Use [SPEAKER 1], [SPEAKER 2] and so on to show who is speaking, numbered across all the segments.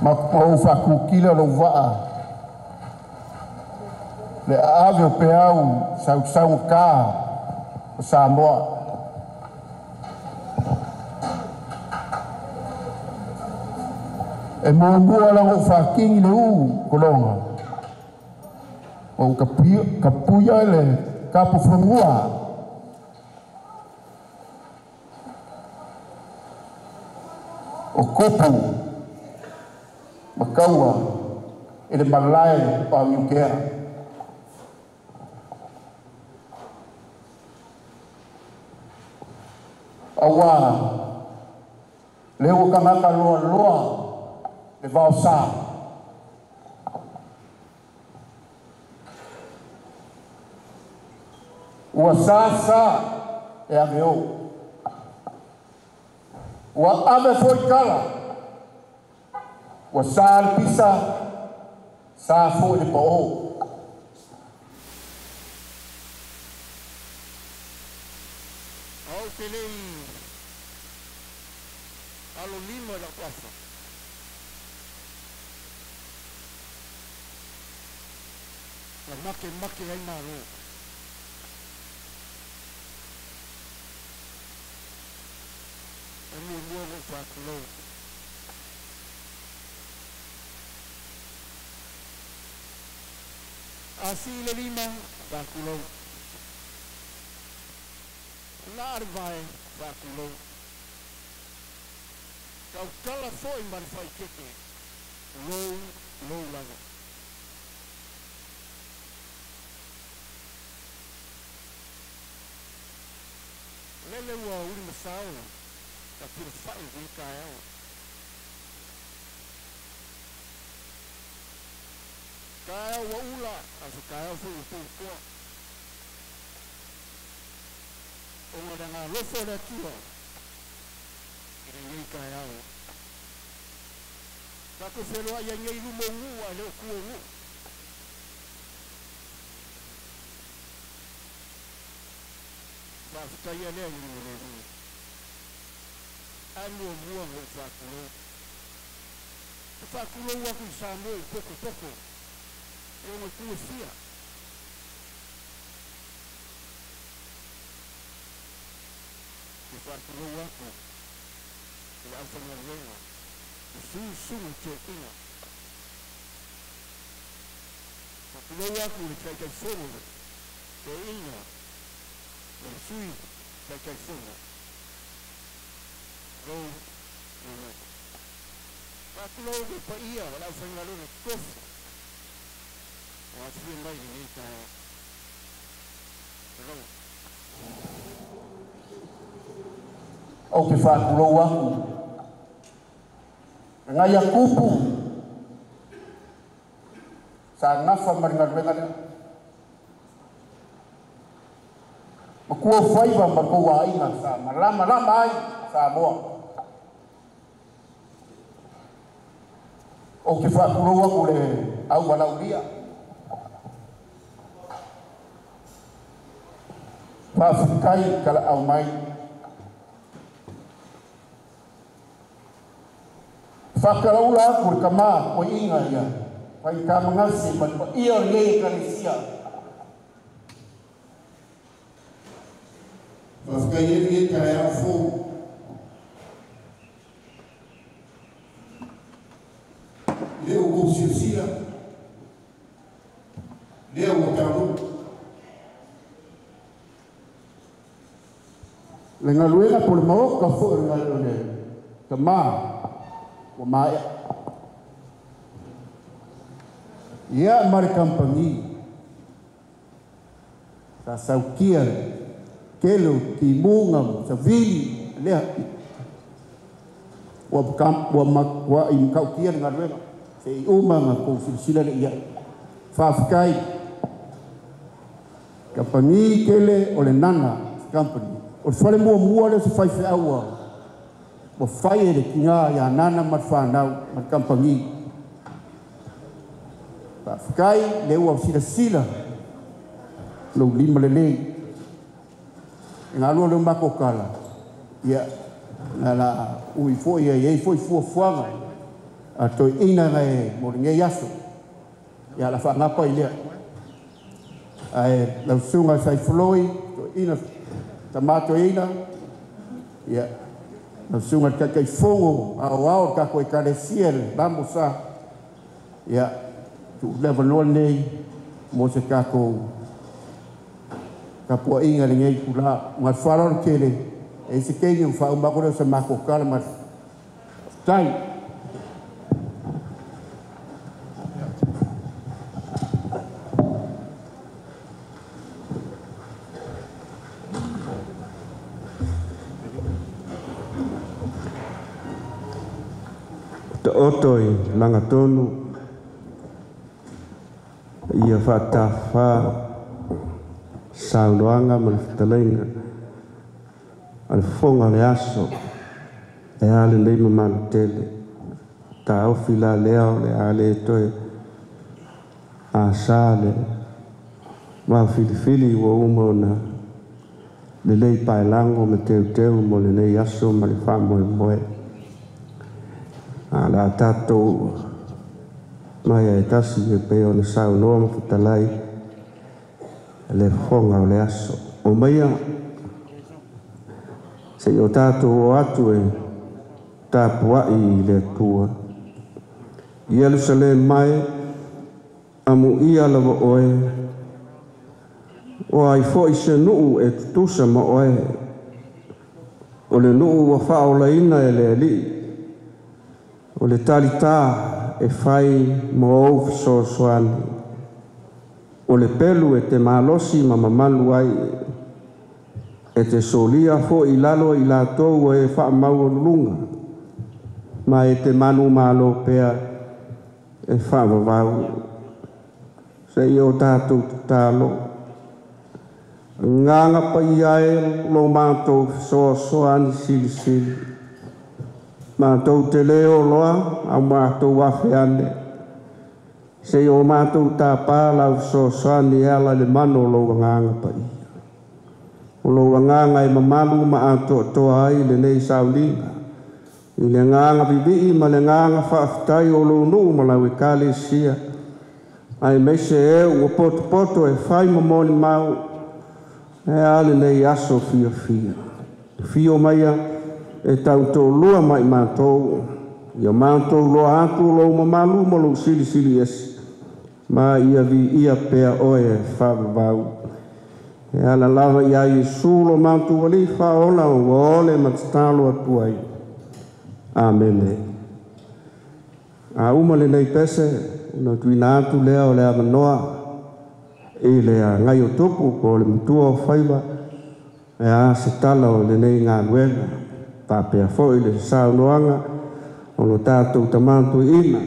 [SPEAKER 1] ma o whakukila lo waa le ave o peau sau ka o Samoa e mua lang o whakingi le u kolonga o kapuia le kapu whamua o kopu makaua e le malai o Iukea awa le o kamaka loa le vao sa ua sa e ave o ua ave foi kala ua sa le pisa sa foi le po o
[SPEAKER 2] au pelei alo lima la plaza la make ai malo ani mo fa klo así le lima fa klo la arvae fa klo kau kala foi man fai keke low lava lele ua uri masao ka tira fai ui kaeo wa ula aso kaeo fui upu kua o ngadanga lofo le tua ire ngei kaeo kako wheroa ia ngei lumo ngu a leo kua ngu whafutaia lea ngu le ngu anua mua mo whakulo whakulo waku I Samoa I poko e o kua fia I whakulo waku I awhanga renga I sunga te inga whakulo waku I kai whonga te inga I sui kai whonga rou nuna whakulo ke pa ia wala awhanga renga kofu o a fia mai ni kai rou
[SPEAKER 1] o ke whakulo waku ngai a kupu sa ngafa maringa makua whaiva makua aina sa malama ai sa moa o ke whakulo waku le au walauria whawhikai kala au mai whakaraula aku le kama o inga ia pai ka mangasi man pa ia le kalisia whawhikai e ka ea fu leo o siusia leo o karu le ngaluena por mo ka fo ngalone kama o mai ia mari kampani sa saukia kelo timunga sa vili lea wa im kaukia ngalwena se uma nga ko sila le ia fafkai kampani kele ole nana company o fale mua le se fai aua o fai le kinga ya nana mat whanau mat kampangi fafkai le ua sila lo lima le ngā lua le mako kala ia ngā la ui fo ia foi fuanga a toi ina ngai mo ngai yaso ya la fa ngapa ile ai la sunga sai floi to ina tamato ina ya la sunga ka kai fongo a wao ka ko ka siel vamos a ya tu leva no nei mo se ka ko ka po inga ngai kula ma farol kele e se ke ni fa ma ko se ma ko kalma tai
[SPEAKER 3] otoi langa tonu ia fatafa sauloanga malftalenga al fonga le aso e ale nei mamanu tele ta ofila leo le ale toe a sale ma filifili wo umona le lei pailango me teu mo le nei aso ma le fa moe ala tatou mai e tasi e pe o le saunoa ma futalai le fonga o le aso o maia se o tatou o atu e tapuai le tua i Jerusalem mai amu ia lava oe o ai fo i se nuu e tutusa ma oe o le nuu wa whaolaina e le li o le talita e fai mo au fisoasoani o le pelu e te malosi ma mamalu ai e te solia fo i lalo i latou e whaamau o lunga ma e te manu malo pea e whaamavau se i o tātou talo nganga pai ai lo mātou fisoasoani sili mātou te leo loa, au mātou wawhiane. Se o mātou tā pālau so sani ala le mano lo wanganga pai. O lo wanganga e mamalu ma ato toa ai le nei saulinga. I le nganga bibi ma le nganga whaftai o lo nuu ma lau e kāle sia. Ai meise e o poto e whai mamoni mau. E ale nei aso fia. Fio maia e tau tō lua mai mātou, ia mātou loa atu lo mamalu mo lo sili esi, ma ia vi ia pea oe e whawavau. E ala lava ia i sulo mātou wali whaola o ole matatalo atu ai. Amene. A umale nei pese, no tuina atu lea o lea manoa, e lea ngai o tupu ko le mutua o whaiva, e a se tala o le nei ngā nuenga. Papea foi le saunoanga o no tātou tamantu ina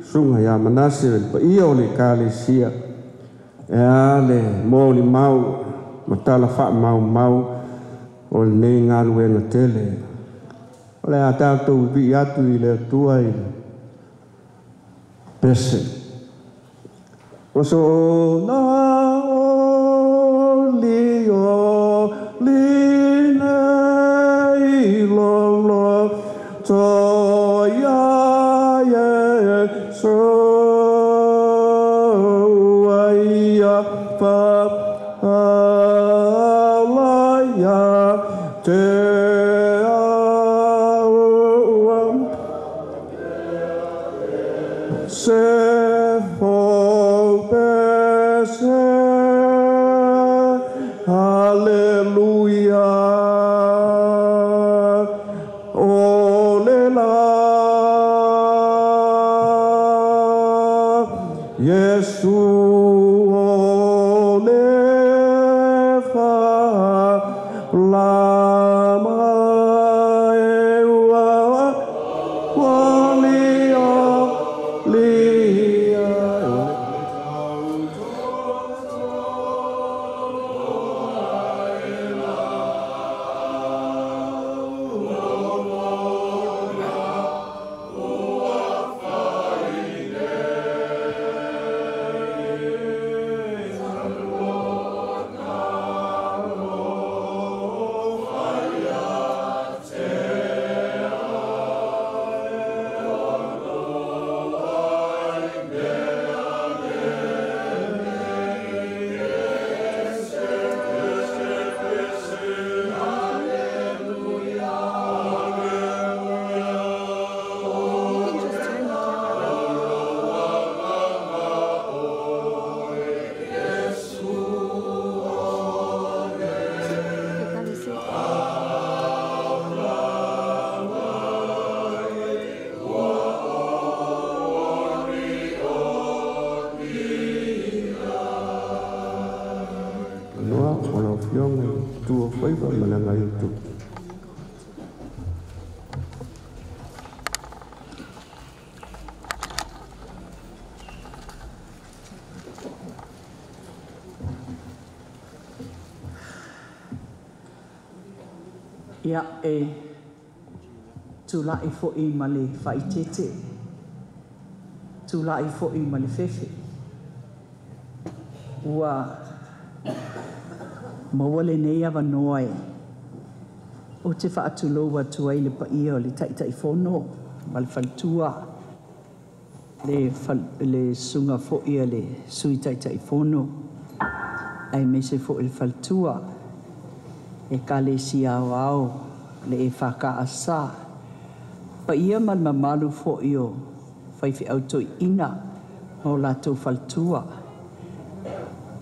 [SPEAKER 3] sunga ia manase pa ia o le kāle sia e ale mōli mau matala wha mau o le nei ngaluenga tele o le a tātou vi atu i le atua i pese o so na o li to ya ye so ya pa la ya te se fo pese hallelujah. poi fa malanga yutu.
[SPEAKER 4] Ia tula'i fo'i ma le whaitete, tula'i fo'i ma le fefe. Ua mawale nei awa noa o te whaatulou atu ai le paia o le taitai whono ma le whaltua le sunga fo'i a le sui taitai whono ai me se fo'i le whaltua e ka le si au au le e whaka asa pa ia mal mamalu fo'i o whaifi au toi ina o lātou whaltua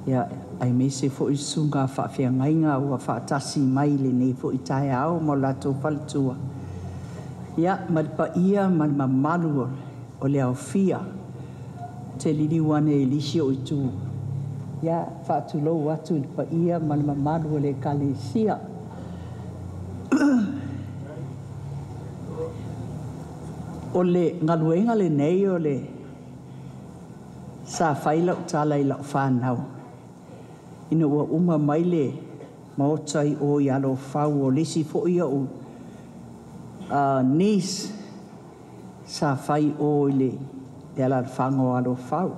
[SPEAKER 4] ia ai me se fo'i sunga whawhia ngainga ua whaatasi mai le nei fo'i tae au mo lātou whaltua ia mal pa ia mal mamalu o le au fia te lili wane e lisi o i tū ia whaatulou atu le pa ia mal mamalu o le kalesia o le ngaluenga le nei o le sa whailau tala i lau whanau ina ua uma mai le maotai o i alo whau o lisi fo ia o nis sa whai o i le ala whango alo whau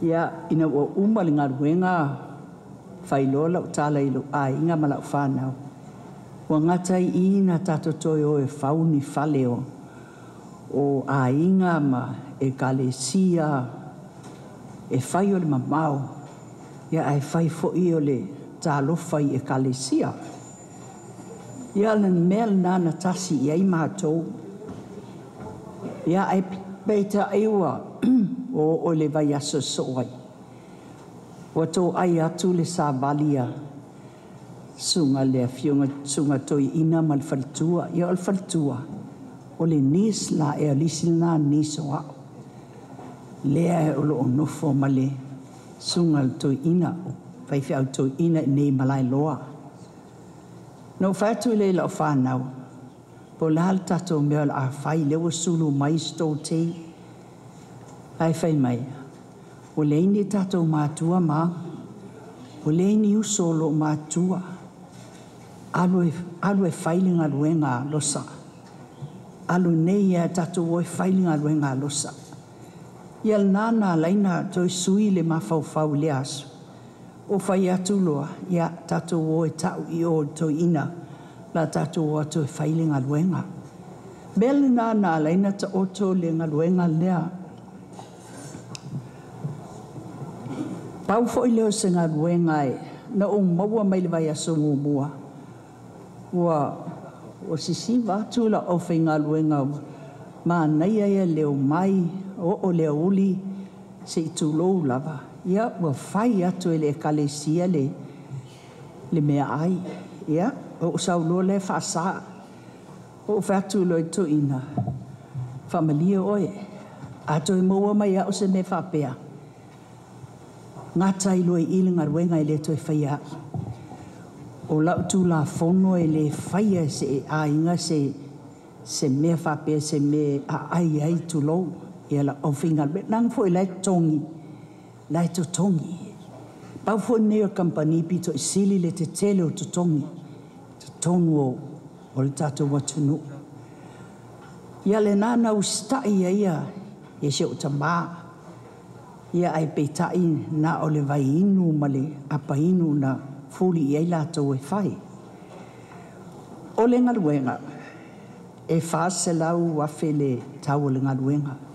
[SPEAKER 4] ia ina ua uma le ngaluenga whailo lau tala i lau a inga ma lau whanau ua ngatai ina tato toi o e whau ni whale o a inga ma e kalesia e whai o le mamau ia ai whai fo i o le tālo whai e kalesia ia le mel nana tasi i ai mātou ia ai peita ewa o le vai aso soai ua tō ai atu le sāvalia sunga le fionga sunga toi ina ma le whaltua ia o le whaltua o le nis la e alisi na nis o ao lea e o lo nofo ma le sunga le toi ina whaifi au toi ina nei malai loa no whaitu le la o whanau po lal tato mea la a whai lewa sulu mai sto te ai whai mai o leini tato mātua ma o leini usolo mātua alu e whailinga luenga losa alu nei e tato o e whailinga luenga losa ia nana laina toi sui le mawhau le asu o whai atu loa ia tato o e tau i o toi ina la tato o atu e whailinga luenga mele nana laina ta oto le ngaluenga lea pau fo i leo se ngaluenga e na o maua mai le vai aso mua o sisiva atu la o whainga luenga ma nei aia leo mai o leo uli se i tūlou lava ia ua whai atu e le kalesia le mea ai ia o saulo le whaasa o whatu loi to ina whamalia oe ato e maua mai au se me whapea ngata i loi ilinga ruenga i le toi whaia o lau tū la whono e le whaia se a inga se mea whapea se me a ai tūlou ia la o whinga nang fo i lai to tongi pau fo neo kampani pito i sili le te tele o to tongi tonu o le tato watunu ia le nana ustai ia e se o tama ia ai peitai na o le vai inu ma le apa inu na fuli i la to e fai o le ngaluenga e fase lau wafe le tau le ngaluenga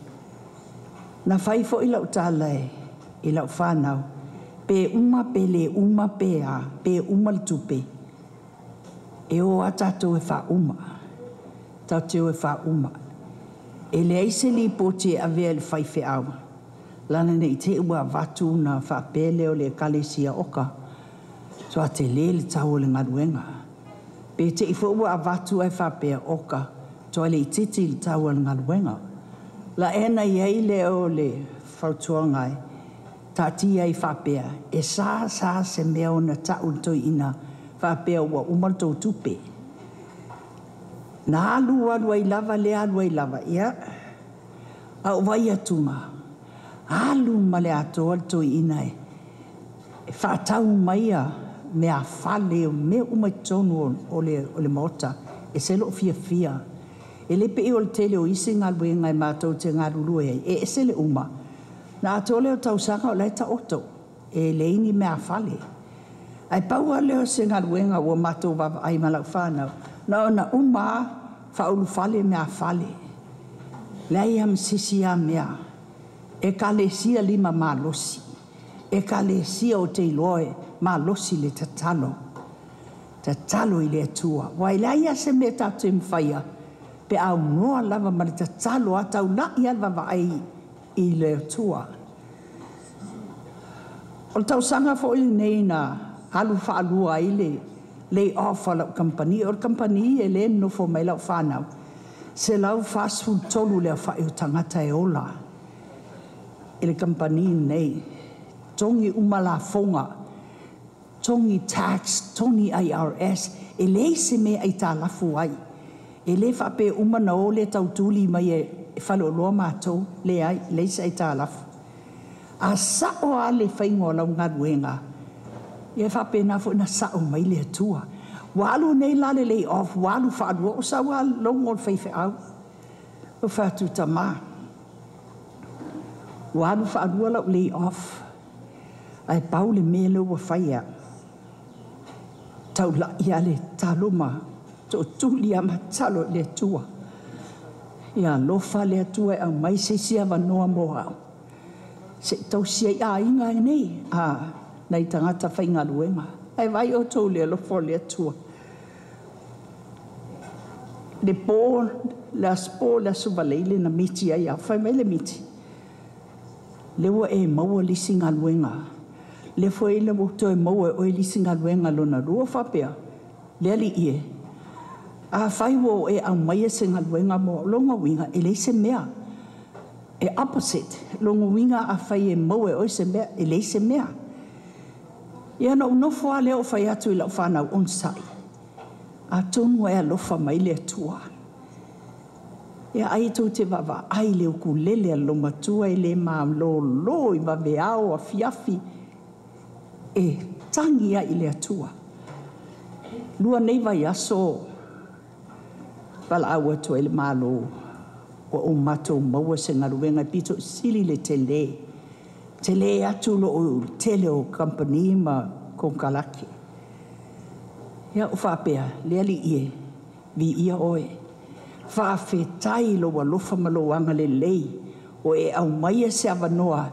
[SPEAKER 4] na fai fo i lau tala i lau whanau pe uma pe le uma pe a pe uma le tupe e o atato e wha uma tau teo e wha uma e le aise li pote a vea le fai fe au lana nei te ua vatu na wha pele o le kalesia oka so a te le tau le ngaluenga pe te ifo ua vatu e wha pea oka so le titi le tau le ngaluenga la ena iei le o le whautuangai ta ti ai whapea e sa se mea o na tau toi ina whapea ua umartou tupe. Na alu ai lava le alu ai lava, ia. Au vai atunga. Alu ma le atoa to inai. E whaatau maia mea whale o me umaitonu o le mota. E selo fia fia. E le pe o le tele o isi ngā lue ngai mātou te ngā rurue ai. E sele uma. Na atoa leo tausanga o leita oto. E leini mea whale. Ai paua leo se ngā lue ngā ua mātou wawa ai malau whānau. Na ona uma whaulu whale mea whale. Lei am sisi a mea. E ka le sia lima mā losi. E ka le sia o te iloe mā losi le tatalo. Tatalo i le atua. Wai lei a se me tatu mwhaia. Pe au noa lava ma le tatalo a tau na i alva ai i le atua. O tau sanga fo i nei na alu whaalua ai le off ala company. O company e le no fo mai lau whanau. Se lau fast food tolu lea whae o tangata e ola. E le company nei. Tongi umala fonga. Tongi tax. Tongi IRS. E le se me ai tā lafu ai. E le whape umana o le tau tūli mai e whalo loa mātou. Le ai. Le se ai tā lafu. A sao a le whaingoa lau ngā ruenga. E whape na fo na sao mai le atua. Walu nei lale lei off, walu whaadua o sa wa longo o whaife au. O whaatu ta mā. Walu whaadua lau lei off. Ai pau le mele ua whaia. Tau la ia le taluma. To tuli ama talo le tua. Ia lofa le tua au mai se sia wanoa moa. Se tau sia ia inga nei. Nei tangata whainga luenga. Ai vai o tau le lofa le tua. Le po, la spo, la subaleile na miti ai a whai mai le miti. Le ua e maua lisinga luenga. Le fwai le moto e maua o e lisinga luenga lona rua whapea. Le ali ie. A whai wo e au maia singa luenga mo longa winga e le se mea. E opposite. Longa winga a whai e maua o se mea e le se mea. Ia no nofo a leo whai atu i lau whanau onsai. A tonu e alofa mai le atua. Ia ai tau te wawa ai leo ku lele a loma tua i le maa lo i wawe au a fiafi. E tangi a i le atua. Lua nei vai aso. Wala au atua i le maa lo. O mato maua se ngaruenga pito sili le tele. Tele atu lo o tele o company ma konkalaki. Ia o whapea, le ali ie, vi ia oe. Whawhetai lo wa lofa maloanga le lei, o e au maia se awanoa.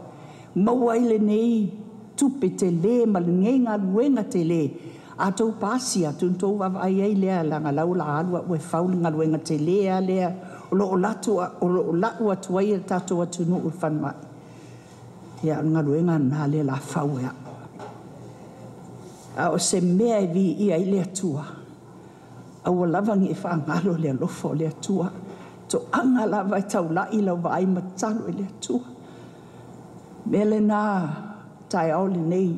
[SPEAKER 4] Maua ile nei tupe te le, ma le ngenga luenga te le. A tau pasi, a tuntou wawa ai ai lea langa lau la alua, ue whaulinga luenga te lea lea, o lo o latu atuai e tato atunu u whanmai. Ia ngā luenga nā le la whauea. A o se mea e vi ia i le atua. A o lavangi e whaangalo le alofo le atua. To anga lava e tau lai lau wa ai matalo i le atua. Mele nā tai au le nei.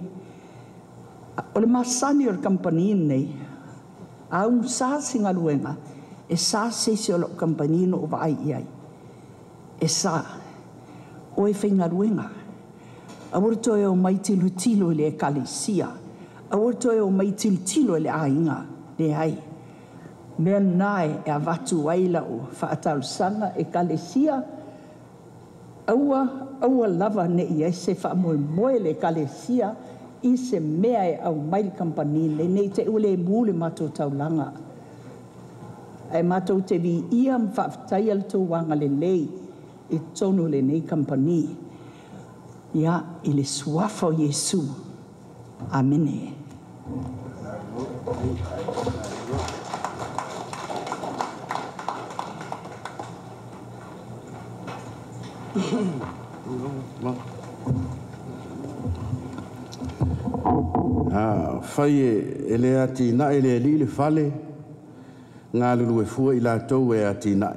[SPEAKER 4] O le masani o le kampani nei. A un sā singa luenga. E sā sesi o le kampani no o wa ai iai. E sā. O e whainga luenga. A wurto e o mai tilu tilo le kalisia. A wurto e o mai tilu le ainga le ai. Mea nai e a watu waila o whaatau sanga e kalisia. Aua lava ne i se whaamoe moe le kalisia i se mea e au mai kampani le nei te ule mule mato taulanga. Ai mato te vi ia mwhaftai al tō wanga le lei e tono le nei kampani. Ia i le suafa o Yesu. Amene.
[SPEAKER 3] Fai e le ati na e le li le fale ngā lulu e fua i la tau e ati na.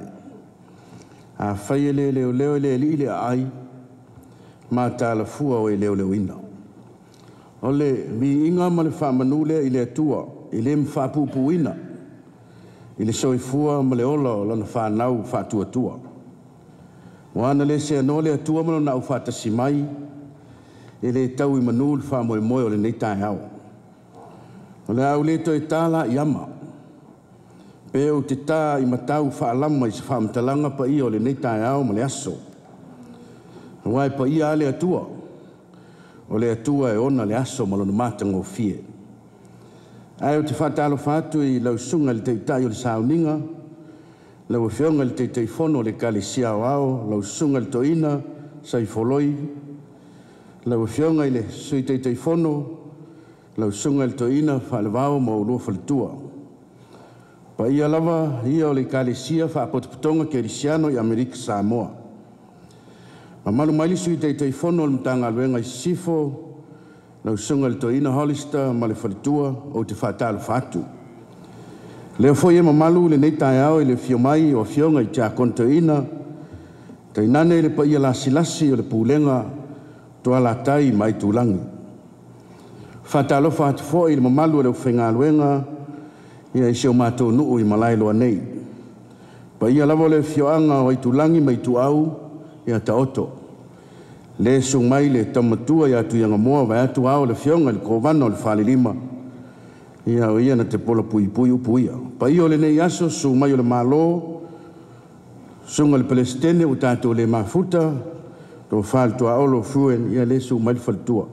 [SPEAKER 3] Fai e le leo le li le ai ma tala fua o e leo ina. O le mi inga ma le wha manule i le atua i le mwhaapupuina, i le soifua ma le ola o lana whanau whaatuatua. Moana le se anō le atua mana na au whaatasi mai, i le tau i manul wha moe o le nei tae au. O le au le to e tāla i ama, pe o te tā i matau whaalama i se whaamtalanga pa i o le nei tae au ma le aso. Wai pa i a le atua, o le atua e ona le aso ma lona mātango fie. Ai o te whatalo whātu i lau sunga le teitai o le sauninga, lau e whionga le teitei whono le kale siao ao, lau sunga le toina, sai foloi, lau e whionga i le sui teitei whono, lau sunga le toina whaale wao ma uloa whalitua. Pa ia lava, ia o le kale sia whaapotoputonga ke risiano i Amerika Samoa. Ma malu maili sui teitei whono le mtanga luenga i sifo, lau sunga le toina Hollister ma le whalitua o te whaatalo whatu. Leo foi e mamalu le nei tae au i le fiomai o fionga i te akontoina, te inane le pa ia la silasi o le pūlenga toa la tai mai tūlangi. Whaatalo whatu foi le mamalu le whenga luenga ia i seo mātou nuu i malai loa nei. Pa ia lavo le fioanga o i tūlangi mai tu au ia ta oto. Le sung mai le tamatua ia tu yanga moa vai atu au le fionga le kovana o le whalilima. Ia o ia na te pola pui pui upuia. Pa ia o le nei aso sung mai o le malo, sunga le palestene o tātou le mafuta, to whal tua olo fruen ia le sung mai le whalitua.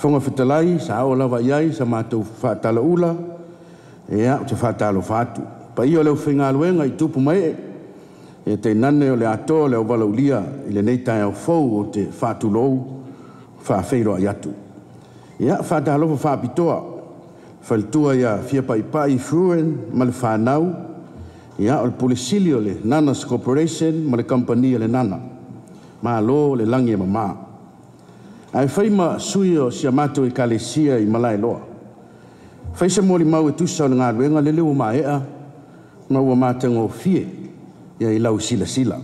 [SPEAKER 3] Whonga whitalai sa ao lava iai sa mātou whaatala ula, ia o te whaatalo whatu. Pa ia o leo whenga luenga i tupu mai e te nane o le ato le o walaulia i le nei tae au fau o te whaatulou whaafeiro ai atu. Ia whaatalofa whaapitoa, whalitua ia fia pai fruen ma le whanau, ia o le polisili o le Nanas Corporation ma le company le Nana, ma lo le langi e mama. Ai whaima sui o si amato i kalesia i malai loa. Whaisa mori mau e tusa o le ngā ruenga le leo ma ea, ma ua mātango fie, ia i lau sila sila.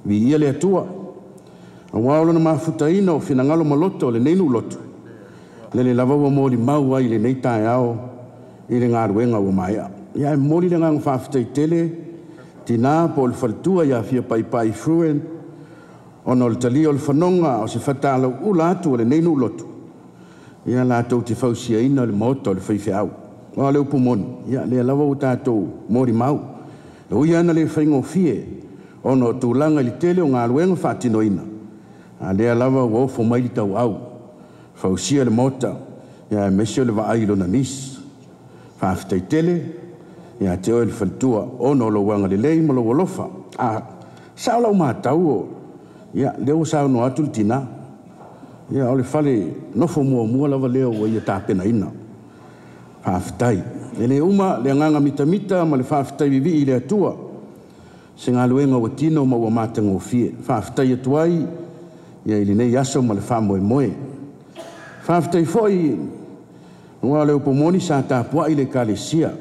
[SPEAKER 3] Vi ia le atua. A wāolo na mafutaina o whinangalo maloto o le neinu loto. Le lavaua mōri mau ai le nei tae ao i le ngā ruenga o maia. Ia e mōri le ngang whaafutai tele, tina po le whalitua ia fia pai fruen, ono le tali o le whanonga o se whatala ula atu o le neinu loto. Ia la tau te whausia ina le moto o le whaife au. Wa le upumoni, ia le lavau tātou mōri mau. Ui ana le whaingo fie, ono tūlanga li tele o ngā luenga whaatinoina. A lea lava o ofo mai tau au, whausia le mota, ia mesio le waailo na nis. Whaafitai tele, ia te oe le whalitua, ono lo wanga le lei mo lo walofa. A sao lau mātau o, ia leo sao no atu le tina. Ia o le whale nofo mua lava leo o ia tāpena ina. Whaafitai. E le uma le nganga mita ma le whaafitai vivi i le atua. Se ngā luenga wa tino ma ua mātango fie. Whaafitai atuai, ia ili nei aso ma le whaamoe moe. Whaafitai foi, ngā leo pomoni sa tāpua i le kalesia.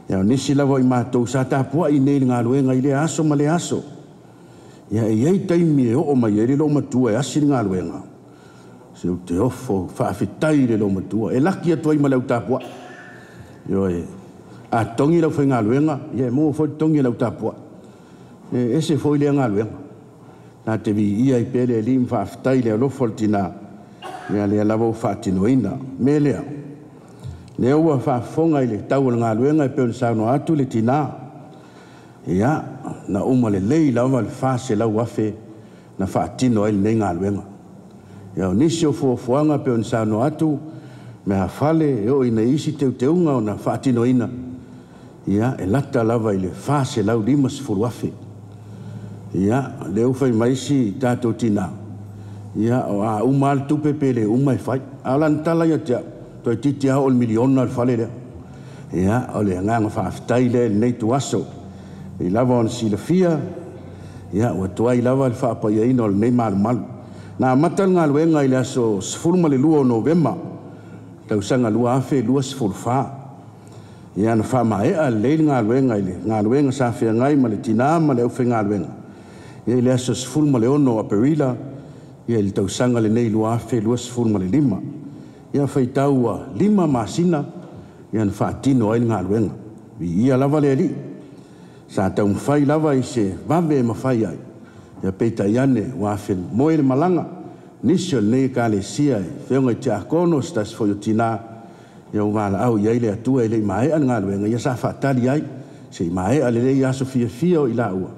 [SPEAKER 3] Ia nisi lava i mātou sa tāpua i nei ngā luenga i le aso ma le aso. Ia e iei taimi e o mai e le lo matua e asi ngā luenga. Se o te ofo, whaafitai le lo matua. E laki atuai ma leo tāpua. Yo a tongi lau whainga luenga, ia mō whai tongi lau tāpua. E se whai lea ngā luenga. Nā te vi ia i pere lim whaafitai lea lofol tina, ia lea lavau whaatinoina, me lea. Lea ua whaafonga i le tau ngā luenga i peo ni sauno atu le tina. Ia, na uma le lei lava le whaase lau afe, na whaatino ai nei ngā luenga. Ia o nisi o fuafuanga peo ni sauno atu, me ha fale e o ina isi te unga o na whaatino ina. Ia, e lata lava i le whaase lau limas furuafe. Ia, le ufai maisi tātou tina. Ia, o a umal tupe pe le umai fai. Alan tala ia tia, toi titi hao ol miliona al fale lea. Ia, o le nganga whaafitai le nei tu aso. I lava on sila fia. Ia, o tuai lava le whaapai ino al nei malu malu. Nā matal ngā luenga i le aso sifuruma le lua o Novemba. Tau sanga lua afe lua sifurfa. Ia na whamaea leil ngā luenga i le. Ngā luenga sa fia ngai ma le tina ma le ufe ngā luenga. Ia i le aso sifuruma le ono a perila. Ia i le tau sanga le nei lua afe lua sifuruma le lima. Ia whaitaua lima masina ia na whaatino ai ngā luenga. Vi ia lava le li. Sa tau mwhai lava i se vave mawhai ai. Ia peita iane wāwhen moe le malanga. Nisio nei ka le sia e. Whiunga i te akono stas fo yo tina. Ia wala au iai le atua i le mae an ngā luenga. Ia sa whaatari ai. Se mae a le le ia so fia o i la ua.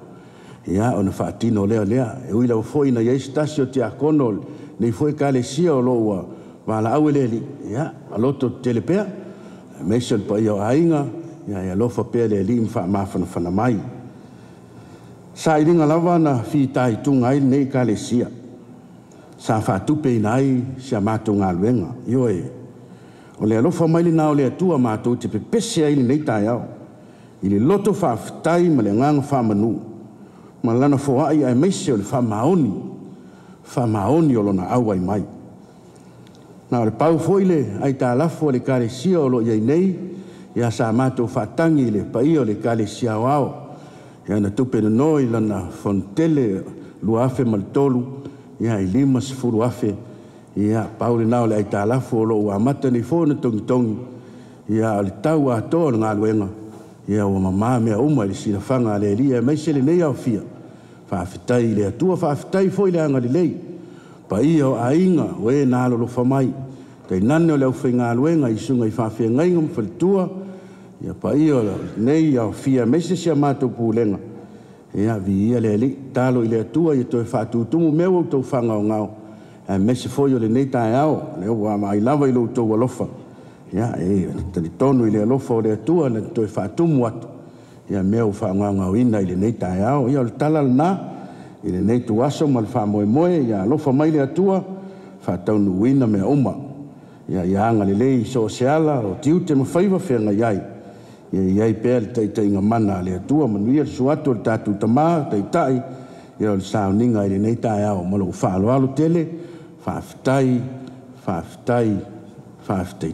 [SPEAKER 3] Ia o na whaatino lea lea. E uila o foi na iai stas o te akono. Nei foi ka le sia o lo ua. Wala au e le li. Ia aloto telepea. Meisel pa ia o ainga. Ia lofa pea le li mwha mawhana mai. Sa iringa lava na whitai tunga ai nei ka le sia. Sa whatupe ina ai sia mātou ngā luenga. Io e. O le alofa maili na o le atua mātou te pepese ai nei tai au. I le loto whawhitai ma le nganga whamanu. Ma lana foai ai meise o le whamaoni. Whamaoni o lona au ai mai. Na o le pau foile ai tā lafo le ka le sia o lo iai nei. Ia sa mātou whatangi le pai o le ka le sia o au. Ia na tupe na noi lana fontele luafe maltolu. Ia i 5 afe. Ia paule nao le ai tā lafo o lo ua mata ni fōna tongi. Ia o le tau a toa ngā luenga. Ia o mamā mea uma i le sinawhanga le lia. Meise le nei au fia. Whawhitai le atua whawhitai fo i le anga le lei. Pa ia o ainga o e nā lolo whamai. Kei nane o leo whai ngā luenga i sunga i whawhia ngainga mwhalitua. Ia pa ia o nei au fia meise sia mātou pūlenga. Ia vi ia le li talo i le atua i toi whātutumu mea o tau whanga o ngau. Mese foi o le nei tae au. Leo wa mai lava i lo tau alofa. Ia tani tonu i le alofa o le atua na toi whātumu atu. Ia mea o whangau ina i le nei tae au. Ia o le tala na i le nei tu aso ma le whamoe moe. Ia alofa mai le atua whātau nuina mea uma. Ia anga le lei so seala o tiu te mawhaiwa whenga iai. Iai pēr teitai ngā mana le atua manuia le suatu le tātou tamā, teitai. Ia o le sauninga i le nei tae au. Malo whaalo alo tele, whawhitai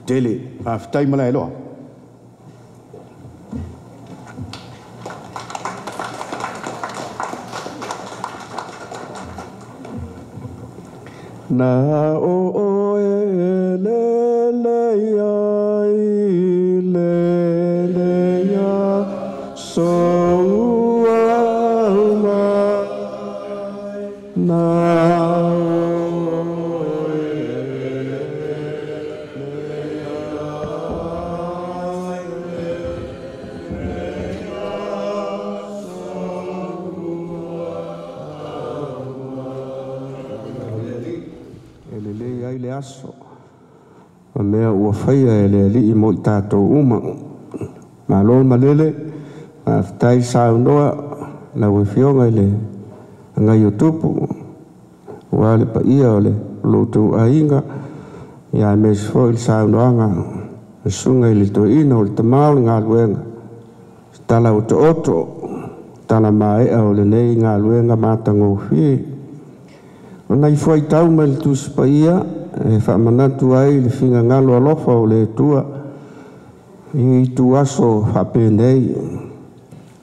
[SPEAKER 3] tele, whawhitai mala e loa. Na o e le ya so alma na aso ma mea ua whaia e le li i mo i tātou uma ma lo malele ma whatai sao noa la ue fionga i le ngai o tupu ua le pa ia o le loutou ainga ia me se fo il sao noanga sunga i le to ina o le tamao ngā luenga tala o to oto tala maea o le nei ngā luenga mātango fie o nei fwai tau me le tusi pa ia e whamanatu ai le whinga ngalo alofa o le tua i tu aso whapenei.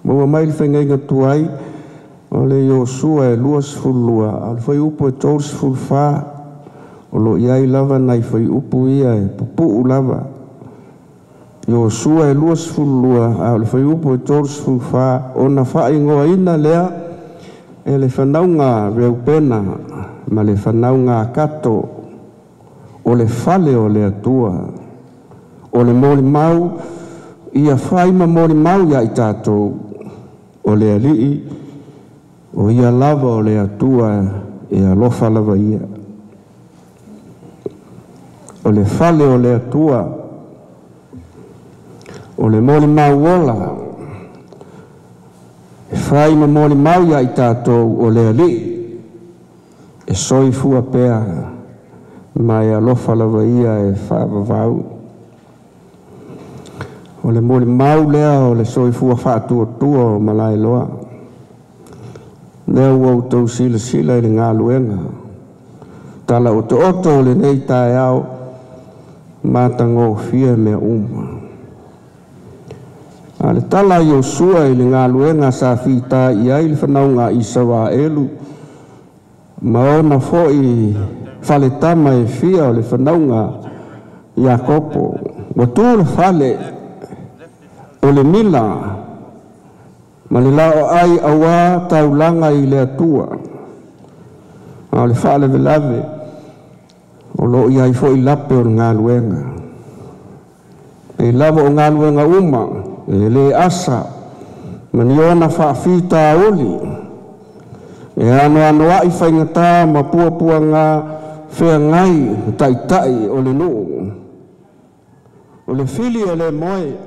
[SPEAKER 3] Mua mai le whinga inga tu ai o le Iosua e 2 al whai upo e 3 o lo iai lava nai whai upo ia e pupu lava. Iosua e 2 al whai upo e 3 o na whai ngoa ina lea e le whanaunga reupena ma le whanaunga kato o le fale o le atua o le mori mau ia whaima mori mau ia i tātou o le alii o ia lava o le atua e alofa lava ia o le fale o le atua o le mori mau ola e whaima mori mau ia i tātou o le alii e soifua pea mai alofa lava ia e whaavavau. O le mori mau lea o le soifua whaatua o malai loa. Lea ua utou sila i le ngā luenga. Tala o te oto o le nei tae au mātango fia mea uma. A le tala Iosua i le ngā luenga sa whita i ai le whanaunga i sawa elu. Maona fo i Faletama e fia o le whanaunga Iakopo. Wa tu le fale o le mila ma le lao ai awa taulanga i le atua. O le fale velave o lo ia i fo i lape o ngā luenga. E lava o ngā luenga uma e le asa ma ni ona whaafita oli. E ano ai whaingata ma pua ngā whea ngai tai o le nuu. O le fili e le moe.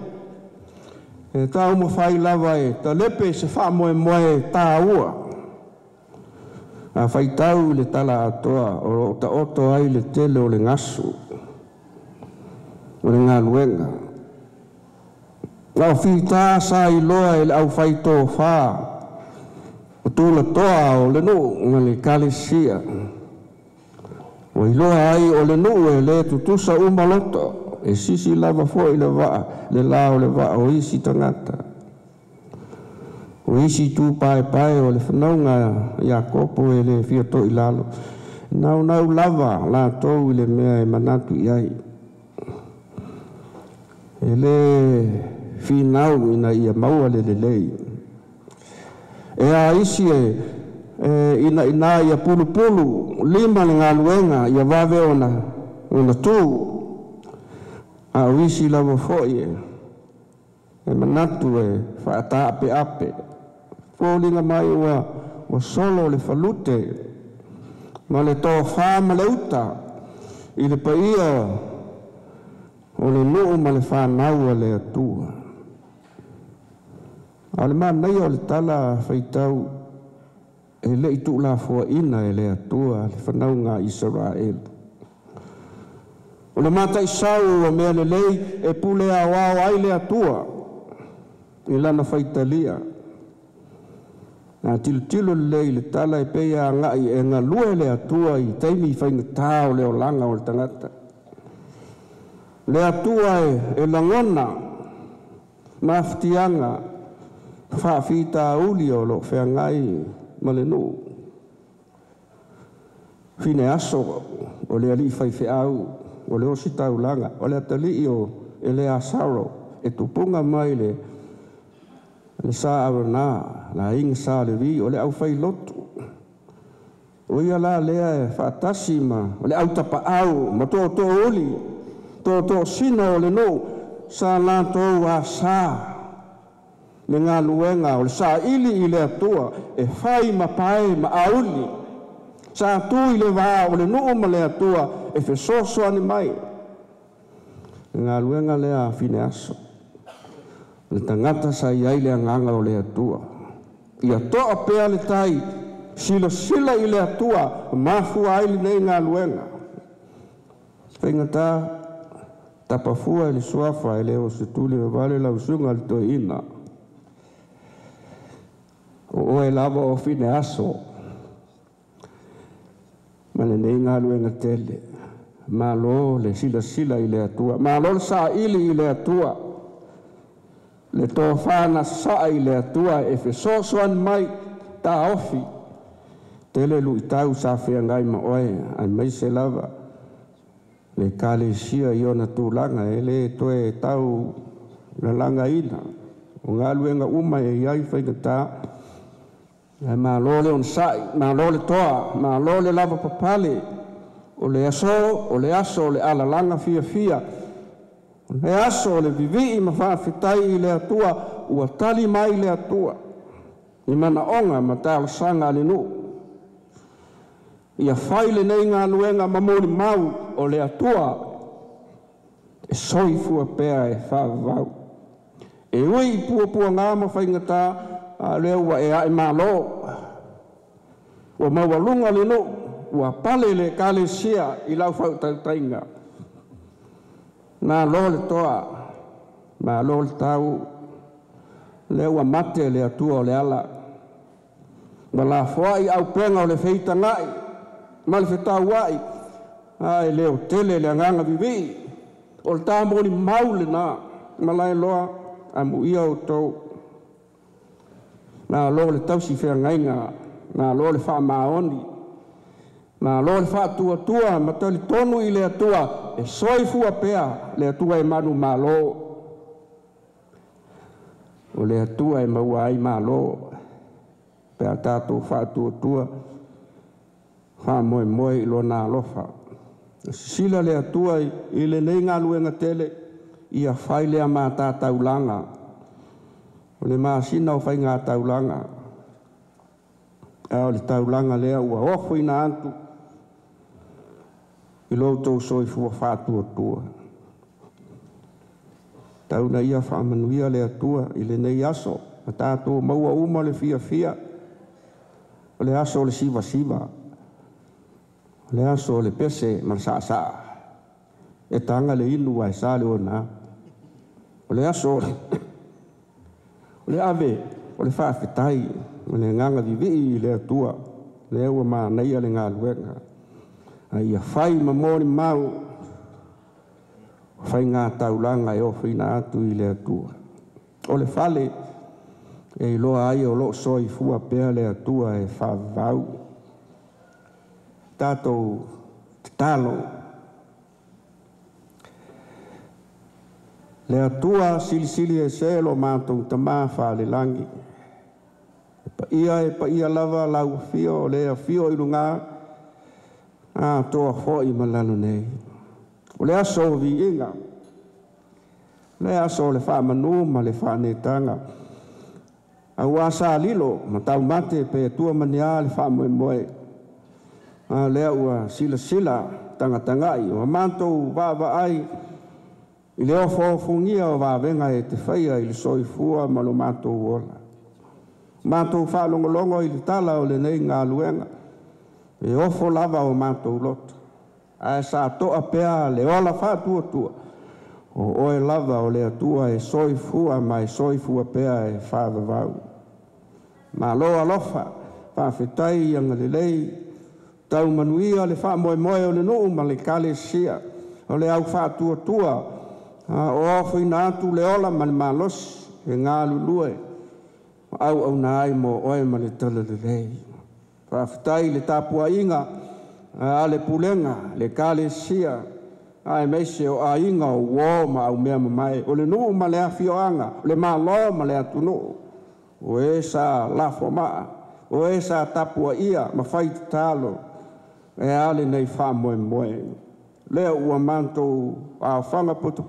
[SPEAKER 3] E tā uma whai lava e ta lepe se wha moe tā ua. A whai tau le tala atoa o ta oto ai le tele o le ngasu. O le ngā luenga. Ngā whita sa i loa e le au whai tō whā. O tūla toa o le nuu ngā le kalesia. O i loa ai o le nuu e le tutusa umaloto. E sisi lava fo i le waa, le lao le waa o isi tangata. O isi tū pae o le whanaunga Iakopo e le whiato i lalo. Nau lava la tau i le mea e manatu i ai. E le whinau ina ia maua le lei. E a isi ina ia pulu lima le ngā luenga ia wawe ona tū. A wisi lava foi e manatu e whaata ape. Fōlinga mai wa solo le falute. Ma le tō whāma le uta. I le paia o le nuu ma le whānaua le atua. A le nei o le tala whaitau e le itu la fua ina e le atua le whanaunga Israel. O le mata i sau o mea le lei e pule a wao ai le atua i lana whaitalia. Nā tilo le lei le tala e peia ngai e ngā lua le atua i teimi i whaingatā o le o langa o le tangata. Le atua e langona maftianga whaafita uli o lo whea ngai ma le nuu. Whine aso o le ali whai au. O le osi taulanga, o le atali o e le asaro, e tupunga mai le sa awana, la inga sa le vi, o le au whai lotu. O ia la lea e whaatasima, o le au tapa au, ma tō oli, tō sina o le no, sa la tō a sa, le ngā luenga, o le sa ili i le atua, e whai ma pae ma auli, sa tu i le wā o le nuu ma le atua, e whesoso ane mai. Ngā luenga lea whine aso. Le tangata sa i ai lea nganga o le atua. Ia toa pea le tai, sila i le atua, mafua ai li nei ngā luenga. Whaingata, tapafua i le suafa i le o se tuli me vale la usunga le toi ina. O e lava o whine aso. Ma le nei ngā luenga tele. Ma lo le sila i le atua. Ma lo le sa ili i le atua. Le tō whāna sa i le atua e whesosoan mai tā ofi. Tele lu i tau sa whea ngai ma oe. Ai mai se lava. Le kalesia i ona tūlanga e le toe tau na langa ina. O ngā luenga uma e iai whaingatā. Ma lo le on sai, ma lo le toa, ma lo le lava papale, o le aso, o le alalanga fia. O le aso, o le vivi ma whaafitai i le atua, ua tali mai le atua. I mana onga ma tāla sanga le nu. Ia whaile nei ngā luenga mamoni mau o le atua, e soifua pea e whaavau. E ui pua ngā ma whaingatā, a leo wa e ai malo o mawalunga le no wa pale le kalesia i lau fau tainga na lo le toa ma lo le tau le wa mate le atua o le ala ma la fuai au penga o le feita ngai ma le fetau wai ai leo tele le nganga vivi o le tamoni maule na ma lai loa a muia o tau na lo le tausi whea ngainga, na lo le wha maoni. Ma lo le fa'atuatua ma tali tonu i le atua e soifua pea le atua e manu malo. O le atua e maua ai malo pea tātou fa'atuatua whamoe i lo nā lofa. Sila le atua i le nei ngā luenga tele ia whai lea mā tā taulanga. O le māsina o whai ngā taulanga. O le taulanga lea ua ofo ina antu i loutou soifua whātuatua. Tauna ia whaamanuia le atua i le nei aso. Ma tātou maua uma le fia. O le aso o le siva. O le aso o le pese ma saa. E tanga le inu ai sa le ona. O le aso o le ave o le whaafetai. O le nganga vivi i le atua. Le ua maa neia le ngā luenga. Ia whai ma mōri mau. Whai ngā taulanga e ofu ina atu i le atua. O le whale e loa ai o lo soi fua pea le atua e whavau. Tātou talo. Le atua sili e se lo mātou tamā whale langi. E pa ia lava lau fio le a fio i runga. Toa foi malano nei. O le aso vi inga. Le aso le wha manu ma le wha netanga. A wasa lilo ma tau mate pe tua mania le wha moe. Le ua sila tangatangai. O mantou vava ai. I le ofo fungia o vavenga e te whaia i le soifua ma lo mantou ola. Mantou wha longolongo i le tala o le nei ngā luenga. E ofo lava o mātou loto. A sa toa pea le ola whātua. O oe lava o le atua e soifua ma e soifua pea e whāvavau. Ma loa lofa, whāwhetai anga le lei. Tau manuia le whāmoe o le nuu ma le kale sia. O le au whātua. O ofo ina atu le ola ma le malos e ngā lulue. Au nai mo oe ma le tala le lei. Whawhitai le tāpua inga, a le pulenga, le kale sia, a e meise o a inga o wō ma au mea mamai, o le nuu ma le awhioanga, o le mālo ma le atunu, o e sa lafo maa, o e sa tāpua ia, ma whaiti tālo, e ale nei whamoe. Lea ua mantou a whanga poto,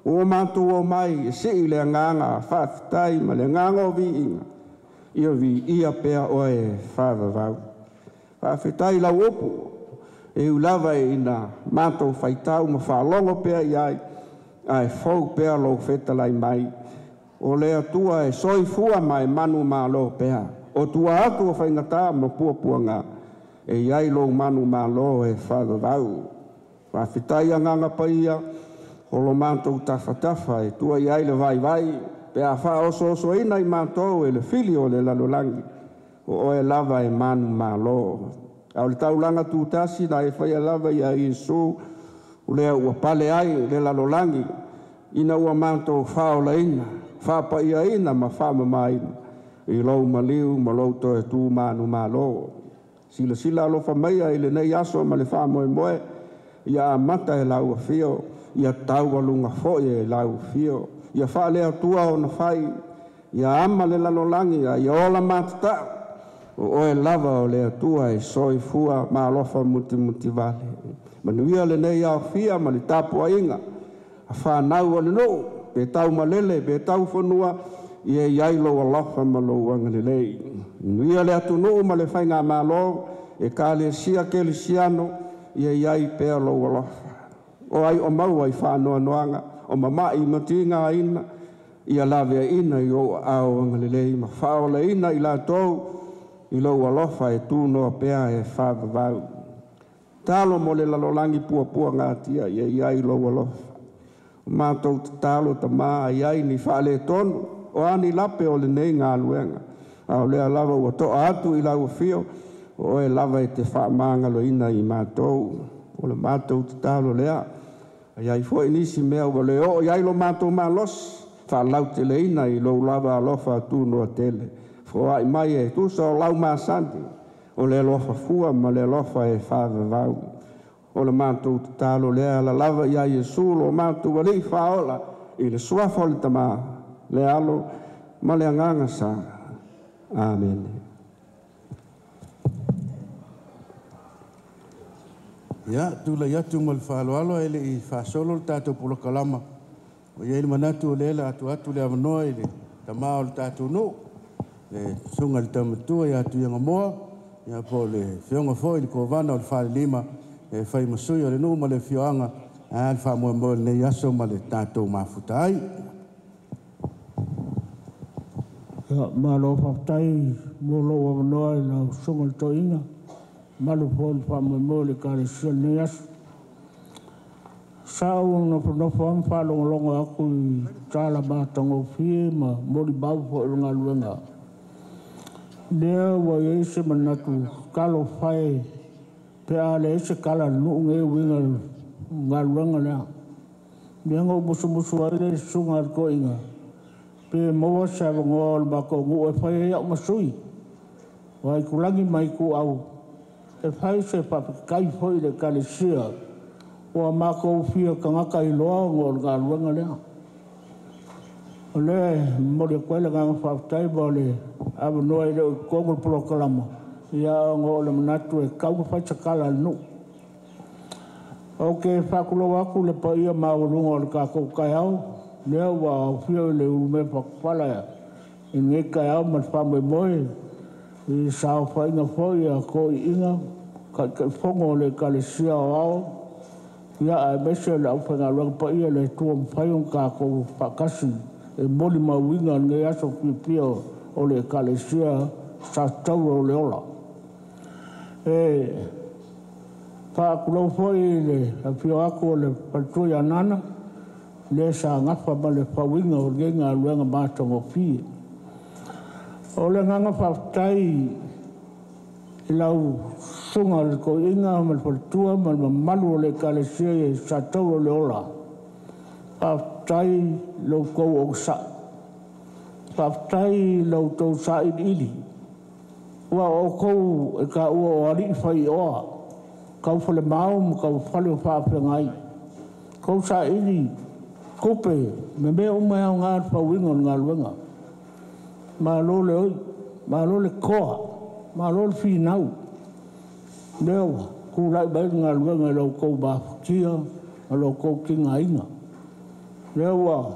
[SPEAKER 3] ua mantou o mai, e si le nganga, whawhitai ma le nganga o vi inga. Ia vi ia pea oe whāvavau. Whawhetai lau opu. E ulava e ina mātou whaitau ma whālongo pea iai. Ai whau pea lau whetalai mai. O lea tua e soifua mai manu mā lo pea. O tua atu o whaingatā ma puapuanga. E iai lau manu mā lo e whāvavau. Whawhetai anganga pa ia. Holo mātou tafa e tua iai le vai. Pea wha oso ina i mātou e le fili o le lalolangi. O e lava e manu malo. Au le taulanga tūtasi na e whaia lava i a Iesu. Ulea ua pale ai le lalolangi. Ina ua mātou wha o la ina. Wha pa ia ina ma wha mamaina. I lau maliu ma lau to e tū manu malo. Sila alofa meia i le nei aso ma le wha moe. Ia amata e lau a fio. Ia tau alunga foie e lau fio. Ia wha lea tua o na whai. Ia ama le lalolangi. Ia ola mātata. O oe lava o lea tua e soifua ma alofa muti vale. Manuia le nei au fia ma le tapua inga. A whanau ane no. Pe tau malele, pe tau whanua. Ia iailo alofa ma lo wanga le lei. Manuia le atu no ma le whainga ma lo. E ka le sia ke le siano. Ia iai pea lo alofa. O ai o maua i whanoa noanga. O mamai matinga ina, ia lawe ina i o au angalelei, ma whaola ina i la tau, i lau alofa e tūnoa pea e whavavau. Talo mo le lalolangi pua ngā tia, ia iai lau alofa. Mātou te talo ta maa iai ni whaale tonu, o ani lape o le nei ngā luenga. Au lea lava ua toa atu i lau fio, o e lava e te whaamangalo ina i mātou. O le mātou te talo lea. Iai foi nisi mea ua leo, iai lo mātou mā los, whalau te leina i lo lava alofa tūnoa tele. Fo ai mai e tusa o lau mā sandi, o le alofa fua ma le alofa e whaavavau. O le mātou te tālo lea la lava ia Iesu lo mātou walei whaola i le suafa o le tamā le alo ma le anganga sa. Amen.
[SPEAKER 1] Ia, tula iatu ma le whaaloalo e le i whaasolo le tātou pula kalama. O ia ili manatu o le ela atu le avanoa i le tamā o le tātou no. Le sunga le tamatua ia atu ianga moa. Ia po le whionga fo i le kovana o le whaale lima. E whai masui o le nuu ma le whioanga. A le wha moe le nei aso ma le tātou mafutai.
[SPEAKER 5] Ma lo whaftai mo lo avanoa i la sunga le toinga. Malu pol pa mo le kare sia nei aso. Sao no am fa longo aku tala batango fi ma mori bau po lunga luenga. Lea wa yese manatu kalo fai pe ale se kala nu nge winga ngaluenga lea. Biango musu ale sunga ko inga. Pe mo sa ngol ba ko ngu e fai ya masui. Wai kulangi mai ku au. E fai se pa kai foi le kale sia. O mako fia kangaka i loa ngol ngā luenga lea. O le, mori koele ngā whaftai ba le awa noa i leo i kongol polo kalama. Ia ngō le manatu e kau whaitakala nu. O ke whakulo aku le pa ia maurunga o le kako kai au. Lea wa fia i le urume whakwhala i nge kai au ma whamwe moe. I sao whainga fwoi a ko i inga. Kai whongo le kalesia o au. Ia a mese le au whainga rangpa ia le tua mwhaiong kako whakasi e moli mawinga nge aso pipia o le kalesia sa tauro le ola. E whaakulau fwoi le a pio ako le patui anana le sa ngapa ma le whawinga o le ngā ruenga mātongo pie. O le nganga whaftai i lau sunga le ko inga ma le patua ma le malu o le kalesia e sa tauro le ola. Whaftai lau kou o sa. Whaftai lau tau sa ili. Ua o kou e ka ua o ari whai oa. Kau whale mau kau whale o whaapengai. Kou sa ili kupe me mea umea o ngā whawinga o ngā luenga. Ma lo le oi, ma lo le koa, ma lo le whinau. Leo, ku lai bai ngā luenga lau kou bāwhikia, lau kou ki ngā inga. Leo,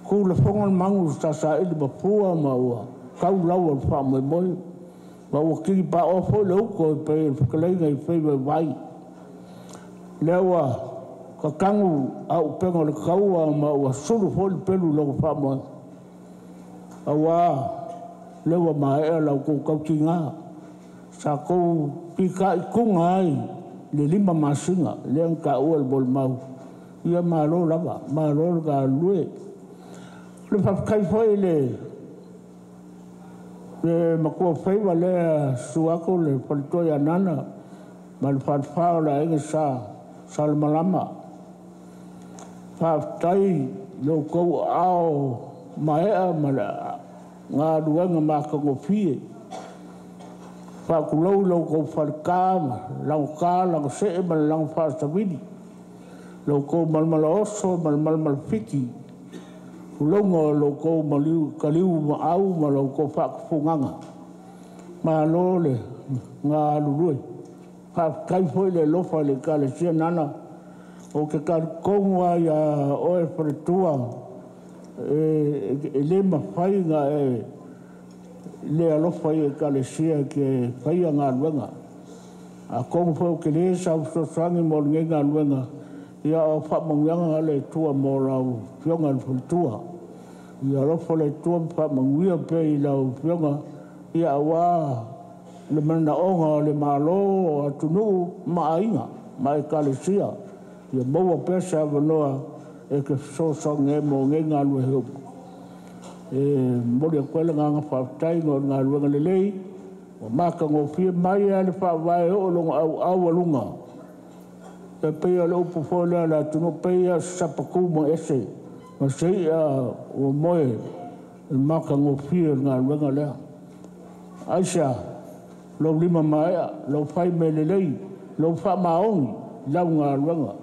[SPEAKER 5] ku le whongon mangu sa sa ili mapua ma ua, kau lau al whamwe moi. Ma ua kiri pa ofo le uko e pe whakaleinga i whaiwe vai. Leo, ka kangu au penga le kaua ma ua suru foli pelu lau whamwe. Awa, lewa maea lau kou kauti ngā. Sa kou pika i kunga ai, le lima masinga, leang ka ua le bol mau. Ia malo lava, malo ka lue. Le whafkai fwoi le makua whaiwa le suako le whalitoi anana, ma le whatwhao la inga sa le malama. Whaftai lau kou ao maea ma le ngā ruenga mākango pie. Whakulau lau kou whalikāma, lau kā, lau see, ma lau whaasawini. Lau kou malmala oso, malmala whiki. Ulonga lau kou kaliu ma au, ma lau kou whakafunganga. Ma lole ngā lurui. Kai foi le lofa le kale sia nana. O ke kongwa ia oe wharetua. E le mawhai ngā le alofa i e kalesia ke whaia ngā luenga. A kongu whau ke le sau sosangi mo nge ngā luenga. Ia o whamangianga le tua mo rau whionga tua. Ia alofa le tua whamangia pe i lau whionga. Ia wā le mana onga le malo atunu maainga. Ma e kalesia. Ia maua pesa wanoa e ke sosangi mo nge ngā lue heupu. Mori a kwele ngā whaftai ngā ruenga lelei, o maka ngō whia mai a le whawai o longa au alunga. E peia le upu wholea la tuno peia sapaku mo ese, ma sei a o moe, e maka ngō whia ngā ruenga lea. Aisha, lo lima mai lo fai me le lei lo fa maongi lau ngā ruanga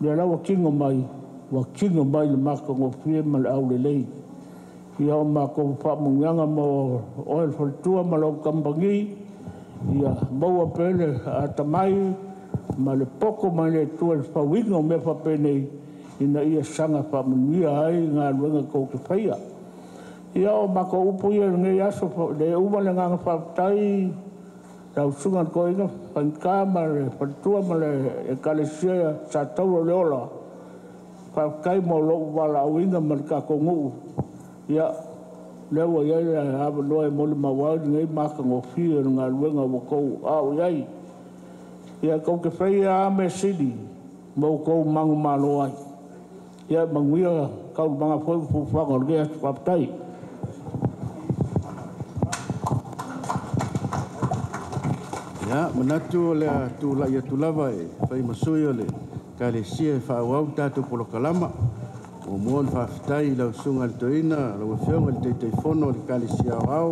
[SPEAKER 5] le lau kingo mai le maka ngō fie ma le au le lei ia o mako fa munga mo oil for tua ma lo kambangi ia maua pele atamai ma le poko ma le tua fa wingo me fa pene ina ia sanga fa munia ai ngā ruanga ko ke whaia ia o mako upu ia ngai aso le uma le nganga fa tai tau sungan ko ina panka ma le patua ma le e kalesia sa tau le ola fa kai mo lo wala winga ma ka ko ngu ia lewa ia ia ava loa mo le mawau ngai maka ngō whia ngā ruenga wa kou au iai ia kou ke whaia a me sidi mo kou mangu malo ai ia manguia kau manga whoi fuwhanga o rea whaptai
[SPEAKER 3] ia manatu o lea tūla ia tūlawa e whai masui o le ka le sia e whaauau tātou polokalama o mua le whawhitai lau sunga le toina lau e whionga le teitei whono le ka le sia o au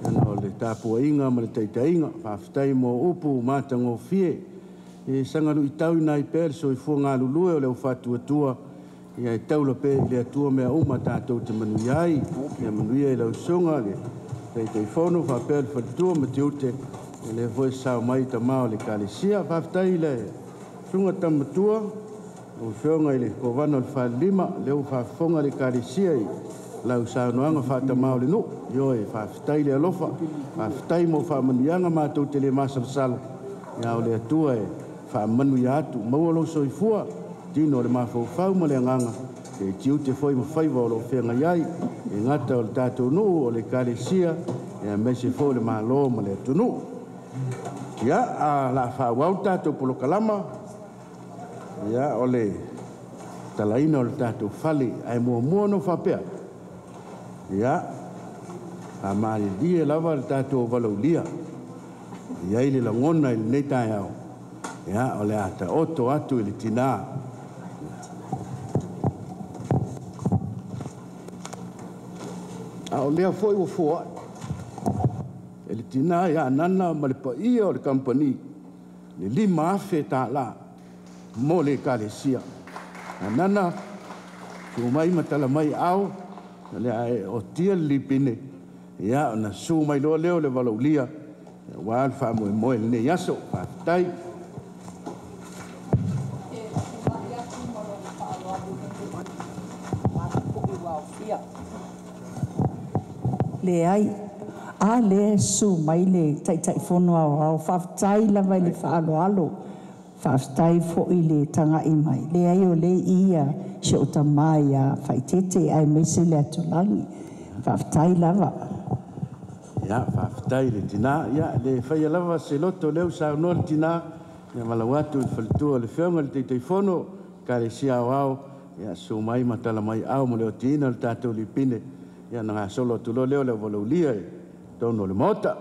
[SPEAKER 3] ana o le tāpua inga ma le teitei inga whawhitai mo upu māta ngō fie e sangaru i tau nai pēr so i fua ngā lulue o leo whatua tua ia e taula pē i le atua mea uma tātou te manui ai ia manui ai lau sunga le teitei whono whapēr whatua ma te ute e le voe sao mai ta mao le ka le sia whawhitai le sunga tamatua o whionga i le kovana o le whalima leo whawhonga le ka le sia i lau saunoanga whatamao le no io e whawhitai le alofa whawhitai mo whamanianga mātou te le masarasalo ia o le atua e whamanu i atu maua lo soifua tino le mawhauwhau ma le anganga e tiu te foi ma whaiva o lo whenga iai e ngata o le tātou no o le ka le sia e mese fo le malo ma le atunu ia a la whawau tātou polokalama ia o le talaina o le tātou whale ai mua no whapea ia a maari die lava le tātou walaulia ia i le langona i le nei tai au ia o le ata oto atu i le tina a o lea foi o fua e le tina ia nana ma le paia o le company le lima afe tā la mo le kalesia nana tu mai matala mai au le ai o tia lipine ia na su mai lo leo le valoulia wa fa mo le yaso fa tai
[SPEAKER 4] le ai a le su mai le tai fono au fa tai la vai le fa alo whaftai fo i le tanga i mai. Le ai o le ia se o tamai a whaitete ai mese le atulangi. Whaftai lava.
[SPEAKER 3] Ia, whaftai le tina. Ia, le whaia lava se loto leo sa unua le tina. Ia malawatu i whalitua le whionga le teitei whono. Ka le sia au au. Ia, su mai matala mai au mo leo tina le tātou li pine. Ia, na ngā solo tulo leo leo waloulia e. Tono le mota.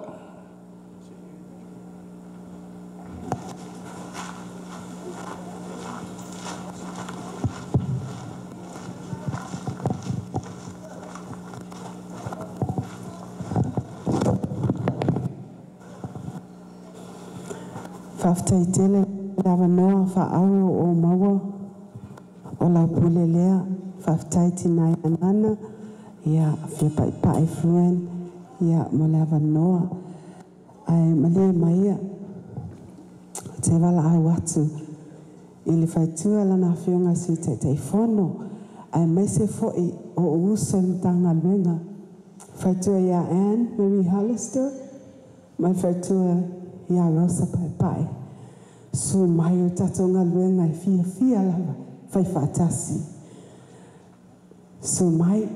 [SPEAKER 6] Whaftai tele lawa noa whaaro o maua o la pule lea whaftai tina anana ia whipai pae fruen ia mo lawa noa ai male maia te wala au atu i le whaitua lana whionga si te whono ai mese foi o uso ni tanga luenga whaitua ia Anne Marie Hollister mai whaitua ia Rosa Pai su mai o tatonga luenga i fia lava fai whaatasi su mai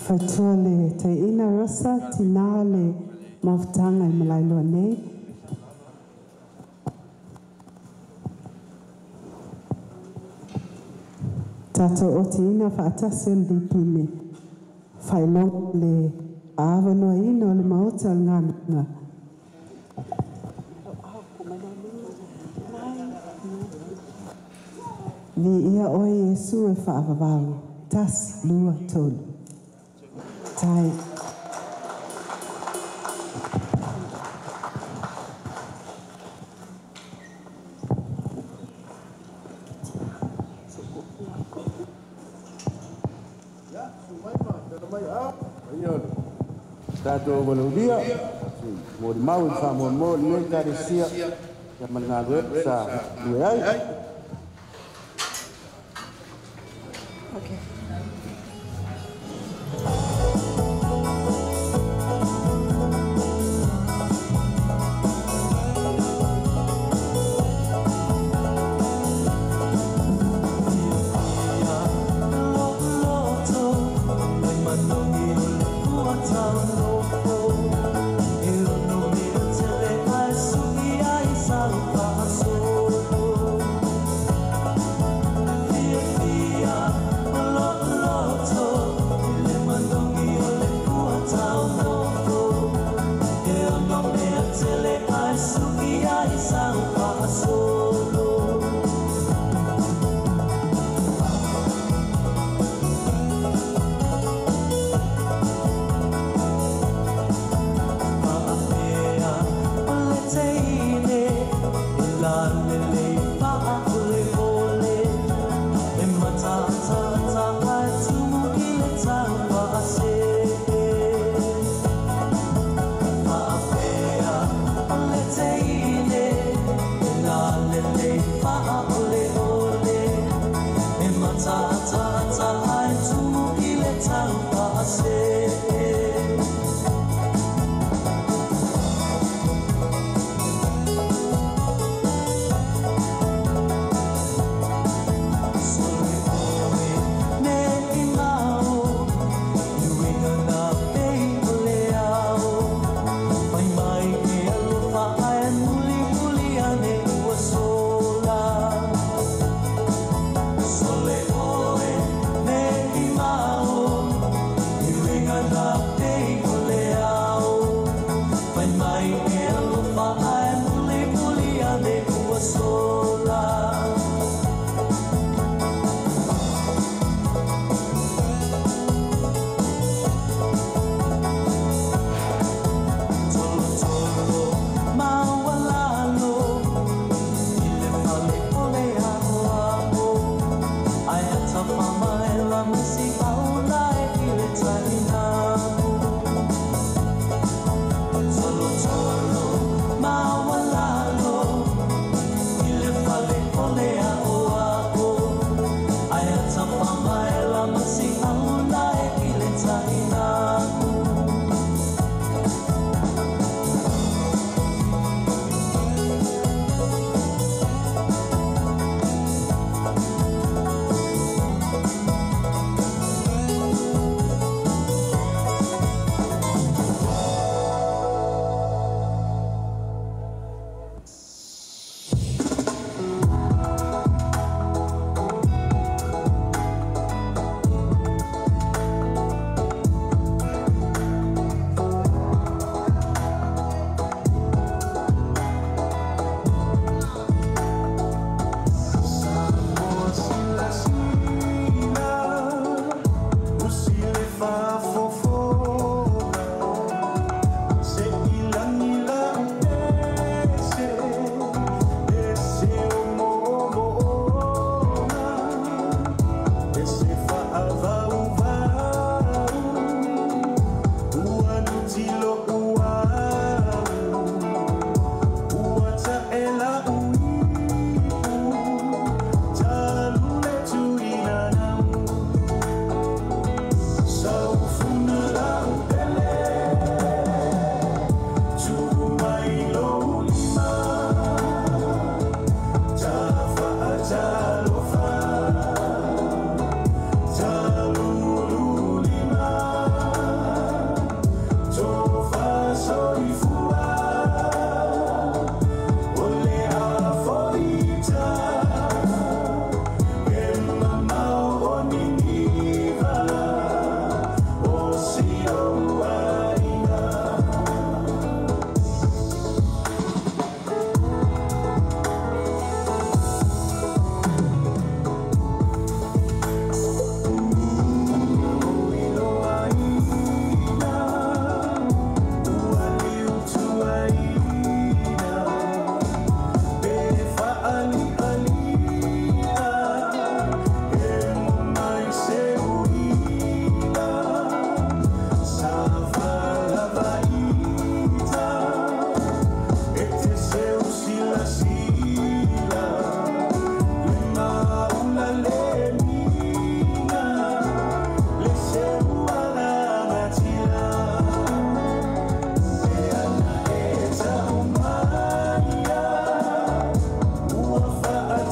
[SPEAKER 6] whaitua le te ina Rosa tina le mawtanga i malailua nei tato o te ina whaatasi o li pime whailong le awanoa ina o le maota ngana Li ia oe Yesu e whaavavau. Tas lua tolu. Tai.
[SPEAKER 1] Tato Valodia, Mau Famo, Netaresia, Yamanawe, Sa, Luai.
[SPEAKER 6] Okay.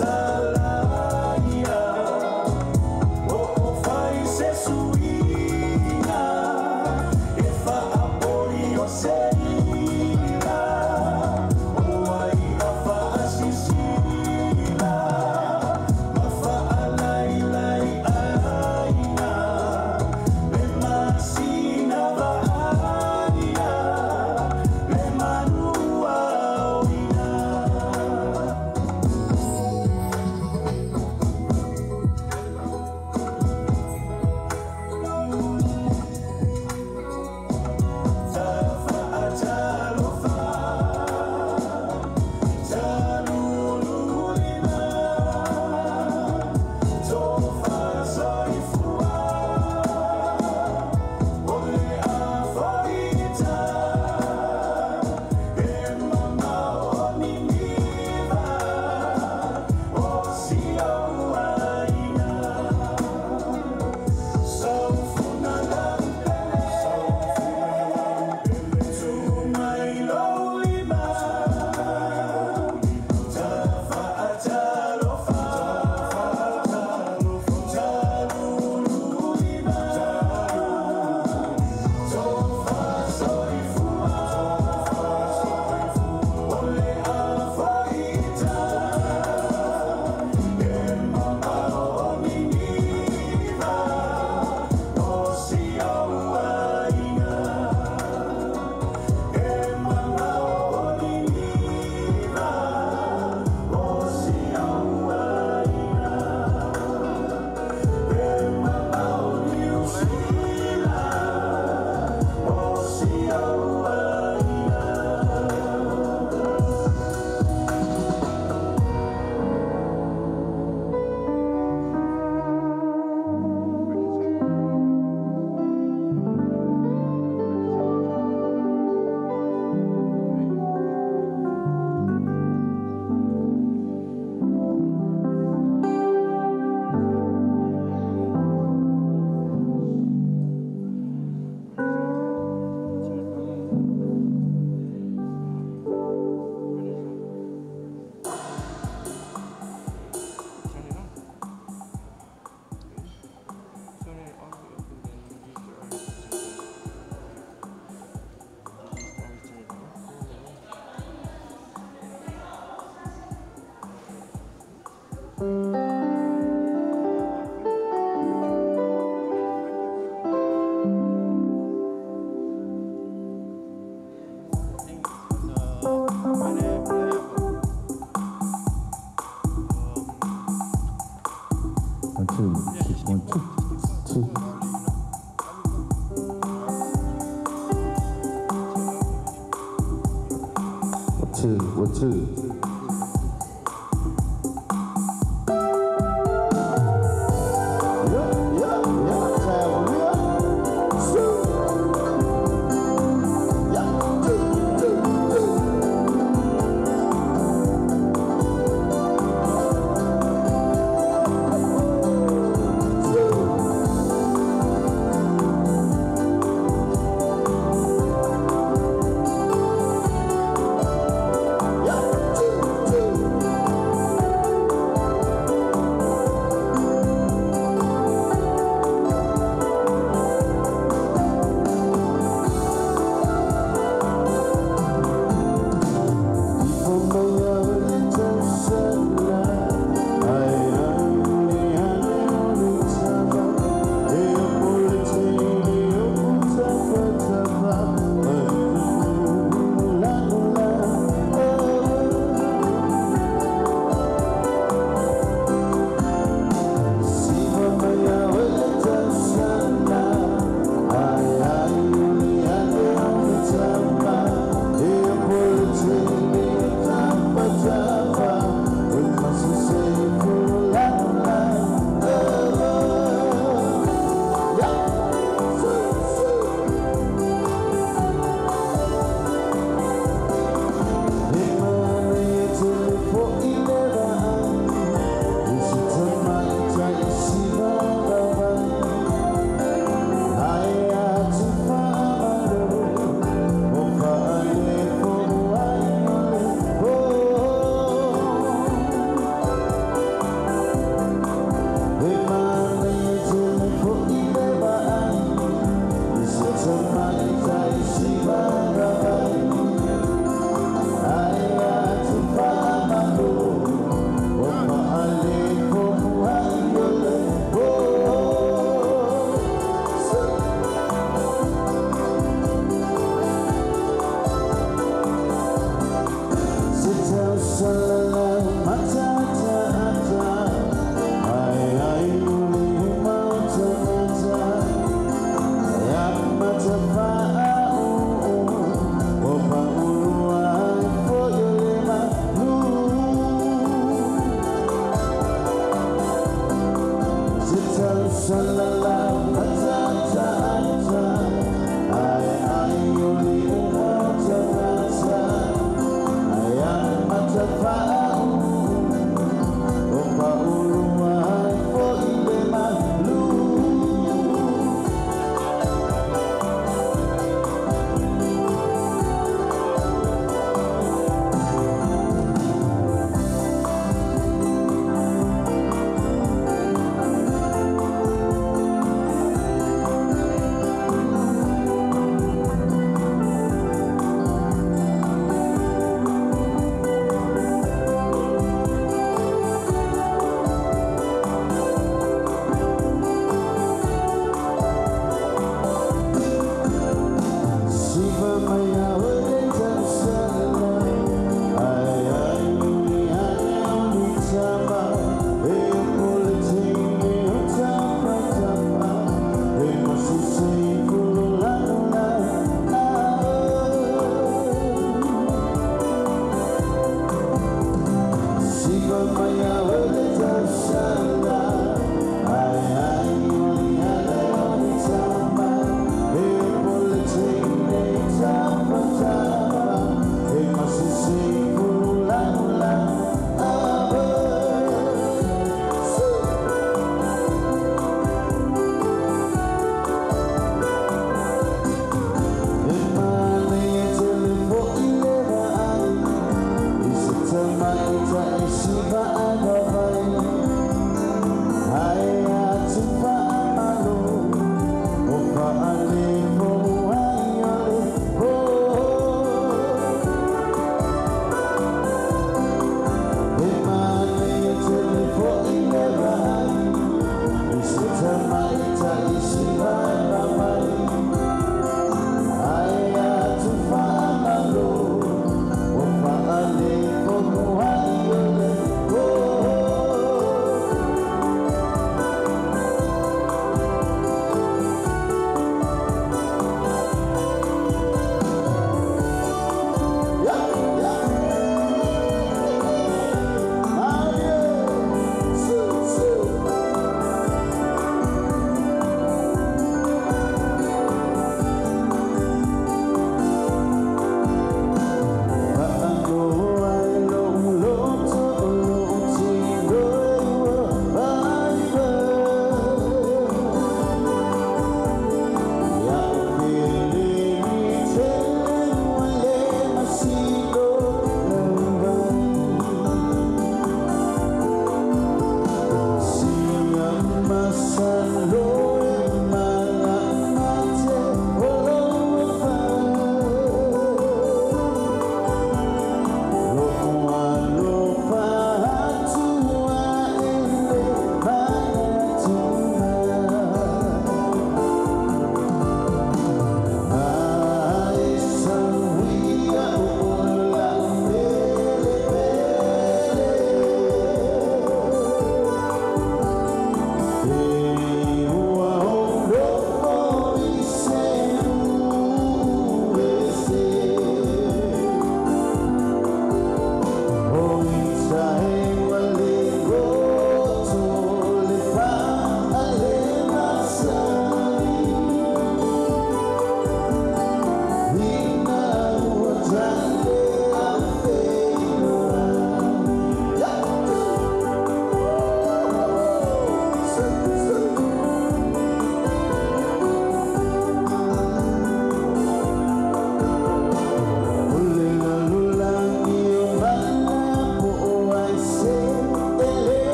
[SPEAKER 7] Yeah.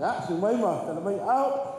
[SPEAKER 1] Ya, si mai ma, tala mai au.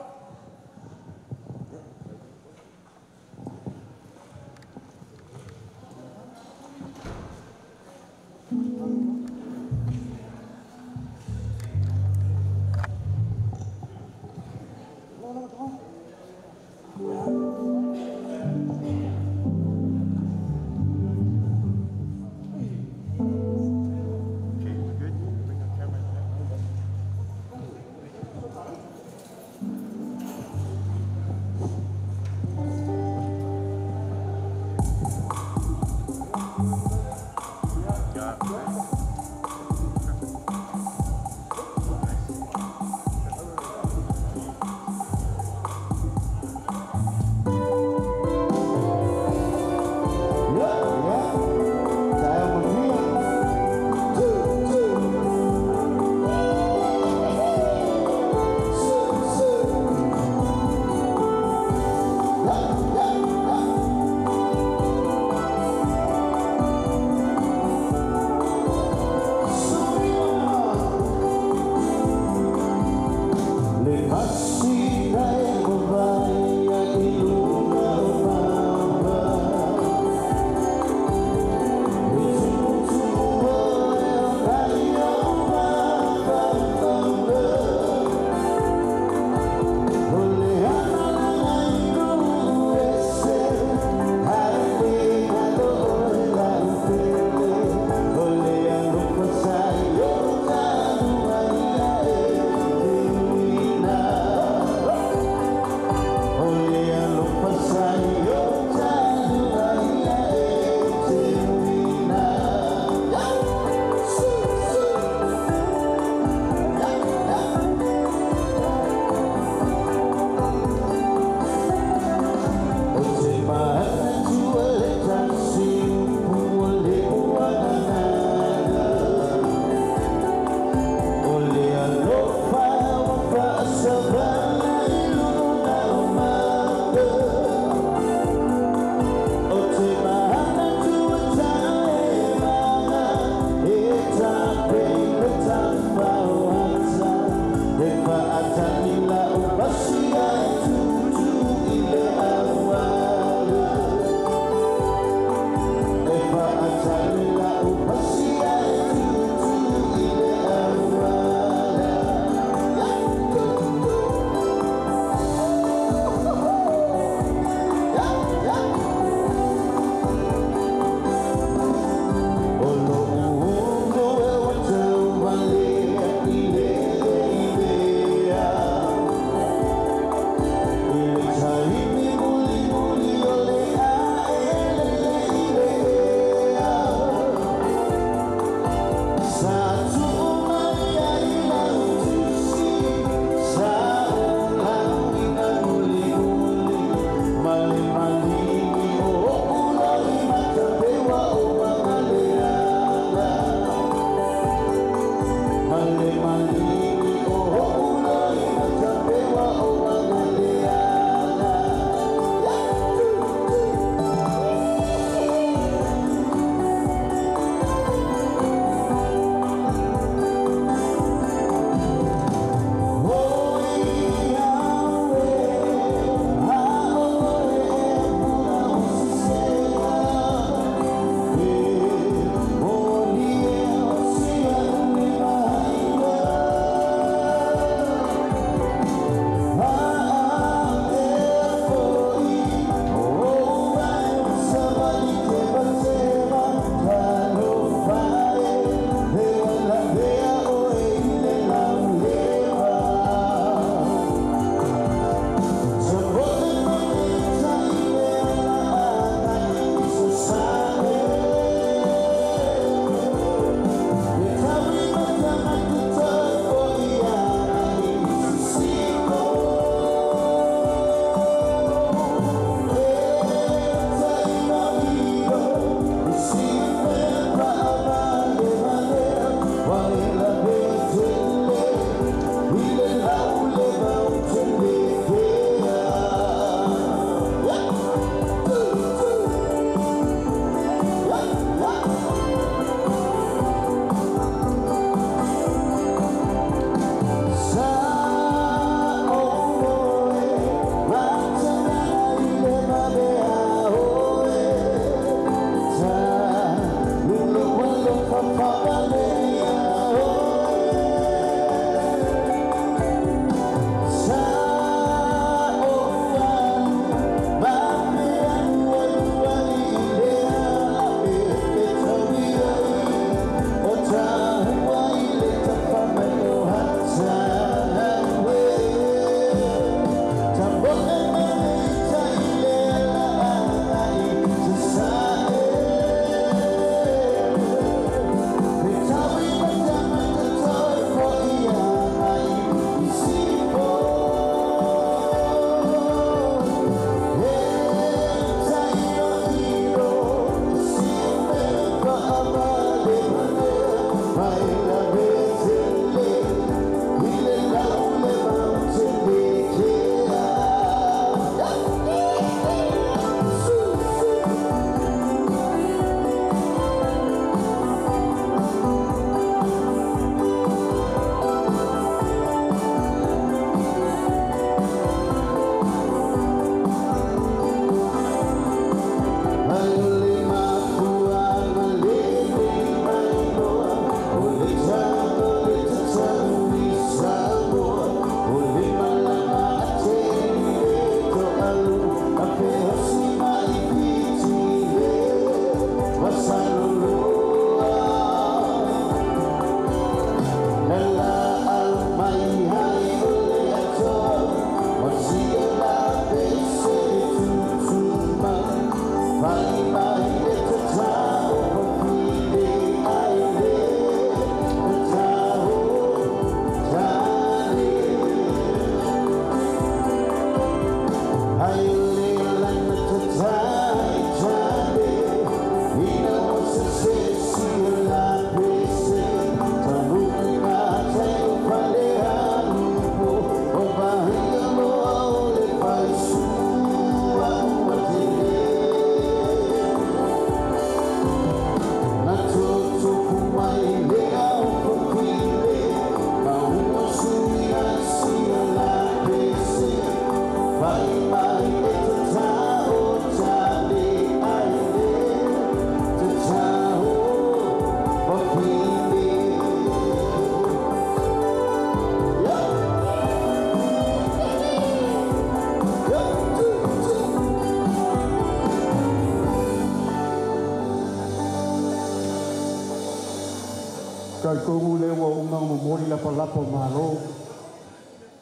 [SPEAKER 1] Kai kongu le wa unga mo mori la palapo malo.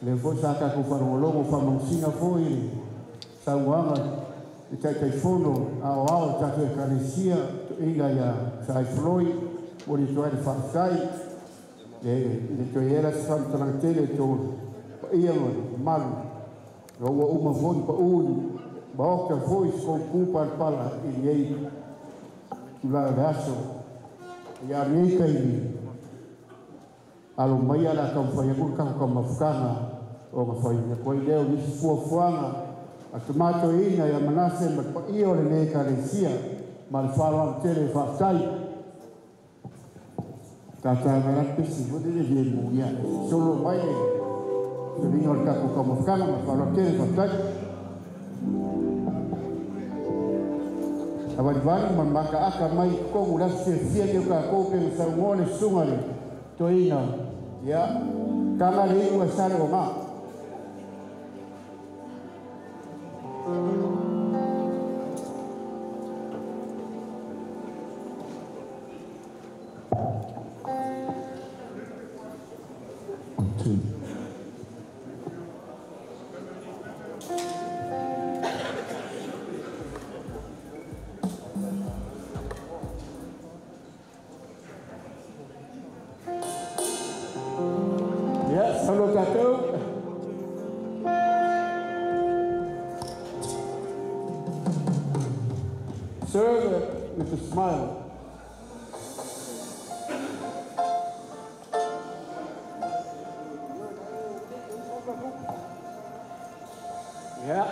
[SPEAKER 1] Le fo sa ka ku farolo fa mo singa foi. Sa wanga tai fono ao ta ke kalesia inga ya sai floi mori to ai fa sai. Le to era sa trantele to ia mal. Ro wa uma fon pa un. Ba ka foi ko ku pala i ei. La raso. Ya ni kai alo mai ala ka fai ku ka mafukana o ma fai ne koi leo ni fuafuanga a tomato ina ya manase ma pa io le ka le sia ma le falo tele fa sai ka ta na pesi vo de vie mu ya solo mai se vino ka ku mafukana ma falo tele fa sai Avani man maka aka mai ko ula se ke ka ko ke sa ngone sungale to ina ya kama le wa sare o ma serve with a smile. Yeah.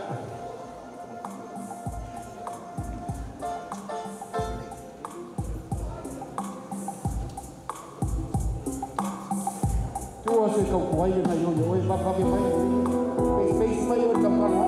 [SPEAKER 1] Tu ase kau kuai na yo yo e papa ke mai. Face mai o kapara.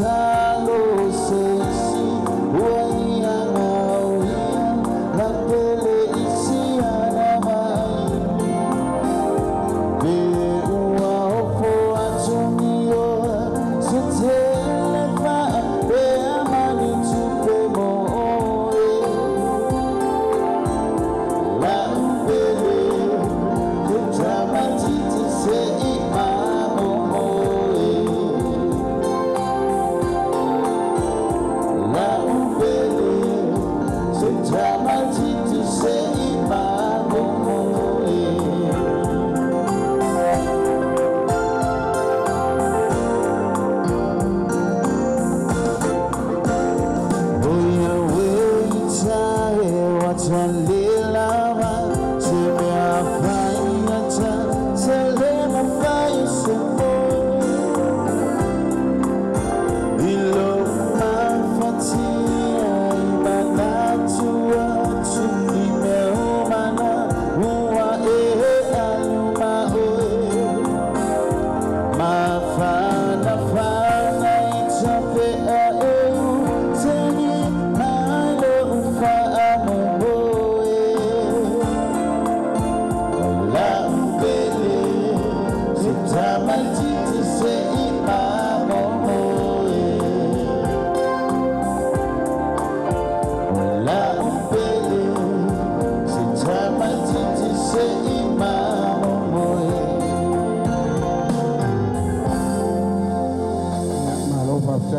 [SPEAKER 7] Salo sesi, wani ang awin.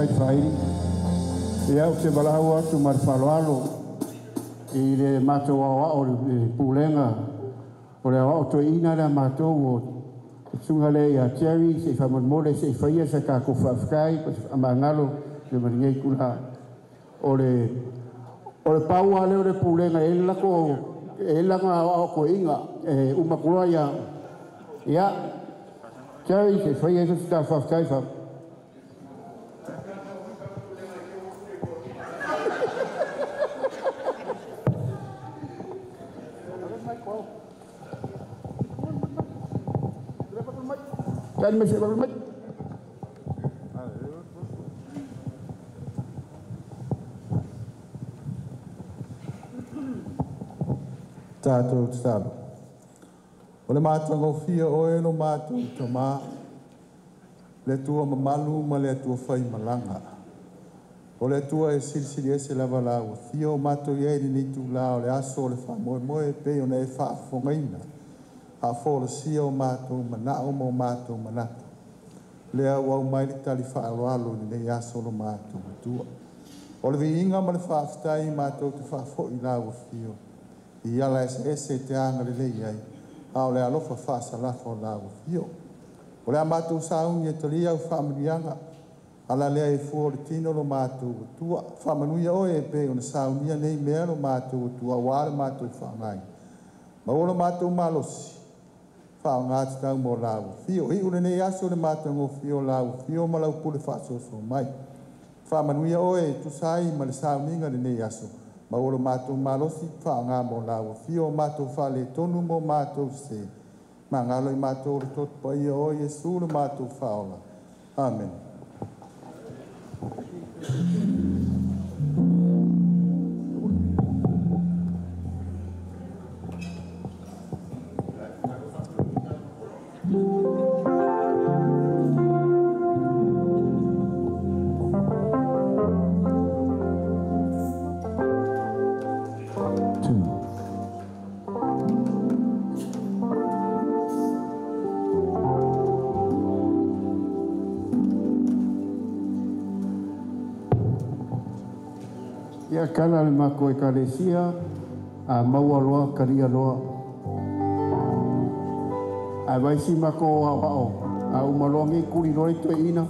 [SPEAKER 1] tai whai. Ia o te walahu atu mar whaloalo i le mātou awa o le pūlenga. O le awa o toi ina le mātou o sunga le ia Terry, se whamon se whaia sa kā ko whawhkai, a mangalo le maringei kula. O le paua leo le pūlenga e lako e langa awa o ko inga umakura ia Terry, se whaia sa kā whawhkai whawhkai. Kan masih bermat.
[SPEAKER 7] Tātou tālu. O le mātanga o fia o e no mātou ta mā. Le tua mamalu ma le tua whai malanga. O le tua e sirisiri e se lava lau. Fia o mātou i eiri ni tu lao le aso le wha moe moe pe o ne e wha whongaina. A fōra sia o mātou mana o mo mātou manata. Lea wau mai li tali whaaloalo ni nei aso lo mātou matua. O le vi inga ma le whaaftai mātou te whaafo i lau o fio. I ala ese te anga le lei ai. A o le alofa whaasalafa o lau o fio. O le a mātou saungi e tali au whaamirianga. Ala lea e fuo le tino lo mātou matua. Whaamanuia o e pe o na saunia nei mea lo mātou matua. Wāre mātou whaangai. Ma o lo mātou malosi. Whao ngāti tau mō lau fio. I ure nei aso le mātou ngō fio lau fio ma lau pule whaasoso mai. Wha manuia oe tu sai ma le sauninga le nei aso. Ma oro mātou malosi whao ngā mō lau fio mātou whale tonu mō mātou se. Ma ngalo i mātou le tot pa ia o Jesu le mātou whaola. Amen.
[SPEAKER 1] Ia kala le mako e kalesia, a maua loa, karia loa. A vaisi mako a wao, a umaloa ngi kuri lore to ina.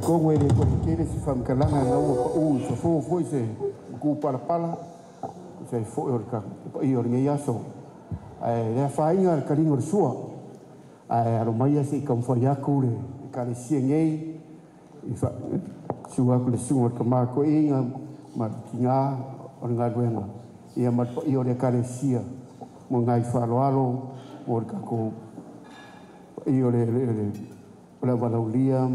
[SPEAKER 1] Kongo ele ko kele si fam kalanga na o so fo se ku para se fo orka i ornge yaso le fainga karingo sua aro mai se kam fo yakure kale siengei i fa sua ko le sua ka ma ko inga ma kinga ornga duenga ia ma i ore kale sia mo ngai fa loalo orka ko i ore le valaulia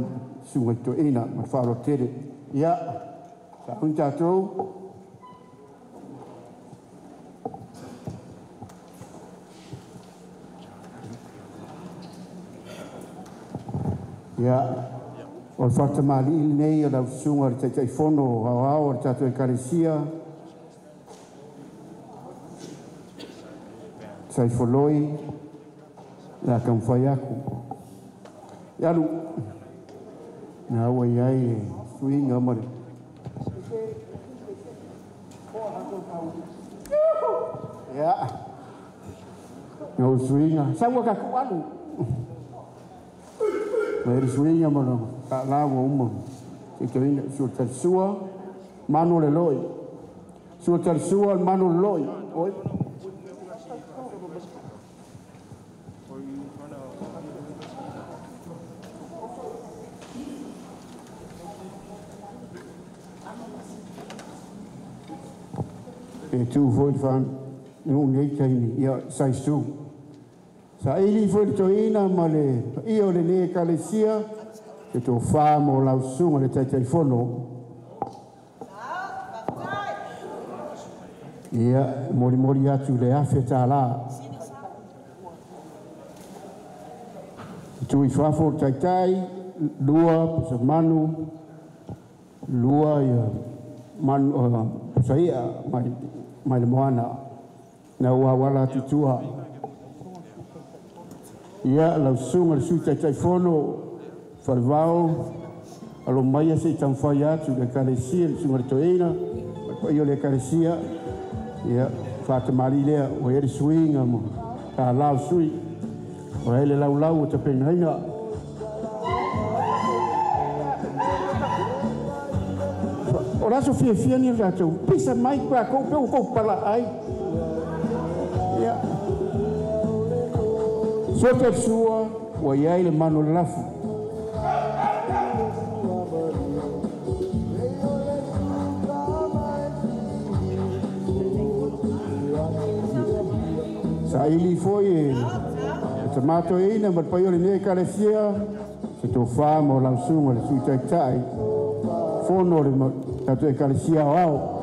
[SPEAKER 1] sunga to ina ma faro tere ia sa un teatro ia o fata mali nei o sunga te te fono o teatro e carecia sai foloi la camfayaku ia lu na wa yai swinga mare ya no swinga sawa ka kualu mere swinga mare ta la wo mo ke ina su tsua manu le loi su tsua manu loi oi e tu foi fan no nei kaini ia sai su sa ili foi toina male io le ne kalesia che to famo la sunga le telefono ia mori atu le afeta la tu i fa for tai lua manu lua ia man saya mai moana na wala tutua ia la sunga su telefono farvao alo mai se tamfaya tu le carecia sunga toina pa io le carecia ia fata marile o eri swinga mo ta la sui o ele lau te pengaina ora so fia ni rato pisa mai kwa ko pala ai ya so te sua o ia le mano lafu sa ili foi tomato ina ma poi le ne carecia se to famo la sunga le sui tai fono le tatu e carecia ao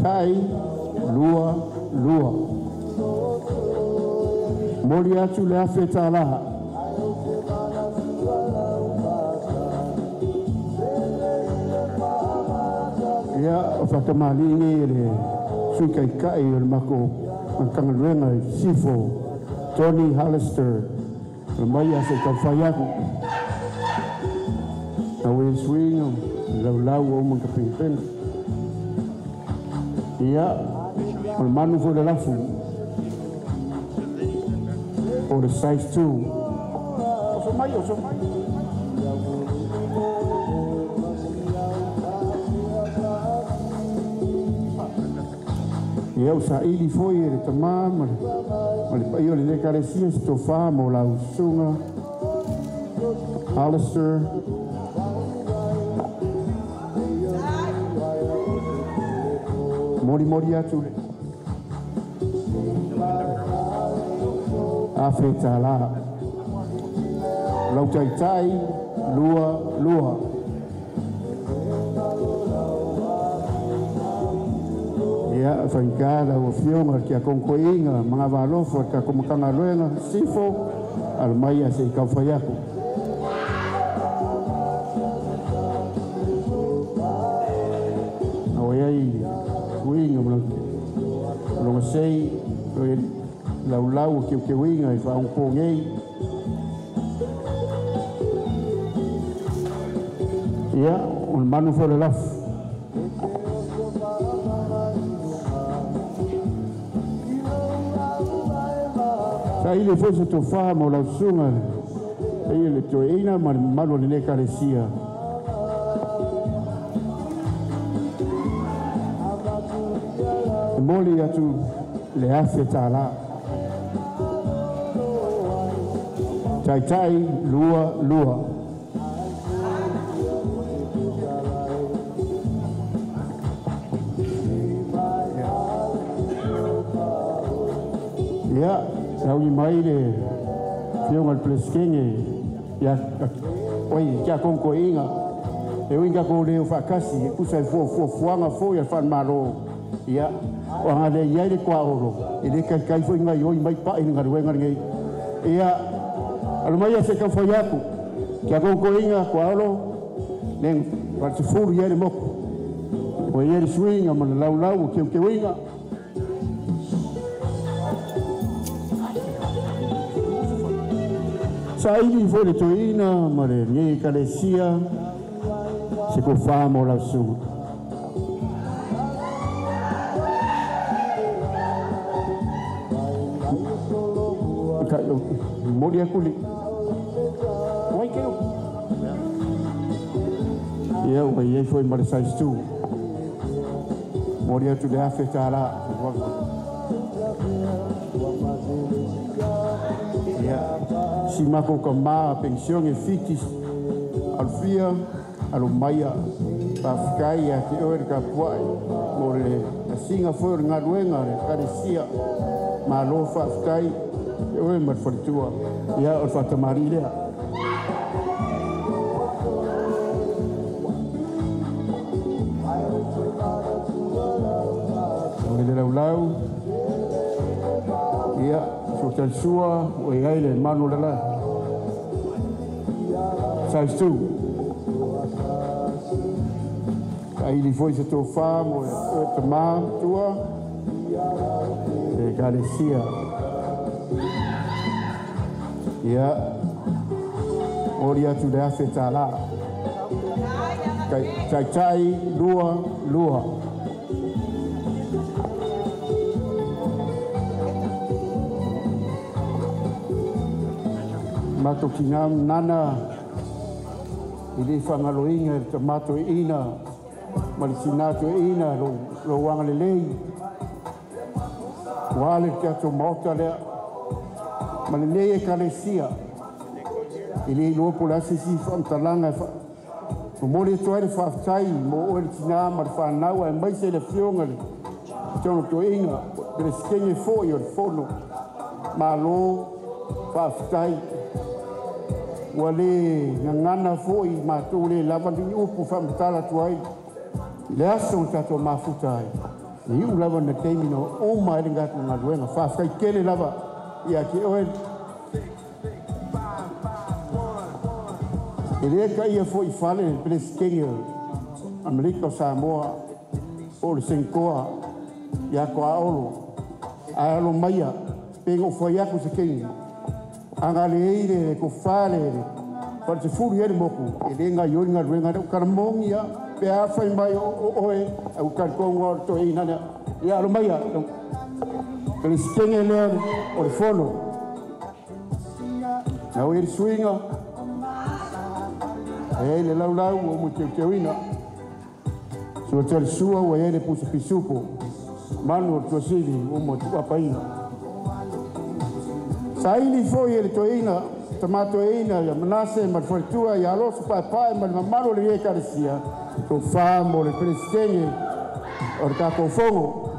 [SPEAKER 1] tai lua mori atu le afeta la ia o whakamalini le suikai kai o le mako kanga luenga sifo Tony Hallister mai a se ka fai aku na we swing lau o man ka pen ia o manu fo de lafu o de size 2 o mai ia usa ili foi e tamama Mas eu lhe carecia estofar, mola o sunga, Alistair, mori atu, afeta lá, lau tai, lua. Ia whaikara o whionga ki a konkoinga, mga walofa ka kumakanga roenga, sifo, almaia se i kauwhaiako. Au ei, uinga mlonga sei, lau ki uinga i whaongpongei. Ia, un manu fore lafu. Ile foi se tofa mo la sunga ile to ina malo le carecia moli atu le afeta la tai lua ya Sau ni mai le fiona pleskenge ya oi kia konko inga e winga ko le fakasi ku sai fuanga fo ya fan malo ya o ngale ya le kwa oro e le kai fo inga yo mai pa inga ruenga ngai ya almaya se ka fo yaku kia konko inga kwa oro nen pa se furu ya le moko o ya le swinga man lau ke winga Saili fole toina mare ngi kalesia se ko famo la su ka mori akuli wai ke ia wai foi mare size 2 mori atu de afetara si mako ka ma pension e fitis alfia alumaya pafkai ya ki oi ka puai mole singa for nga ruenga re karesia malo fafkai oi mar fortua ya o fatamarile mole lau ya Hotel Sua, o Eile, Manu Lala. Size 2. Aí foi se tofa, o tomar tua. E carecia. Ya. Oria tu de afeta lá. Chai, lua. Mato kinam nana ili fangaloinga tomato ina malisinato ina lo wanga lei wale kia tomata le malele kalesia ili lo polasi si fantalanga mo mole toare fa tai mo o tina mar fa nawa mai se le fionga tono to ina preskenye fo yo fono malo fa tai wale ngana foi matule lava di upu famtala tuai le aso tato mafutai ni u lava na termino o mai ngatu na duenga fa kai kele lava ia ki oen ele kai foi fale preskenyo Amerika Samoa o le senkoa ya ko aolo alo maya pego foi aku se kenyo Angale ko fale por te furu ele moku ele nga yo nga renga o karmongia pe a fai mai oe o kar kongo to ina ya lo mai ele stenge le o fono na o ele swinga ele lau o mo te wina so te sua o ele pusu pisupo manu to sili o mo tu apaina Saili foi ele toina, tomato ina, ya manase, mal fortua, ya los pai, mal mamaro le carecia, to famo le cristene, orca con fogo.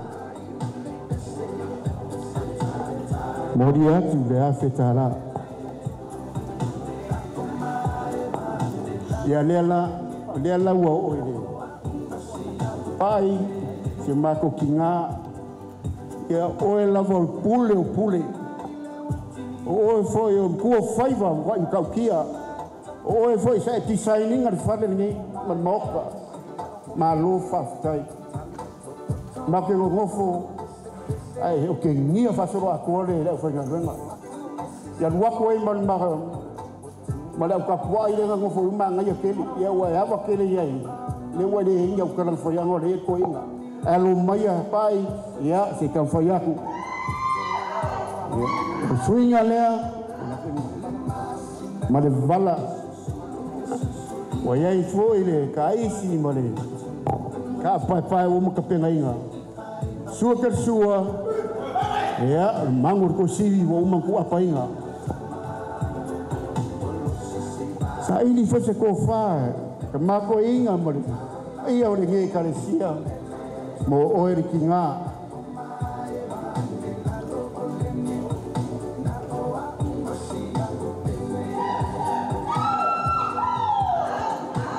[SPEAKER 1] Moria tu le afetara. Ya lela wa oile. Pai, se mako kinga, ya oela vol pule. O foi o ko faiva wa in kaukia o foi sai designing ar fale ni man moka ma lo faftai ma ke ngofo ai o ke ni fa so a ko le foi na venga ya wa ko ai man ma la ka po ai le ngofo ma nga ya ke ya wa ya wa ke le ya le wa de hinga ko la foi ngo le ko inga alo maya pai ya se kan foi aku Swinga lea, male vala, wayai foi le kaisi male, ka pai o muka pengainga, sua kersua, ya mangur ko siwi o mangku apainga. Sa ini foi se ko fa, mako inga male, ia o nge karesia, mo oer kinga.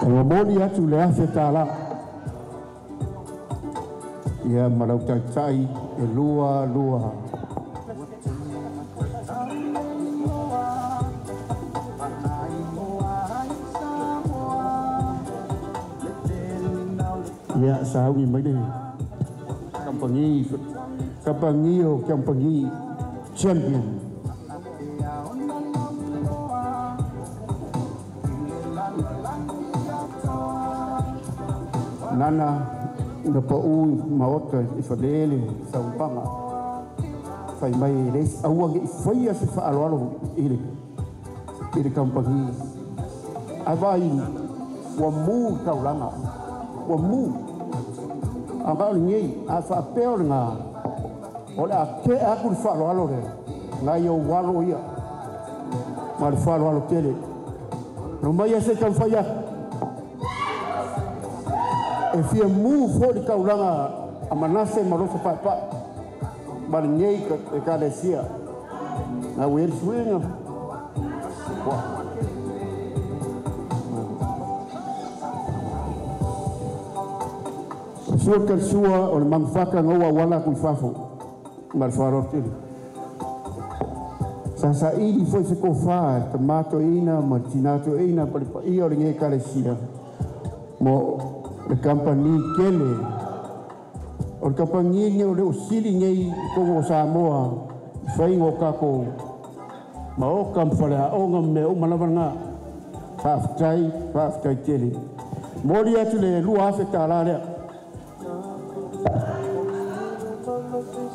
[SPEAKER 1] O moni atu le afe tala. Ia marau tai e lua. Ia sawi mai de. Kampangi champion. Nana na pau maota I fadele sa umpanga fai mai res awang I fai se fa alo ile kampangi avai wa mu kaulanga wa mu anga ngi a fa peo nga ola ke a ku fa alo re nga yo walo ia mal fa alo tele no mai se kan fa ya e fia mu fo kaulanga a manase marosa pa barnyei ka lesia na wer swinga sua kersua o mangfaka ngowa wala ku fafo mal faroti sasa ili foi se ko fa tomato ina martinato ina pa io nge ka lesia mo le compagnie kele o compagnie ne o sili nei ko Samoa fai ngo kako ma o kamfala o ngame o malavanga faftai tele mori atu le lua afeta la le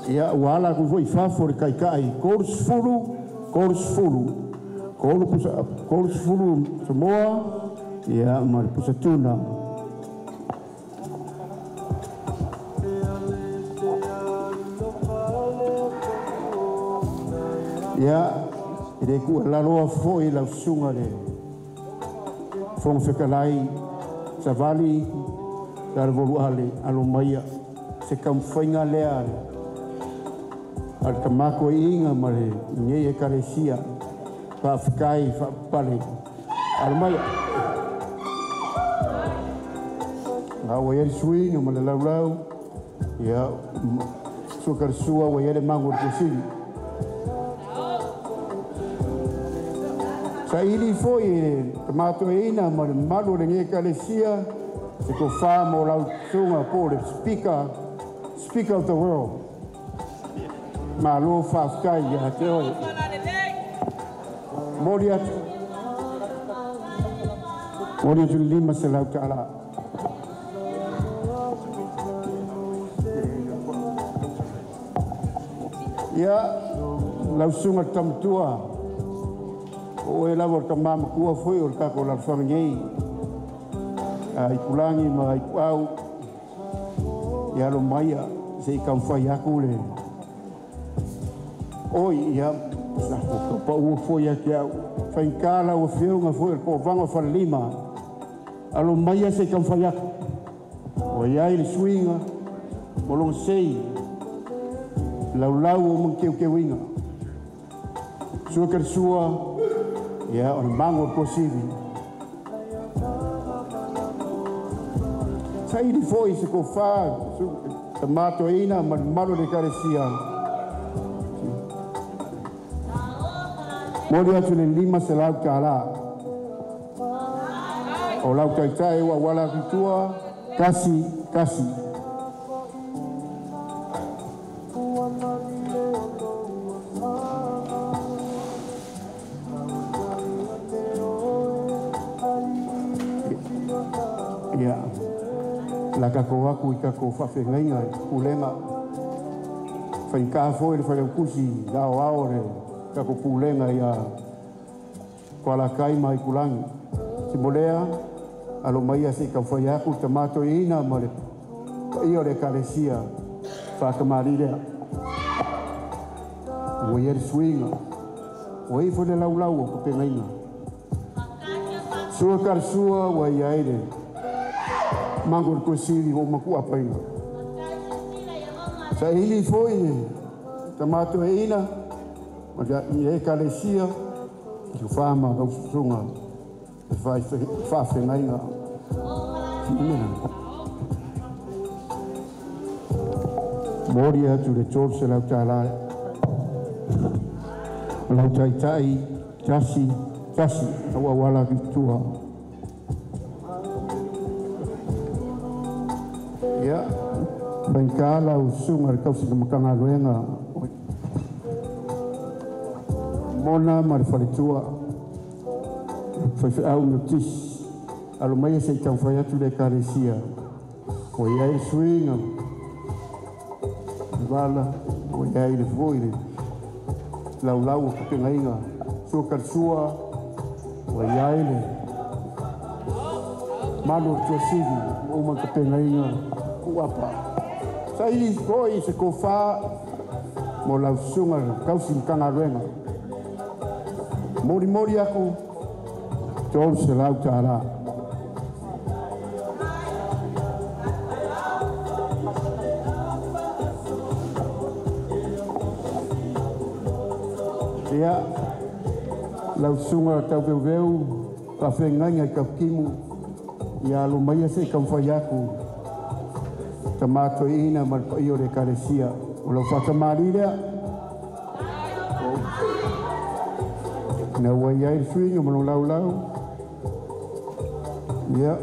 [SPEAKER 1] ya wala ku foi fafo kai kors fulu Samoa ya mar pusatuna ya ide ku la loa foi la sunga le fong fekalai savali dar voluale alo maia se kam fainga le al kamako inga mare nge karesia pa fkai fa pale al maia na wayel swing male lau ya sukar sua wayel mangur kusili sa ili foi tomato ina ma malu nge kalesia se ko famo lau sunga po le speaker of the world ma lo fa sky ya te o Mori atu lima se lau ta'ala. Ia lau sunga tamtua o e lau ka mama kua foi o ka ko la whangei ai kulangi ma ai pau ia lo maia se i kam whai aku le oi ia sa ko pa u foi aki au whain kala o whiunga foi ko vanga whalima alo maia se i kam whai aku o ia i swinga o long sei lau o mong keu inga. Sua kersua, ya on mango posibi. Sai di foi se ko fa, tomato ina malo de carecia. Mori atu le lima se lau kala. O lau tai wa wala kitua, kasi. Ya, la kako aku ika ko fafe ngainga pulenga fainka foi foi kusi dao aore kako pulenga ya kwala kai mai kulangi simolea alo mai se ka foi aku tomato ina male io le carecia fa camarire o yer swinga o i foi lau ko pengaina sua karsua wa yaide mangor ko siri o maku apa ina sa ili foi tomato ina mas e carecia que fama o sunga fa fenaina moria tu le chor se la tala la tai kasi wala kitua ya baikala usunga kau se makanga luenga mona marfaritua foi au notis alumai se tau foi atu de carecia foi ai swinga vala foi ai de voire lau que ngainga sua karsua foi ai le mano tosigi uma que ngainga kuapa sai foi se kofa mo lau sunga kau sin kanga luenga mori aku tol se lau tara ya lau sunga tau veu ka fenganga ka kimu ya lo mai se kam fayaku tomato ina mal io de carecia o lo fa camarira na wayai swinga mo lau ya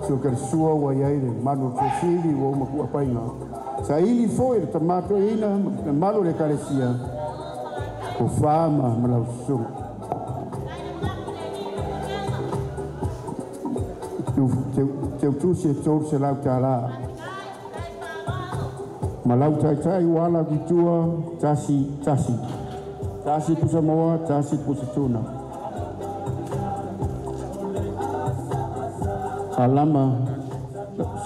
[SPEAKER 1] so sua wayai de mano tosili o maku apainga sa ili foi tomato ina malo de carecia o fama malau su tu se tol se lau tala malau tai wala kitua tasi pusa moa tasi pusa tuna alama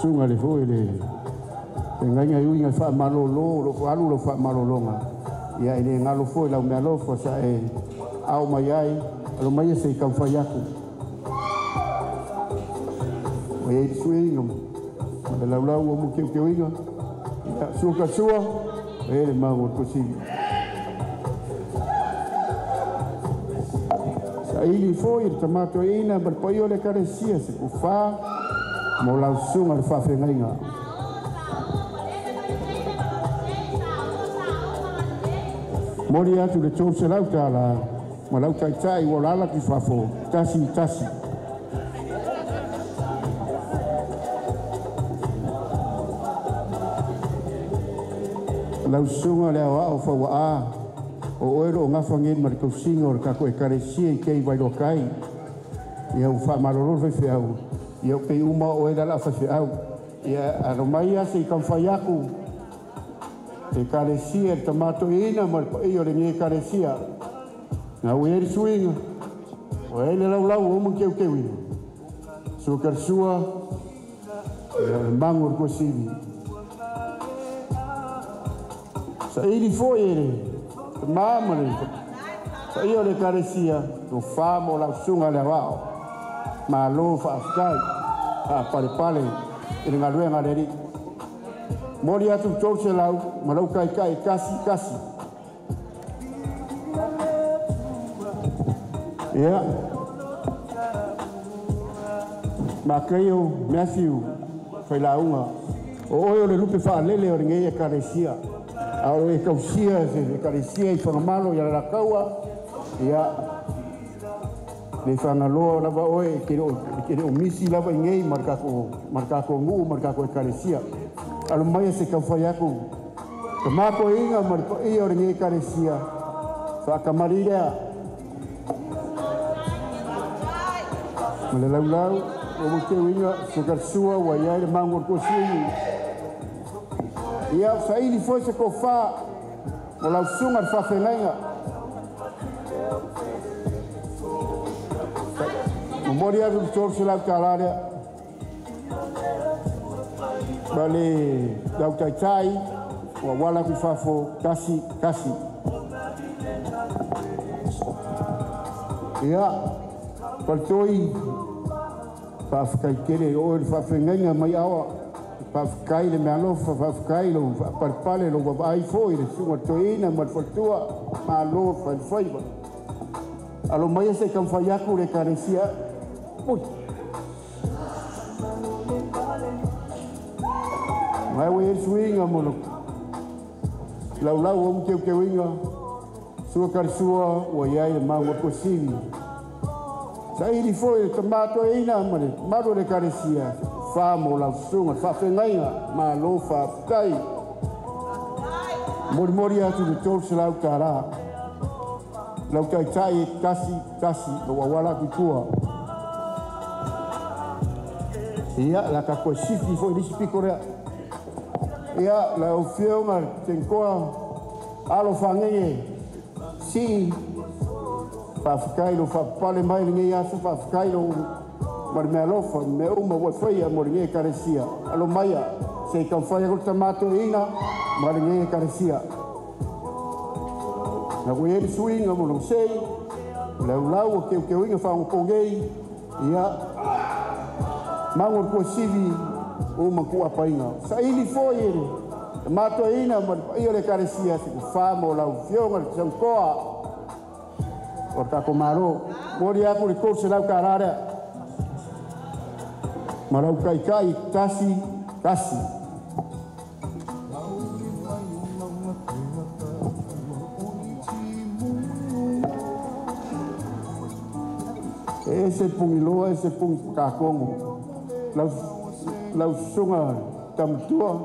[SPEAKER 1] sunga le foi le nganya yuinga fa malolo lo fa malolonga ya ini ngalo foi la me alo fo sa e au mai lo mai se ka fa yaku o e swing la o mo ke winga ya suka sua e le mango to si sa ili foi tomato ina per poi le carecia se o fa mo la sunga fa fenga mori atu le tau se lau tala ma lau tai wala ki fafo tasi lau sunga le wa o fa wa o ero nga fangen mar ko singor ka ko ekaresia ke vai do kai ia u fa marolo fe au ia pe uma o era la fa au ia aromaya se kan fayaku ekaresia tomato ina mar ko io le ni ekaresia na u er swing o ele la o mo ke wi so karsua ia mangor ko sivi sa ili foi ele mamre sa io le caresia lo famo la sunga le va ma lo fa sky a pale in ngaluenga le mori atu torse lau ma lo kai kasi ya ma creio Matthew foi la unha o le lupe fa lele o ngai caresia ao e kausia se caresia I whangamalo ia la kaua ia le whangaloa lava oe ke o misi lava ingei markako ngu markako e caresia alo mai se kauwhai aku ka mako inga marko I o ngei caresia whakamarira male lau o mo ke winga sukarsua wa ia le mangor ko sui ia saili foi se ko fa o la sunga fa fenga o moria do torso la calarea bale dau tai o wala ku fa fo kasi ia partoi fa kai kere o fa fenga mai awa Pafkai le malo pafkai lo parpale lo vai foi le sua toina mal fortua malo foi alo mai se kan fayaku le caresia ui mai we swinga molo lau om ke winga sua karsua o yai mango posini sai di foi tomato ina male malo le caresia famo la sunga fa fengainga ma lo fa kai mori atu de tol la utara la utai kasi lo wala kutua ia la ka ko sifi fo di spikorea ia la o fiona tenkoa alo fangenge si fa kai lo fa pale mai ngi asu fa kai lo mar me alofa me uma wa foi a moringe caresia alo maia se kan foi con tomato ina moringe caresia na we er swing a mo sei lau ke winga fa un pongei ia mangor ko sivi o ma ku apainga sa ili foi ele tomato ina mar io le caresia se fa mo lau fionga se koa o ta komaro mori a por corse lau carara marau kai kasi ese pungiloa ese pung kakongo lau sunga tamtua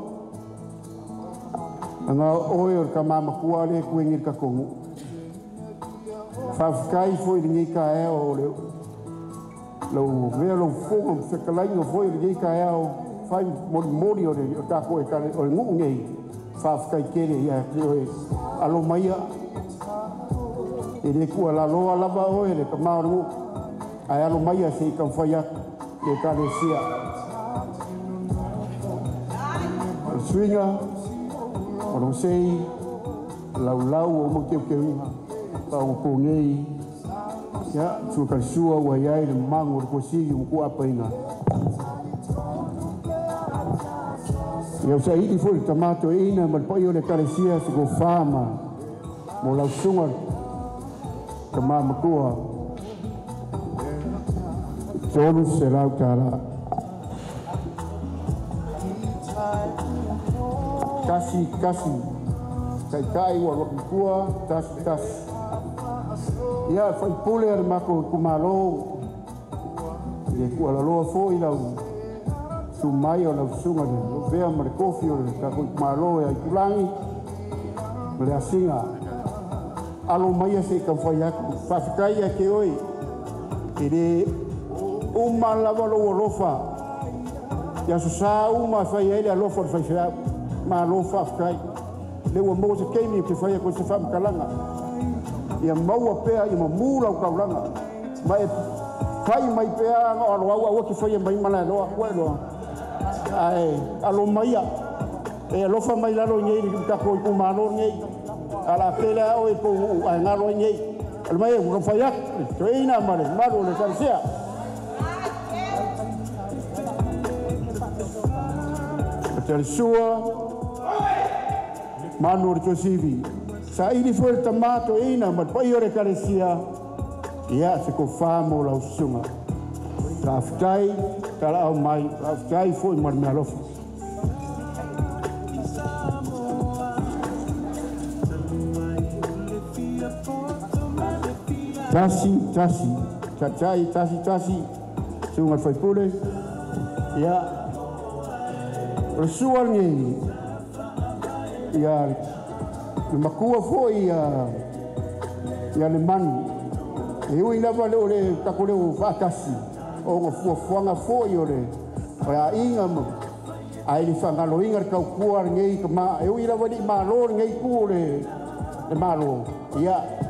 [SPEAKER 1] anga oio kamama kuale kuingir kakongo fafkai foi ninguém cae o lo velo fogo se kalainga foi de kaeo fai mori o ta ko e o ngungei fa kai kere ia alo maia ele ku ala lo ala ba o ele ka maru ai alo maia se kan faia e caresia swinga o não sei lau o mo ke pa o pongei ya su karsua wa yai le mangor ko si ku apaina eu sei que foi tomato ina mal poi le caresia se go fama mo la sunga tomama tua todo será o cara kasi kai wa tua tas ia fai pule ar mako kumalo e ku ala lo foi la su mai o la sunga lo vea mar kofi o ka kumalo e kulangi le asinga alo mai se ka fai aku fafikai ke oi ire uma lava lo lofa ya sa uma fai ele lofa fai fa ma lofa fafikai le wa mo se keimi ke fai ko se fam kalanga ia mau pea ia mula ka ulanga mai fai mai pea alo wa ke fai mai mala lo lo ai alo mai e lofa mai lalo nyei ka ko ku malo nyei ala pela o ko ai ngalo nyei al mai ko fayak to ina mare malo le karsia ter sua manu to sivi sa ini foi tomato ina ma poi ore karsia ia se ko famo la usunga traftai kala au mai traftai foi mar me alofa Tasi, sungai fai pule, ya, rasual ni, ya, makua foi ya leman, eu ainda vale ole takule o vakasi, o fuanga foi ole, ya ingam, ai fangalo ingar kau kuar ngei kema, eu ainda vale malor ngei kule, le malo, ya.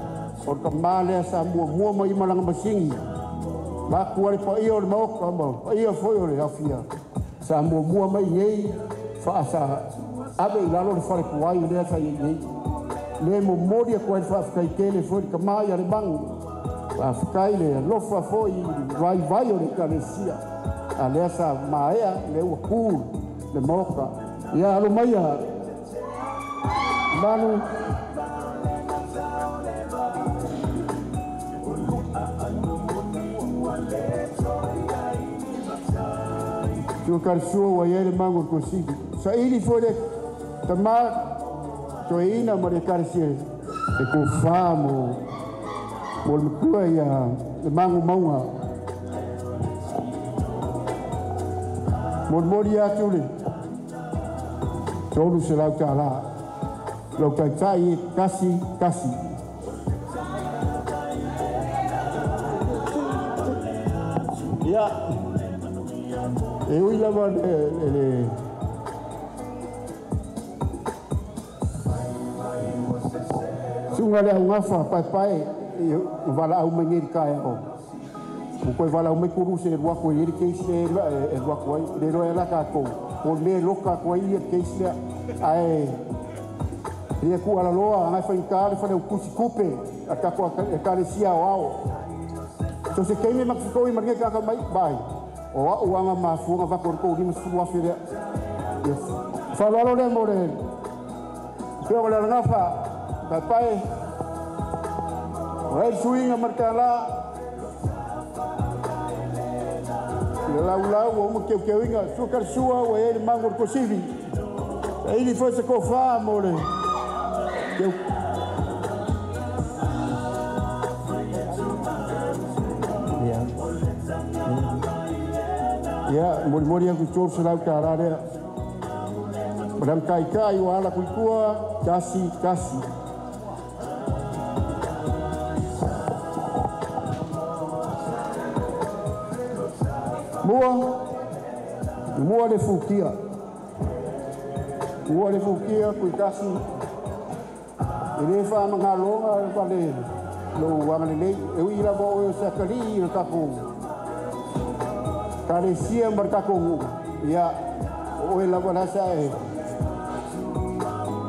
[SPEAKER 1] O ka male sa mua mai malang masingi ba kuari pa io le mo ka mo io foi le afia sa mua mai nei fa sa abe lalo le fare kuai le sa nei le mo modia ko fa kai tele foi ka mai le bang fa kai le lo fa foi vai le kalesia ale sa maea le ku le mo ka ya lo mai ya manu tu karsua wa yele mango kosi sa ili fode tama to ina mare karsie e ko famo mol kua ya mango maua mol moria tuli tolu se la tala lo kai kasi ya eu ia lá ele sunga le ngafa pai eu vala au menir kai o ko vala au me kuru se wa ko ir ke se e wa ko de ro ela ka ko me loka ko ir ke se ai ia ku ala loa ngai fa inkar fa le kusi kupe aka ko ka sia o so se ke me makiko i marge ka mai bai o uanga mafunga va por ko ni suwa fere yes fa lo le more ko le ngafa pai Rai suinga markala lau o mo ke inga sukar sua o ele mangor ko sivi ele foi se ko fa more ya mori aku cor selau karare badam kai wala kuikua kasi mua le fukia kui kasi ele fa mangalonga vale lo wang le eu ira bo sa kali na kapu karesia markaku ya o ela bona sa e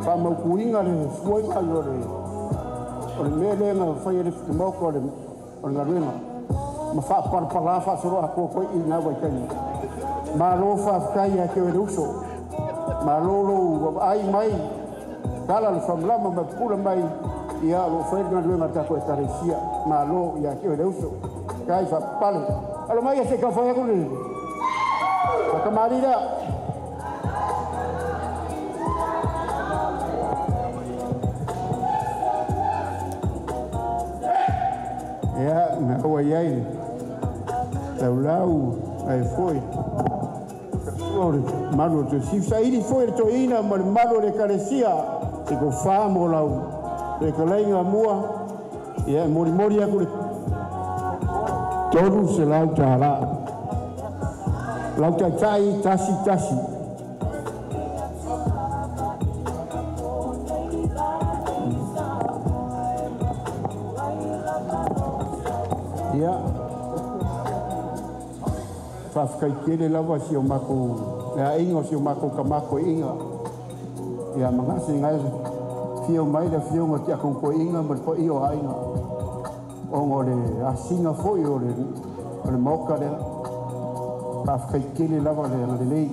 [SPEAKER 1] pa mo kuinga le foi ayore o mele na foi ele mo ko le o ngarena ma fa par pala fa soro ko ina wa kani ma lo fa kai ya ke uso ma lo ai mai kala le famla ma pula mai ya lo foi na le marka ko karesia ma lo ya ke uso kai fa pale alo mai se ka foi ko ni ka kamarida ya na o yai lau ai foi ore malo te si sairi foi to ina malo le carecia e ko famo lau e ko lenga mua Ia mori aku le tolu se lau tala. Lau tai tasi. Ia whawhkai kere lawa si o mako ea ingo si o mako ka mako inga ia mangasi ngai fio mai da fio ngati akong ko inga mar po iyo hainga o ngore asinga foi o le moka le whawhkai kere lawa le ngare lei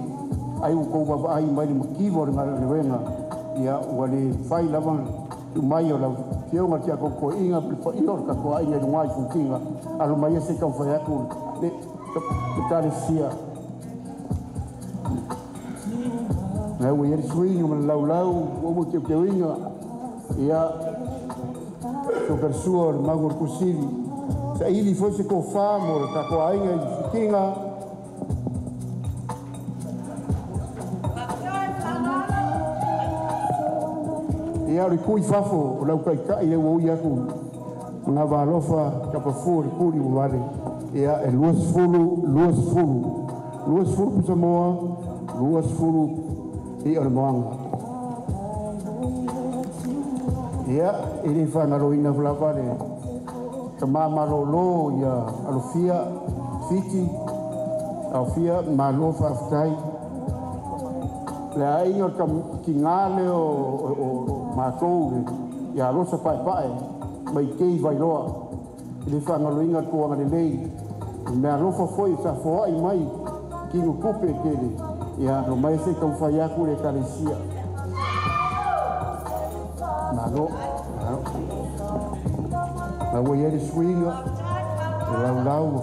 [SPEAKER 1] ai uko wa ai mai le makiwo le ngare le wenga ia wale whai lawa mai o lau fio ngati akong ko inga mar po iyo ka ko ai le ngai fukinga alo mai se ka whai aku le tare sia na o ia swingo man lau o mo ke winga ia so persuo magor kusili sa ili fosse ko famo ta ko ainga kinga ia ri kui fafo lau kai kai le o ia ku na valofa ka pa furi kuri wale ia e luas fulu Samoa, luas fulu i Armanga. Ia, ini whanaroina whlaware, ka mamarolo ia alofia, fiti, alofia, malo whawhkai. Le ai o ki ngale o mātou, ia alosa pai, mai kei vailoa, ini whanaroina kuanga le lei, me alofa foi sa foa i mai ki no kupe kele ia no mai se ka fai aku le kalesia malo la wo ye swinga lau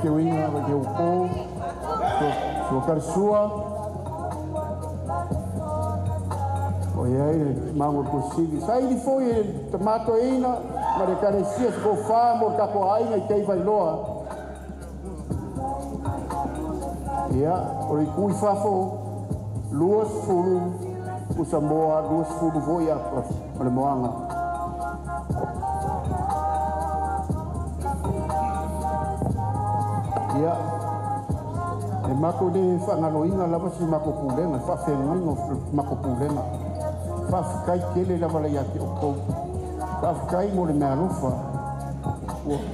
[SPEAKER 1] ke winga ke o ko so karsua o ye mango ko sigi sai di foi tomato ina ma le kalesia ko fa mo ka ko ai ngai kai vai loa. Ia, ori kui fafo, luas fulu, o Samoa, luas fulu voi apa, o le moanga. Ia, e mako de whangaloinga lava si mako pulenga, whawhenga mako pulenga. Whawhkai kele lava la iake o kou. Whawhkai mo le mea rufa,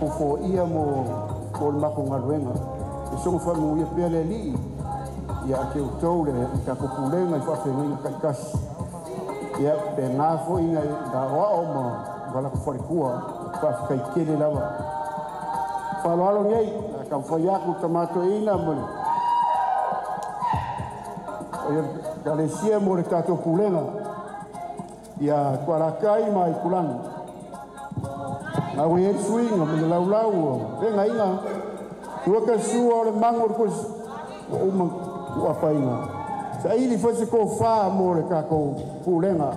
[SPEAKER 1] o fo ia mo le mako ngaruenga. So fa mo ia pele li ia ke o tole ka ko pulenga fa fe ngai ka kas ia pe na fo inga da o mo wala ko fori kua fa kai kele lava fa lo ngai ka fo ya ku tomato ina mo ia ka le sia mo le ka to pulenga ia kwa kai mai kulang na we swing mo le lau pe ngai nga ua ka sua o le mangor ko uma ua painga sa ili fosse ko fa mo le ka ko pulenga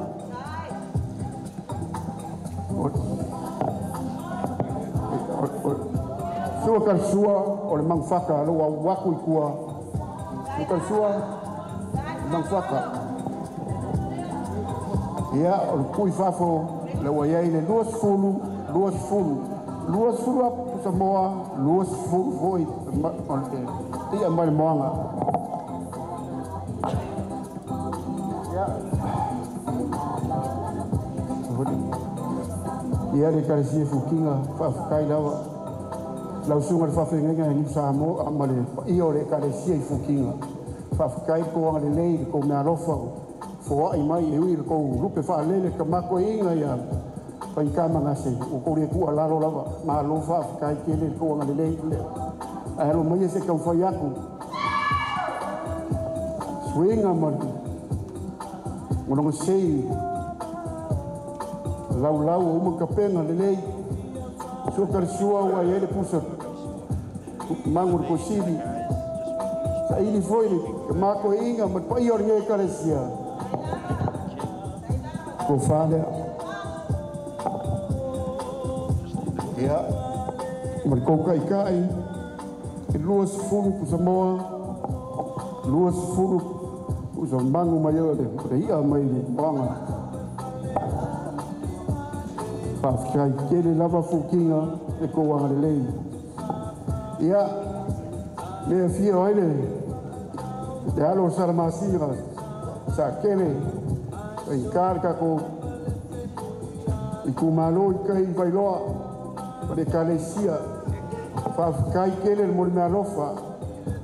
[SPEAKER 1] sua ka sua o le mangfaka lo wa waku kua ka sua mangfaka ia o kui fafo le wa ye le luas fulu Samoa, luas fulu foi ia mai moanga ia le kalesia fukinga whawhkai lawa lau sunga le whawhenga ni Samoa amale ia le kalesia i fukinga whawhkai ko anga le lei ko mea rofa foa i mai e ui ko rupe whaalele ka mako inga ia pai kama ngase o ko le ku alalo lava ma lo fa kai kele ko nga le ai lo mai se ka fa yaku swinga man mo sei lau o mo ka penga le so kar sua wa ele pusa mangur ko sibi sa ili foi ma ko inga ma pai ornge kalesia ko fale ia mereka kai luas fulu ku Samoa luas fulu ku Zambangu mayo de ia mai banga whaafikai kere lava fukinga e ko wangalelei. Ia, me fia oile, te alo saramasira, sa kere, i karka ko, i kumalo i kai vailoa, o de kalesia, whaafikai kere mo le mea lofa,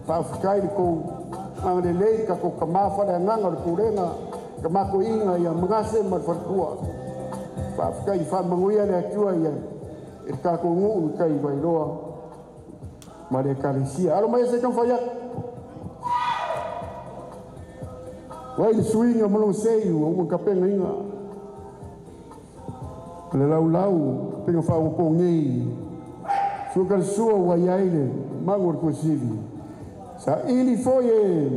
[SPEAKER 1] whaafikai ko wangalelei ka ko kamafa le nganga le kurenga, ka mako inga ia mangase ma whatua. Whaafikai whamanguia le atua ia, e kako ngu kai vailoa, ma le kalesia. Alo mai se kan whaiak. Wai le suinga malong seiu, o mga kapenga inga. Le lau, penga whao ko ngei. Sukar sua wai aile, mangor ko sivi. Sa ili foye.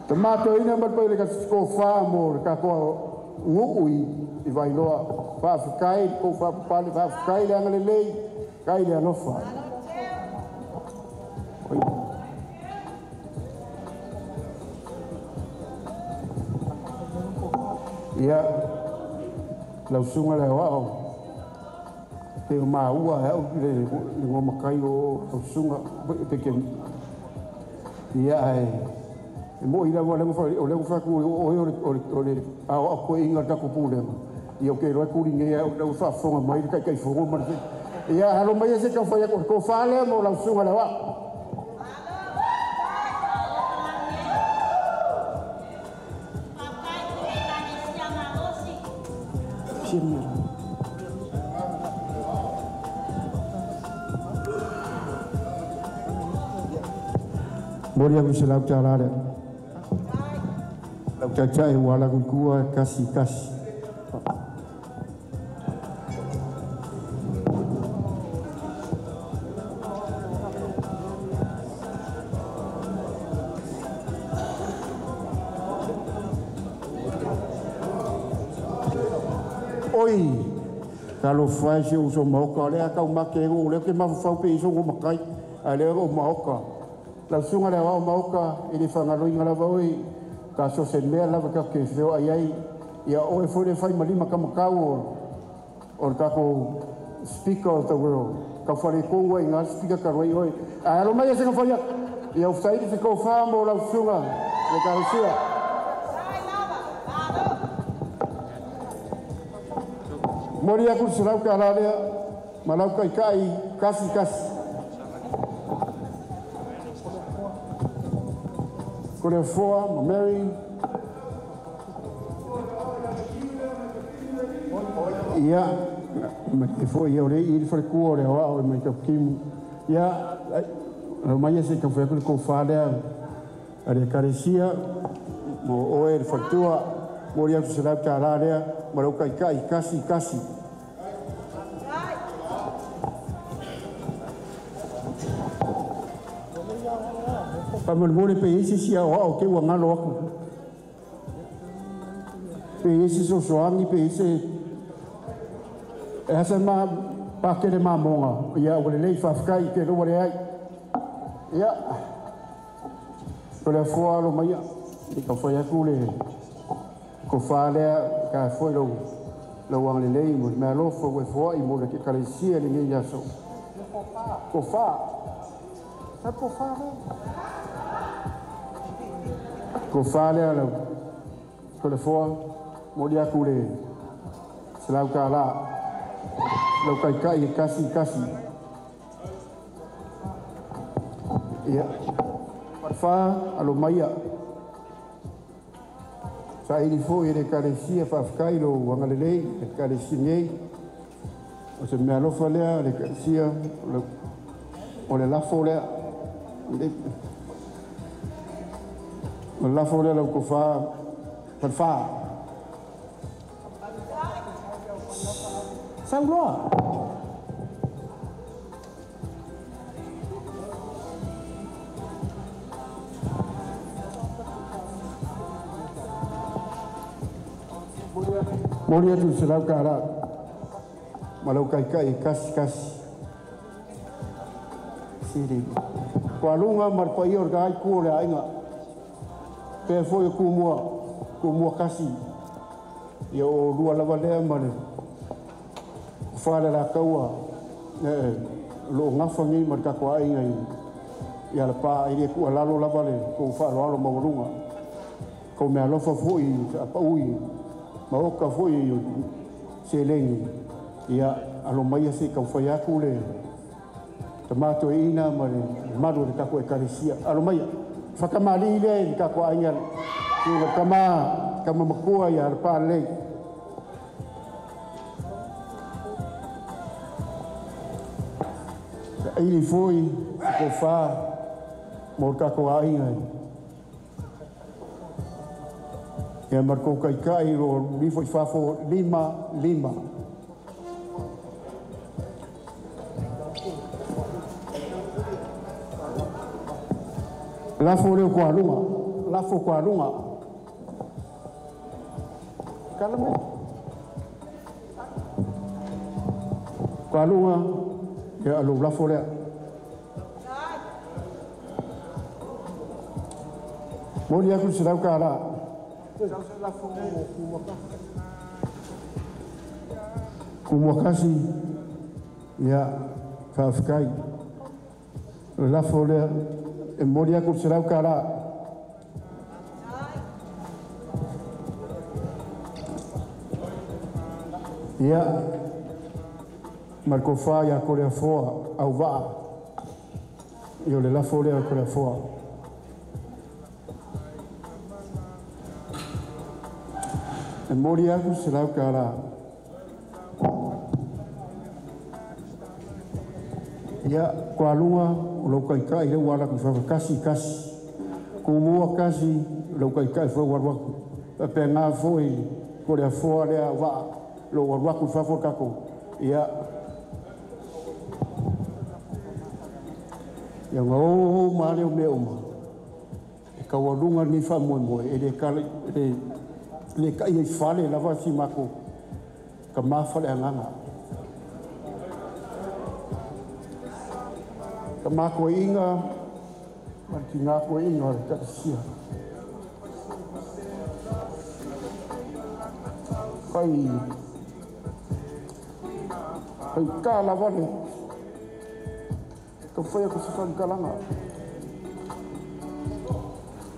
[SPEAKER 1] Tamato ina matpai le ko whaamo, ka ko ngui i vailoa. Whaafikai, ko whaapapale, whaafikai le angalelei, kai le alofa. Ia, lau sunga le wao. Te maa ua heo, le ngoma kai o sunga, te ke. Ia ai. E mo ira wa lengo fa ku o le a ko inga ta ko pule. Ia ke ro ku ringe ia o fa fonga mai kai fonga ma. Ia halo mai se ka fa ya ko fa le mo lau sunga le wao. Moria ku se lau tarare. Lau tachai wala ku kua kasi. Oi, kalau fai se uso moka le aka make o le ke mafau pe iso go makai ale o moka. La sunga le wa moka e le fangalo inga la voi ka so se mea la ka ke feo ai ia o e foi le fai malima ka makau o ka ko speaker of the world ka fare ko wa inga speaker ka roi oi a lo mai se ka fai ia o sai se ko fa mo la sunga le ka sia Moria ku sulau ka rale malau kai kasi Kore foa, ma Mary. Ia, ma te foa ia ore i fare kua ore hoa o mai ka kimu. Ia, o mai se ka fai ko fadea are karesia mo oe fare tua moria ku sera ka rarea ma ro kai kasi. Pamole pe isi sia o ke wa ngalo aku. Pe isi so soangi pe isi esa ma pa ke le mamonga ia o le fa fkai ke ro le ai. Ia. Por fora lo mai e ka foi aku le ko fa le ka foi lo wang le lei mo me lo fo we fo i mo le ke kalesia le ngi ya so. Ko fa. Sa ko fa. Ko fale ala ko le foa mo dia ku le selau ka la lo kai kasi ia fa alo maia sa ili fo ire karesia fa fkai lo wangalelei karesia nei o se me alo fale le karesia o le la fole la fole lo ko fa per fa sangloa moria tu serau kara malau kai kas siri kualunga marpai orgai ku le ainga pe foi ku mua kasi yo rua lava le mane whare la kaua lo ngafangi ma ka ko ai ngai ia la pa i ku lalo la vale ko fa lo maurunga ko me alo fa foi pa ui ma o ka foi se lengi ia alo mai se ka foi aku le tomato ina ma le maru ka ko e karisia alo mai fa ka mali le ka ko ai ngai ki kama makua ia pa le Ili foi ko fa mo ka ko ai ngai e mar ko kai ro mi foi fa fo lima la fo le ko alunga kalame ko alunga ya alo la fo le mo dia ku sira ka la ku mo kasi ya fa fkai la fo le e mo dia ku sira ka la ya Marco fa ya Corea fo au va io le la fo le Corea fo e mori aku serau kara ya kualunga lo kai le wala ku fa kasi ku mo kasi lo kai fo warwa pe nga fo i Corea fo le va lo warwa ku fa fo kako ya yang o mare o me uma ka walunga ni fa mo e le ka le ka i fale la va si mako ka ma fale nganga ka ma ko inga ma ki nga ko inga ka sia kai ka la va le ka foi ko sa kalanga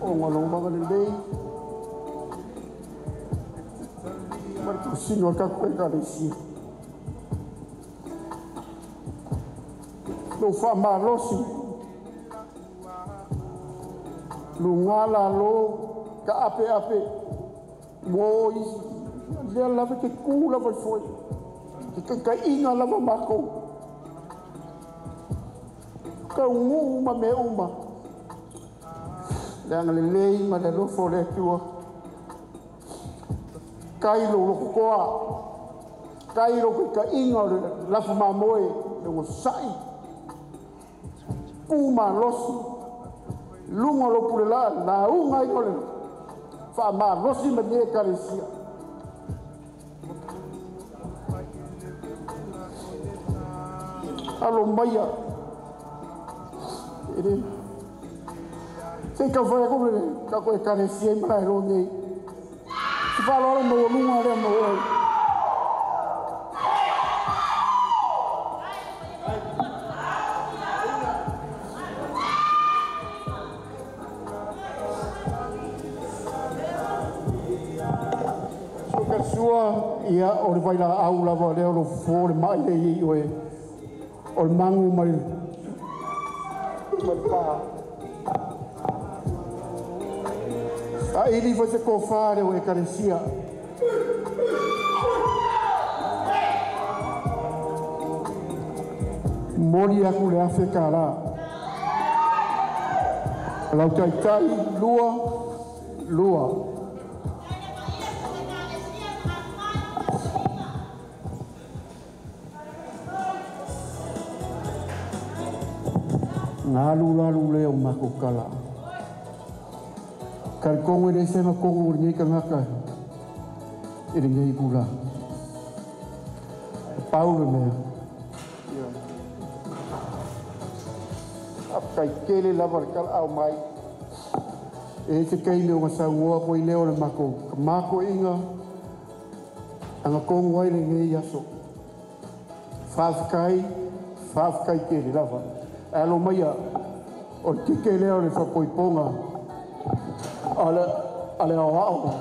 [SPEAKER 1] o ngalo ba le dei mar ko sino ka ko ka resi no fa ma losi lu ngala lo ka ape mo le la ke kula va foi ka inga la ma ko ka uma me uma dan le lei ma le lo fo le tua kai lo koa kai lo ka inga la fa moe le wo sai uma los lungo lo pure la unga i ole fa ma losi me ne karesia alo maya ini sei ka foi ka ko karesia mai ro nei si fa lo mo lunga le mo ia o le vai la aula va le o fo le mai le i o le mangu mai pa a ili vai se ko fare o e caresia mori aku le afe kara lau tai lua lalu le o mako kala kal kongo le sema kongo ni ka ngaka ele ngai kula paulo me apai kele la barkal au mai e te kai le o sa wo ko ile o le mako inga anga kongo ai le ngai yaso whawhikai ke le lawa. E alo mai a, o tike leo le whapoiponga, ale o wao.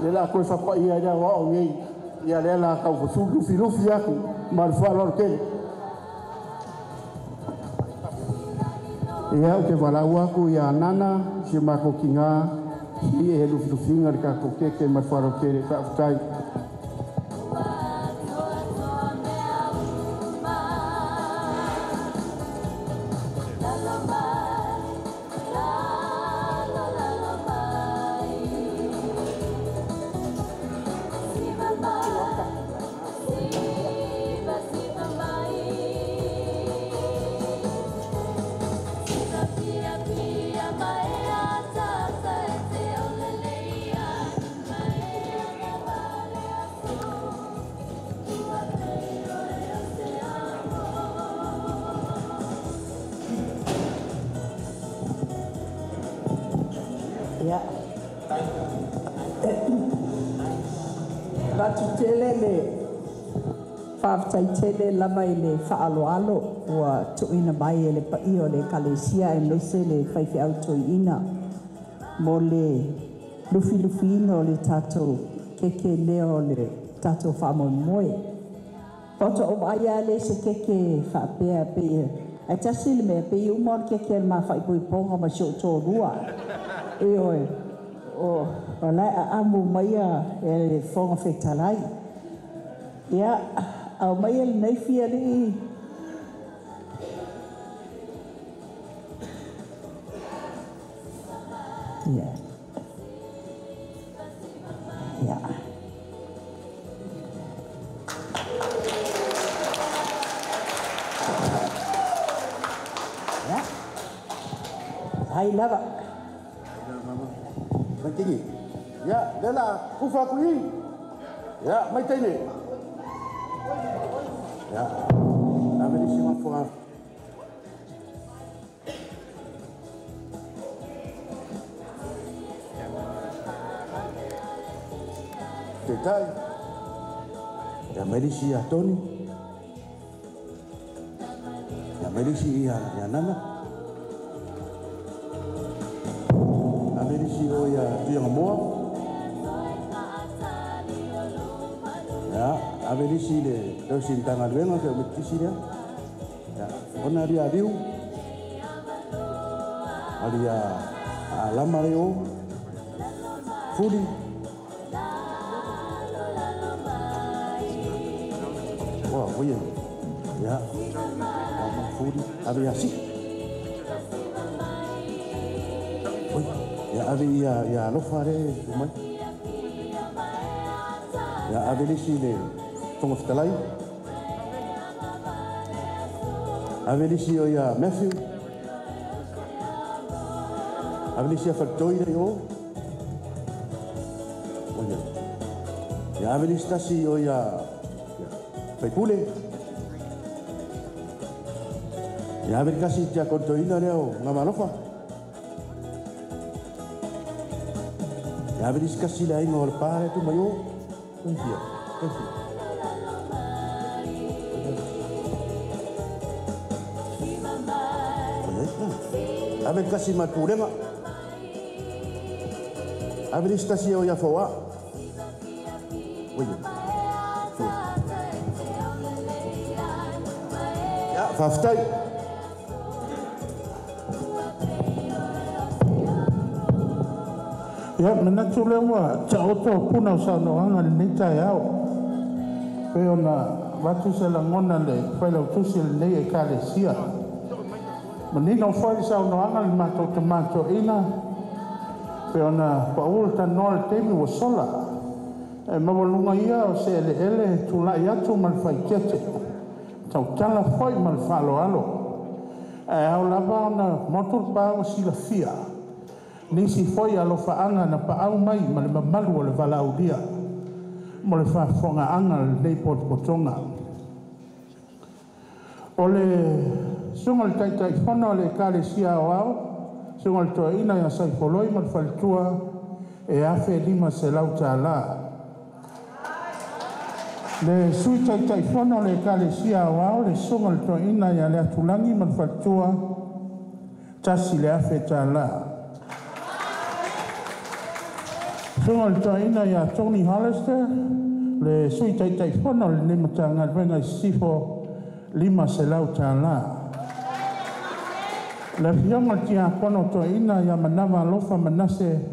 [SPEAKER 1] Le la koe whapai ia rea wao ngei, ia le la kau whasu lufi aku, ma le whalor kele. Ia o ke walau aku ia nana, si mako ki ngā, si e lufi inga le kako keke ma le whalor kele, whaafutai.
[SPEAKER 4] Tele lama i le whaaloalo ua tuina mai e le pai o le kalesia e mese le whaiwhi au tuina mo le lufi ino le tatou keke leo le tatou whamoimoe. Poto o aia le se keke whaapea pe ai tasi le mea pe i umon keke le maa whaipoiponga ma sio tō rua. E oe o lai a amu maia e le whonga whetalai. Ia au mai ele nei fia li. Yeah. Yeah. Yeah. Hai lava.
[SPEAKER 1] Mai tingi. Ya, lela kufa kui. Ya, mai tingi. Ya, ambil isi mafuah. Detai, ya medisi ya Tony, ya medisi ya Nana, ya medisi oh ya Tiang Moa, ya. Aveli si le dosin tangan wenga ke metisi dia. Ya, ona dia diu. Alia alamareo. Fudi. Wah, oye. Ya. Lama fudi. Alia si. Oi, ya alia ya lofare umai. Ya aveli si le Tonga Fitalai. Avelisi o ia Matthew. Avelisi a Whakatoi rei o. Oia. Ia avelisi tasi o ia Whaipule. Ia avelisi kasi tia kontoina reo ngā malofa. Ia avelisi kasi le ainga o le pāre tu mai o. Konfia. Konfia. Ave kasi maturenga. Ave stasi o ya foa. Oye. Ya, faftai.
[SPEAKER 5] Ya, menatu lewa cha oto puna sa no anga ni ta yao. Pe ona watu se la ngona le pela tusi le e kalesia. Menino foi sa no anga le mato ina. Pe ona paul ta no te mi wo sola. E mawalunga ia o se ele tu la ia tu mal fai kete. Tau tala foi mal falo alo. E au lava ona motor pa o sila fia. Nisi foi alo faanga na pa au mai ma le mamalu o le valau dia. Mo le whafonga anga le pot potonga. O le sunga le taitai whono le kare sia o au. Sunga le toa ina ia sai poloi ma le whalitua e afe lima se lau tā la. Le sui tai tai fono le kalesia wao le songa le toina ya le atulangi man fatua tasi le afe tala. Songa le toina ya Tony Hollister le sui tai tai fono le nematanga venga sifo lima selau tala. Le fionga tia kono toina ya manava lofa manase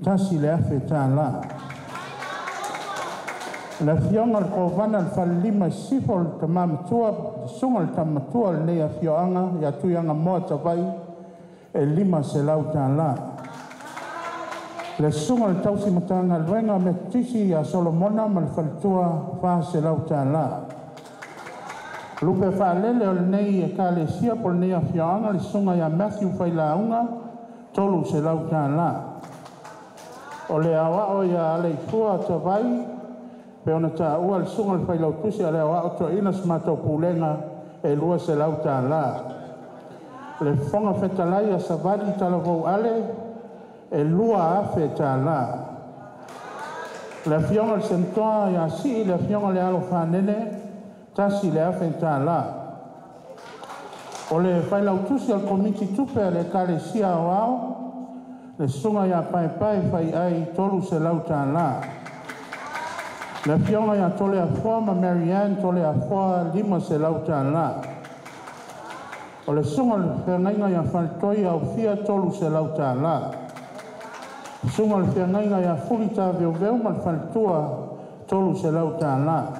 [SPEAKER 5] tasi le afe tala. La fionga ko vana falima sifol tamam tua songal tamatua le a fionga ya tuanga mo tavai e lima selau tala. Le songal tausi matanga luenga me tisi ya Solomona mal faltua fa selau tala. Lupe fa lele o nei e kale sia pol nei a fionga le songa ya Matthew failaunga tolu selau tala. O le awa o ya ale fua tavai pe ona ta ua le sunga le whailau tusi a lea wa o ina smato pulenga e lua se lau ta la. Le whonga whetalai a savadi tala vau ale e lua afe ta la. Le fionga le sentoa ya si le fionga le alo whanene tasi le afe ta la. O le whailau tusi al komiti tupe le kale sia wao le sunga ya pai whai ai tolu se lau ta la. Le fionga ya tole a fua ma Marianne tole a fua lima se lau la. O le sunga le whengainga ya whanitoi au fia tolu se lau la. Sunga le whengainga ya fulita veu ma le whanitua tolu se lau la.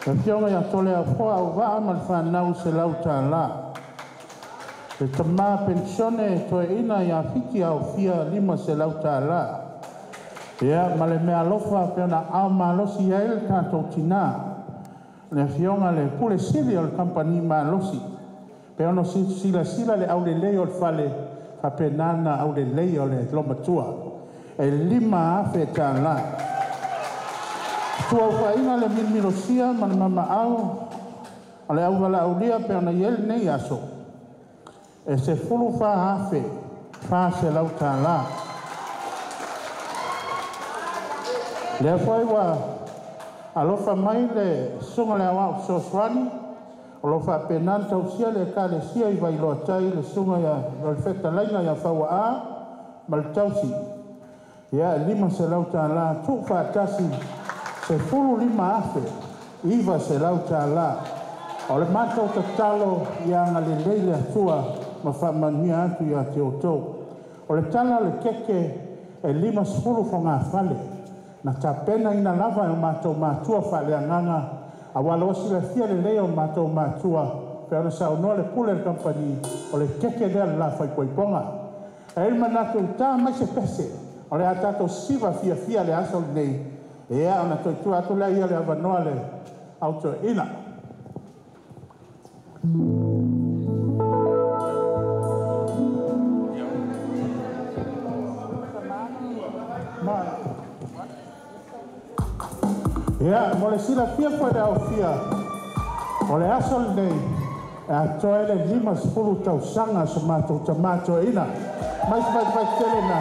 [SPEAKER 5] Le fionga ya tole a fua au waa ma le whanau se lau la. Le tama pensione toe ina ya fiki au fia lima se lau la. Ia, ma le mea lofa peona au malosi a ele tātou tina. Le fionga le pule sili o le company malosi. Peona sila le au le lei o le fale fa penana au le lei o le lomatua. E lima afe tā la. Tua ufaina le milmilosia ma le mama au. O le au wala au lia peona iele nei aso. E se fulu fa afe fa se lau tā la. Le foi wa alofa mai le songa le awa soswani alofa penan tau sia le kale sia I vai lo tai le songa ya le feta laina ya fawa a mal tausi ya lima se lauta la tu fa tasi se fulu lima afe iva se lauta la o le mato talo ya ngale leile tua ma fa mania atu ya te oto o le tala le keke e lima sfulu fonga fale na tapena ina lava o matou matua faleagaga aualo osi le fia lelei o matou matua pe ona saunoa le pule le kampani o le keke lea le lafaipoipoga e ile manatu tā mai se pese o le a tatou siva fiafia le aso lenei ea ona toitua atu lea ia le avanoa le autoina Ia, mo le sila fia koe le au fia. O le aso nei, e atoe le lima sepulu tausanga sa mātou tamato ina. Mai tele na.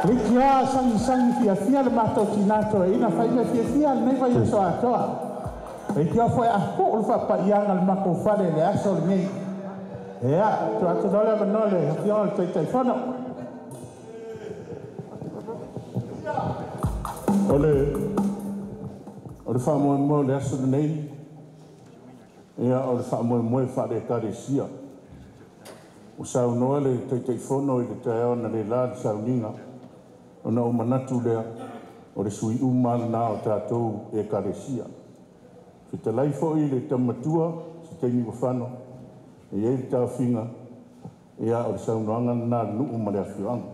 [SPEAKER 5] Liki a sangi fia le mātou tinato ina, fai me fia nei vai aso atoa. Liki a foi a ko ulfa pa ianga le mako fale le aso nei. Ia, tu atu dole manole, fia o le teitai whana. O le whamoe le aso nei, ia o le whamoe whare karesia. O sau noa le teitei whono I le tae ona le la le sauninga, o na o manatu lea, o le sui umana na o tātou e karesia. Whita laifo I le tamatua, si teimi wawhano, e e le tawhinga, ia o le saunoanga na nuu ma le awhiwanga.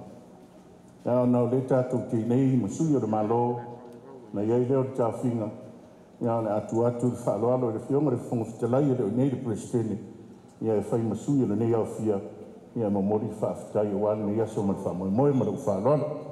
[SPEAKER 5] Ia o na o le tātou te nei, masui o le malo, na iei leo le tawhinga, ia le atu le whaaloalo le whionga le whonga whitalai le o nei le presidene ia e whai masui le nei au fia ia mamori whaafitai o wane ia so man whamoe moe ma le whaaloalo.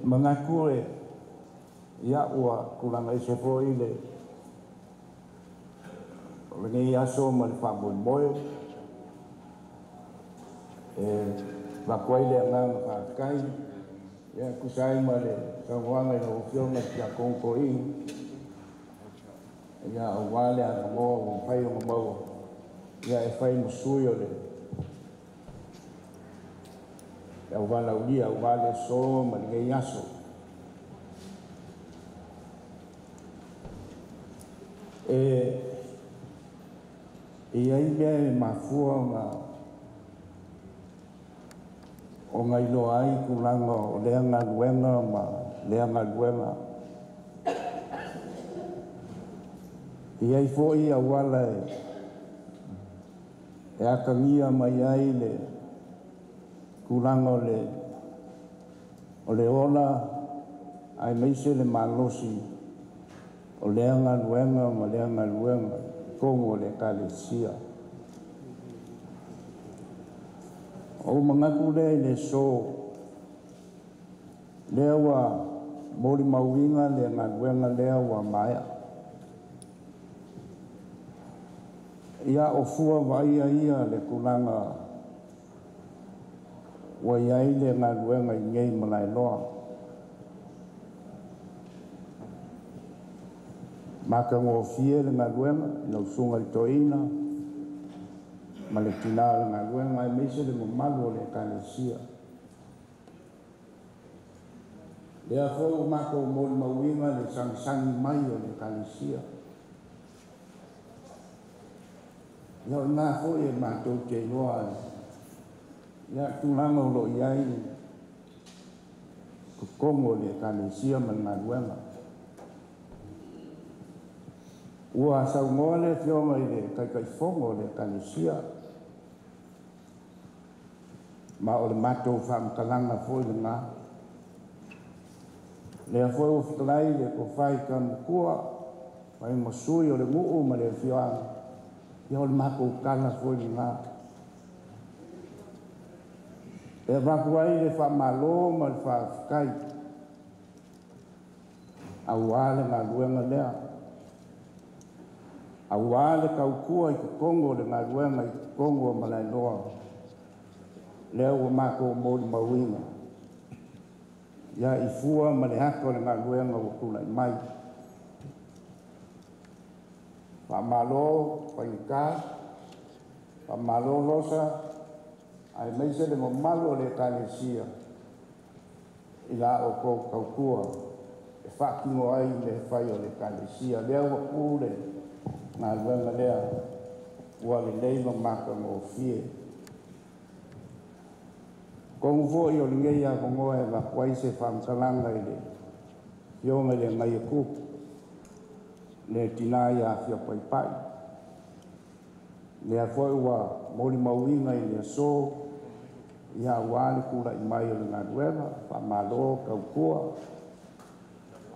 [SPEAKER 8] Mangaku
[SPEAKER 3] ia ua kulanga se fo ile o nei aso ma le fa moe va koile nga ka kai ya kusai ma le sa wanga no fio na ya konko i ya wale a mo fai o mo ya e fai mo suyo le ya wala ulia wale so ma le yaso e ai me mafua ma o ngai lo ai kulanga o leanga luenga ma leanga luenga i ai fo i a wala e akangia mai ai le kulanga o le ola ai meise le malosi o leanga luenga ma leanga luenga kongo le kalesia o mangaku le so lewa moli mawinga le ngaluenga lewa maya ia o fua vai ia le kulanga wa ia le ngaluenga ngei malai loa maka ngo fie le ngaluenga no sunga toina maletina le ngaluenga mai mese le malu le kalesia ia fo mako moli mawinga le sang mai o le kalesia ia na fo e mato te loa ia tulanga lo iai ko kongo le kalesia ngaluenga ua sa ngole fionga ile kai fongo le kalesia ma o le mato fam kalanga foi nga le foi o fiklai le ko fai kam kua mai mosui o le mu ma le fioanga ia o le mako kala foi nga e va kuai le fa malo ma le fa kai awale nga luenga lea awale kaukua i kongo le ngaluenga i kongo malai loa leo mako moli mawinga ya ifua male hako le ngaluenga wakula mai pa malo pa ika pa malo losa ai meise le malo le kalesia ila o ko kaukua e fakingo ai le fai o le kalesia leo wakule na luenga lea ua le leima maka mo fie kongu fo i o lingei a kongoa e wakwai se whamkalanga i le fionga le ngai ku le tinai a fia pai pai le a foi ua moli mawinga i le so ia wale kula i mai o le ngā luenga pa malo kaukua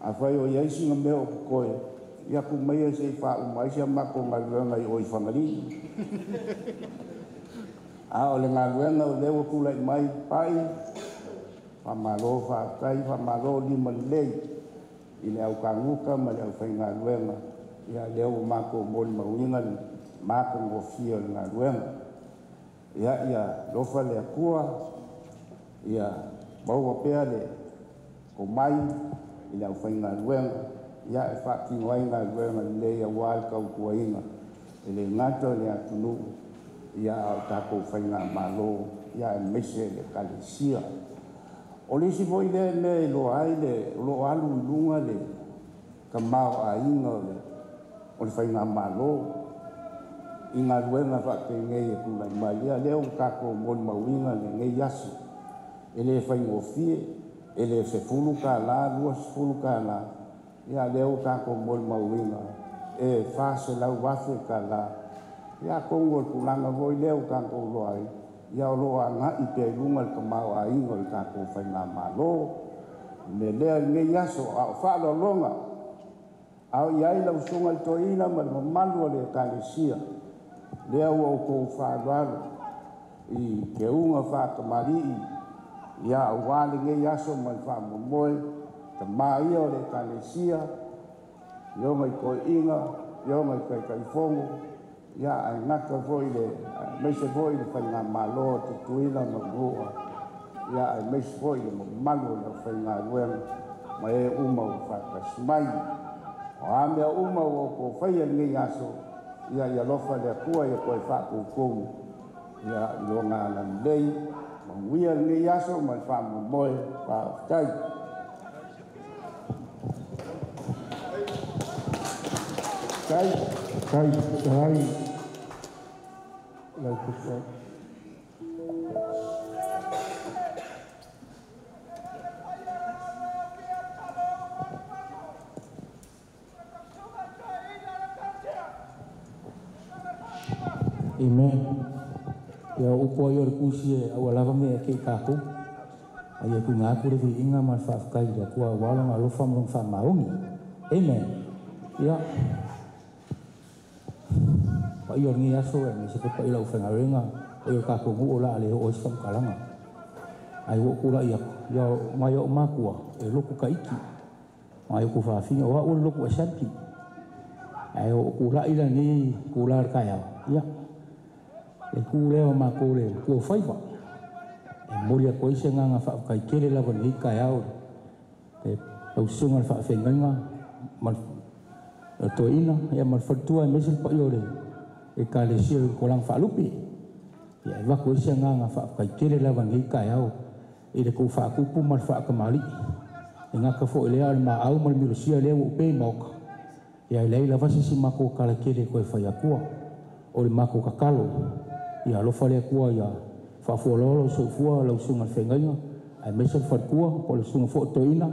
[SPEAKER 3] a fai o iaisi nga meo kukoe ia ku mai se fa mai se mako ngaluenga i oi fangali a o le ngaluenga o le ku lai mai pai fa malo fa kai fa malo di malei i le au kanguka ma le au fai ngaluenga ia le o mako mol mawinga mako ngo fio le ngaluenga ia lofa le akua ia mau pea le ko mai i le au fai ngaluenga ia e whaki ngoi ngā luenga le ia wāi kau kuainga e le ngato le atunu ia au tākou whainga malo ia e mese le kalesia o le si foi le me lo ai le lo alu lunga le ka mau a inga le o le whainga malo i ngā luenga whake ngei e kula mai ia leo kako mon mawinga le ngei yasu e le whaingo fie e le se fulu ka la lua se fulu ka la ia leo kako mol mawinga e fase lau wafe ka la ia kongo kulanga voi leo kako loai ia loa nga i te lunga ka mau a ingo i kako whainga malo le lea nge yaso a whaalo longa au iai lau sunga i toina ma malu le kalesia lea ua o kou whaalo i ke unga whaka marii ia au wale nge yaso ma i whaamo moe
[SPEAKER 1] ta mai o le kalesia yo mai ko inga yo mai kai fongo ya ai ngaka foi le mai se foi le fanga malo te tuila ma boa ya ai mai se foi le malo le fanga wen mai uma o fa ka smai o ame uma o ko fai ngi yaso ya lo fa le kua ya ko fa ko ya lo nga la dei wia ngi yaso mai fa mo moi fa tai Kai, like this.
[SPEAKER 8] Amen. Ya upo yo kusie awala me ke kaku. Aya ku ngaku de inga mal fa kai da ku awala ngalo fam long fa maungi. Amen. Ya. Pa yo ngi aso ni se pa ilo fa ngarenga. Yo kaku ngu ola ale o sam kalanga. Ai wo kula ya mayo makua e loku kaiki. Mai ku fa finga wa o loku asanti. Ai o kula ila ni kula kaya. Ya. E ku leo ma ko le ku faiva e moria ko ise nga fa kai kele la bon hika yao e au sunga fa fenga mal to ina ya mal fatua e mesel pa yore e ka le sia ko lang fa lupi ya va ko ise nga fa kai kele la bon hika yao e le ku fa ku pu mal fa kamali e nga ka fo le al ma au mal mi sia le u pe mok ya le la va si ma ko kala kele ko fa ya ku o le ma ko kakalo ya lo fale kua ya fa fo lo so fua lo sunga fengaina ai mesel fa kua po lo sunga foto ina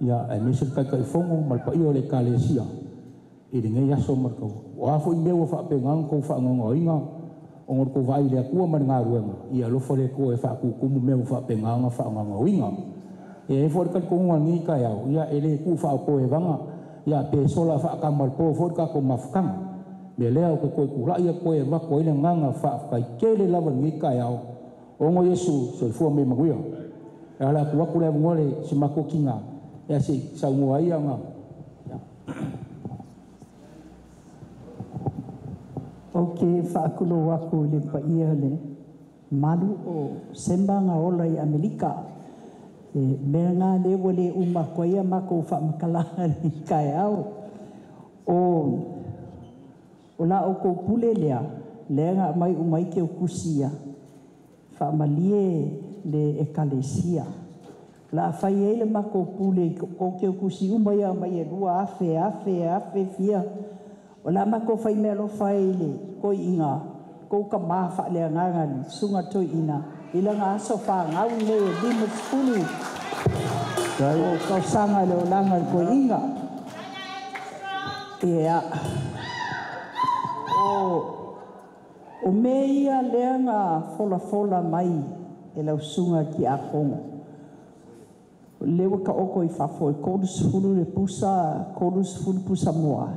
[SPEAKER 8] ya ai mesel kai kai fongo mal pa io le kalesia e dinga ya so marko wa fo imbe wa fa pengang ko fa ngongo inga ongor ko vai le kua man ngaruenga ya lo fale kua fa ku kumu me fa pengang fa ngongo inga e for kan ko ngi ka ya ele ku fa ko e vanga ya pe sola fa kamal po for ka ko mafkang me leo ko ku la ia ko e ma ko ina nganga fa kai kele lava ngi ka yao ongo yesu so fu me maguia ala ku ku le ngole si mako kinga ya si sa ngo ai nga
[SPEAKER 4] okay fa ku lo wa ku le pa ia le malu o sembanga ola i Amerika e menga le wole uma ko ia mako fa makala ni ka yao o la o ko pule lea nga mai umai ke kusia fa malie le ekalesia la fai ele ma ko pule ko ke kusi umai mai rua afe fia o la ma ko fai melo fai le ko inga ko ka ma fa le nganga sunga to ina ila nga so fa ngau le di mo fulu ko sanga le langa ko inga ya o meia leanga fola mai e lau sunga ki a kongo. Lewa ka oko i fafo e kodus fulu le pusa, kodus fulu pusa moa.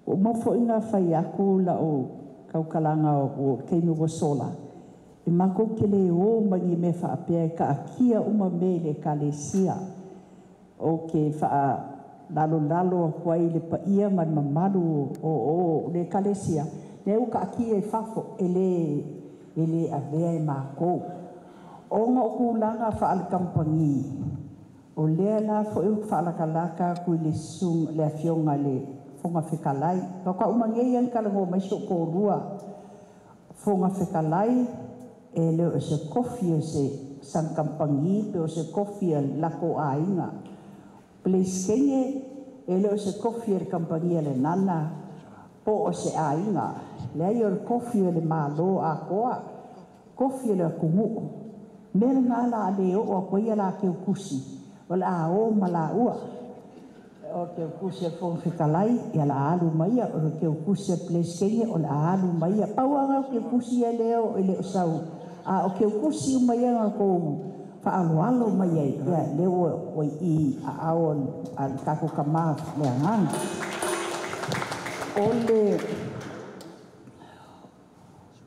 [SPEAKER 4] O mafo inga fai aku la o kaukalanga o keinu wasola. E mako kele o mangi me fa apea ka akia uma me le kalesia. O ke fa lalo huai le pa ia man mamalu o le kalesia. Neu ka aki e fafo ele avea e mako. O nga o kulanga fa al kampangi. O lea la fo e fa ala kalaka kui le sung le afionga le fonga fekalai. Kaka umangeian kalango mai so ko rua. Fonga fekalai e leo e se kofi e se sang kampangi pe o se kofi e lako a inga. Pleskenge e leo se kofi e kampangi le nana po o se a inga. Lea yor kofi e le malo a koa. Kofi e le kumu. Mera ngala ale o koe la ke kusi. Wala a o mala ua. O ke kusi e fonga fekalai e la alu maia. O ke kusi e pleskenge o la alu maia. Pauanga o ke kusi e leo e leo sau. A o ke kusi o maia nga kou. Alo mai ya leo o I a aon al kako kama le angang ole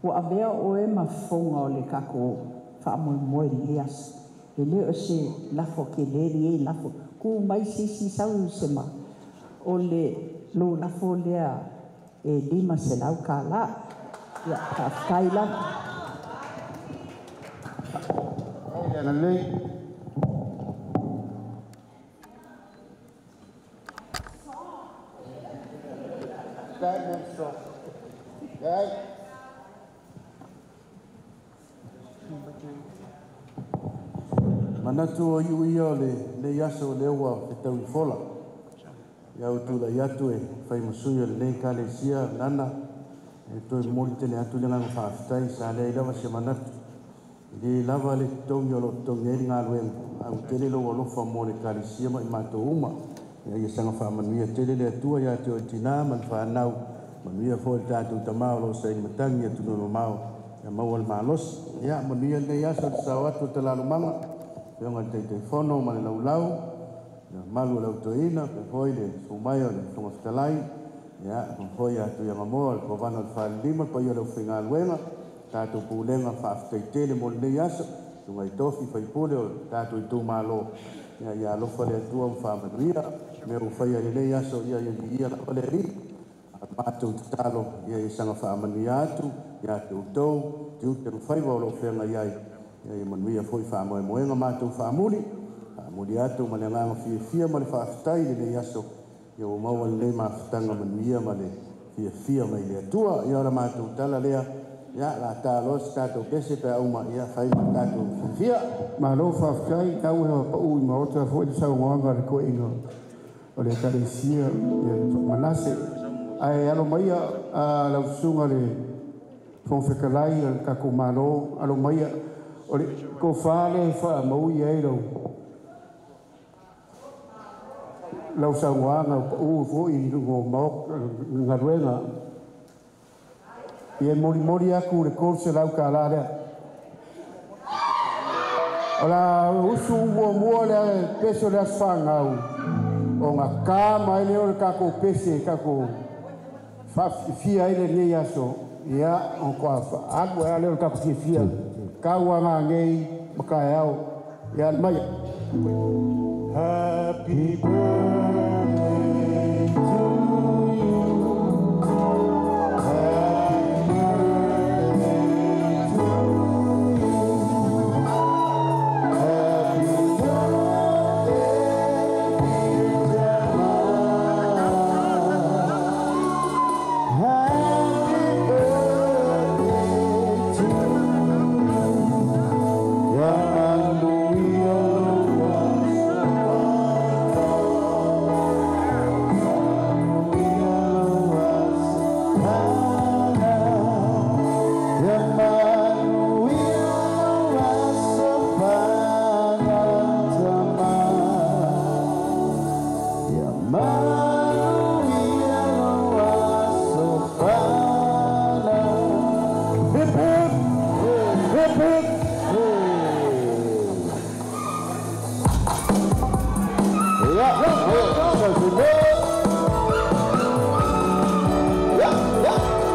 [SPEAKER 4] o avea o e mafonga o le kako fa mo mo ias e leo se la fo ke le ri la fo ku mai sisi sau sema o le lo na fo lea e lima se lau kala ya kaila
[SPEAKER 1] ana le Manatu o iu ia le yaso le ua e tau I fola. Ia utu la iatu e whai masui o le nei ka le sia nana. E toi mori tene atu le nganga whaafitai sa le ilawa se manatu. Li lava le tongi o lo tongi e ngā luenga. Au tele lo o lofa mo le ka le sia ma I mato uma. Ia sanga whaamanuia tele le atua ia te o tina man whaanau. Manuia fo le tātou tamao lo sa I matangi atu no mau. Ia maua le maalos. Ia manuia le yaso le sawatu te lalo mama. Peonga te fono ma le laulau, malu lau toina, pe hoi le sumai o le tonga fitalai, pe hoi atu yanga moa, le kovana le whalima, pa ia lau whinga luenga, tātou pūlenga whaaftai tele mo le nei asa, tunga I tofi whaipule o tātou I tū malo, ia alofa le atua mwhamanuia, me o whaia le nei asa, ia ia lawa le ri, a mātou te talo, ia I sanga whamanuia atu, ia te utou, te ute mwhaiwa o lo whenga iai, ia manuia foi whaamoe moenga mātou whaamuri, whaamuri atu ma le nganga fia ma le whaafitai le nei aso, ia o maua le nei maafitanga manuia ma le fia mai le atua, ia ora mātou tala lea, ia la tālos tātou pese pe auma, ia whai ma tātou fia. Ma lo whaafitai, kau hewa pa ui ma ota foi le sau ngoanga le koe inga, o le karesia, ia manase, ai alo maia lau sunga le fonwhekalai, le kako malo, alo maia, Ore, ko whāle wha maui ei rau. Lau sa wanga, fo I ngō maok, ngā ruenga. I mori aku le kōrse lau ka lārea. Ola, usu mua le peso le aswhangau. O ngā kā mai leo le kako pese, kako fia ele nei aso. Ia, on kua wha. Aku ea leo le kako fia. Kawa ngei makai au ya mai Happy birthday to you Happy birthday to you Happy Yeah.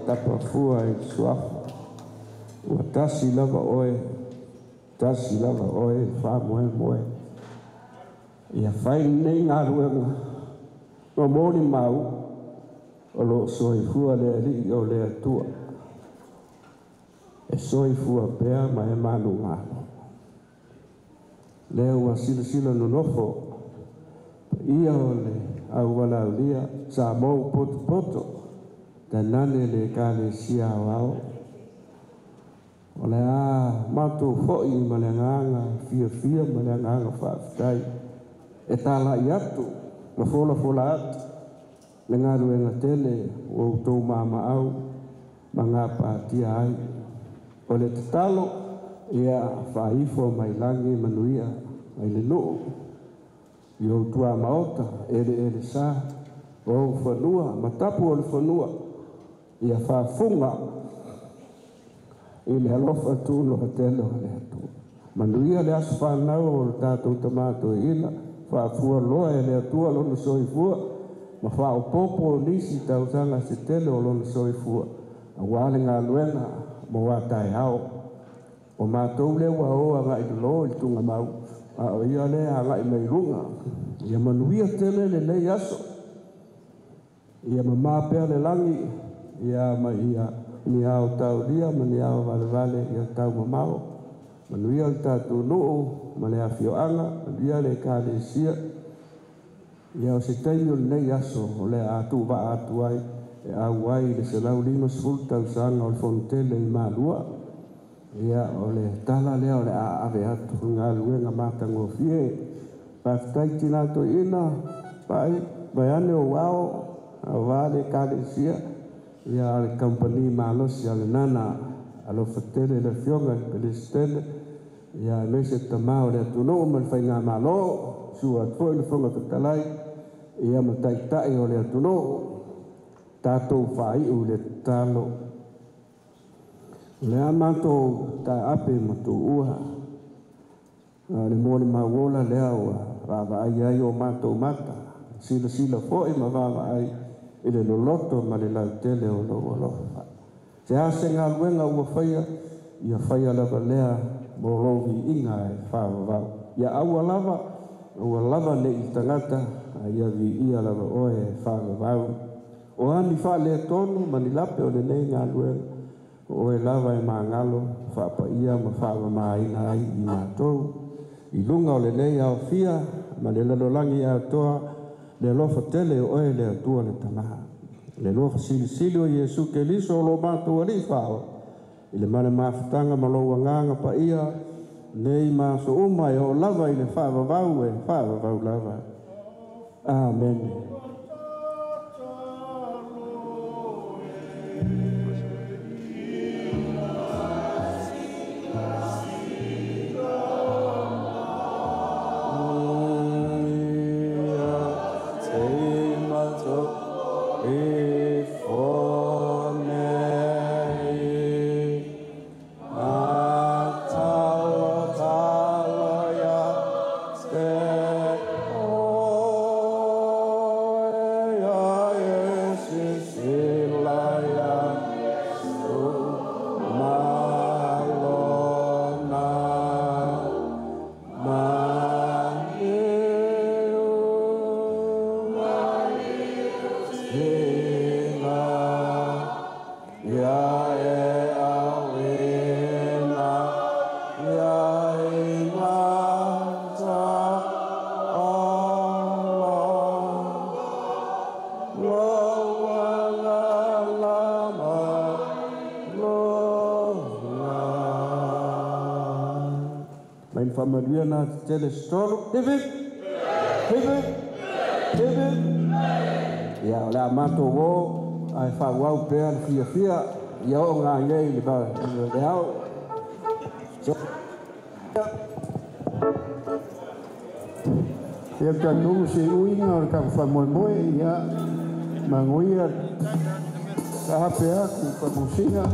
[SPEAKER 3] tapafua e suafa. Ua tasi lava oe wha moe. Ia whai nei ngā ruenga. Ngā mōni mau, o lo soifua le ri o le atua. E soifua pēr ma e manu ngālo. Lea ua sila no nofo. Ia o le au wala ulia, sa mou poto. Ta nane le kāle sia wao. O le mātou fo'i ma le nganga, fia ma le nganga whaafitai. E tāla i atu, ma fola atu. Le ngā ruenga tele, o tau māma au, ma ngā pātia ai. O le tatalo, ia whaifo mai langi manuia, mai le noo. I o tua maota, ele sa, o whanua, matapu o le whanua. Ia whaafunga, i le alofa tūlo ha tele o le atu. Manuia le asu whanau o le tātou tamato e ila, whaafua loa e le atua lona soifua, ma whaopopo o nisi tautanga se tele o lona soifua. A wale ngā luenga, ma wātai hao. O mātou le wa oa ngai lo i tunga mau, a o ia le a ngai mai runga. Ia manuia tele le lei aso. Ia mamāpea le langi, ia ma ia ni au tau lia, ma ni au vale ia tau mamao. Manuia le tātou noo, ma le awhioanga, manuia le kāle sia. Ia o se teimi o nei aso, o le atu wa atu ai, e au ai le se lau lima sfulta usanga o le fontele i maalua. Ia o le tala lea o le ave atu, ngā luenga mātango fie. Pāwhitai tina to ina, pai ane o wao, a wale kāle sia. Ia le company malosi a le nana, alo fatele le fionga i pelestele. Ia me se tamao le atuno, ma le whai ngā malo, sua atfoi le fonga katalai. Ia ma taitai o le atuno, tātou whai u le talo. Le amato ta ape matu uha. Le mōni mawola lea ua, rāwa ai o mātou mata. Sila foi ma rāwa ai, i le loloto ma le lautele o lo alofa. Se ase ngā luenga ua whaia, ia whaia lava lea mo rovi inga e whāwawau. Ia aua lava le i tangata, ia vi ia lava oe e whāwawau. O ani wha le tonu, mani lape o le nei ngā luenga, o e lava e māngalo, whapa ia ma whawa māina ai i mātou. I lunga o le nei au fia, ma le lalolangi au toa, le lofa tele o e le atua le tamaha. Le lofa sili o Iesu ke liso o lo mātou ali whao. I le mana mawhitanga ma lo wanganga pa ia, nei māso umai o lava i le whaavavau e whaavavau lava. Amen. Maria na tele stolo David ya la mato wo ai fa wa pe fia ya o nga ngai le ba ya
[SPEAKER 1] ya ka nu si uinga ka fa moi ya manguia ka pe aku ka musinga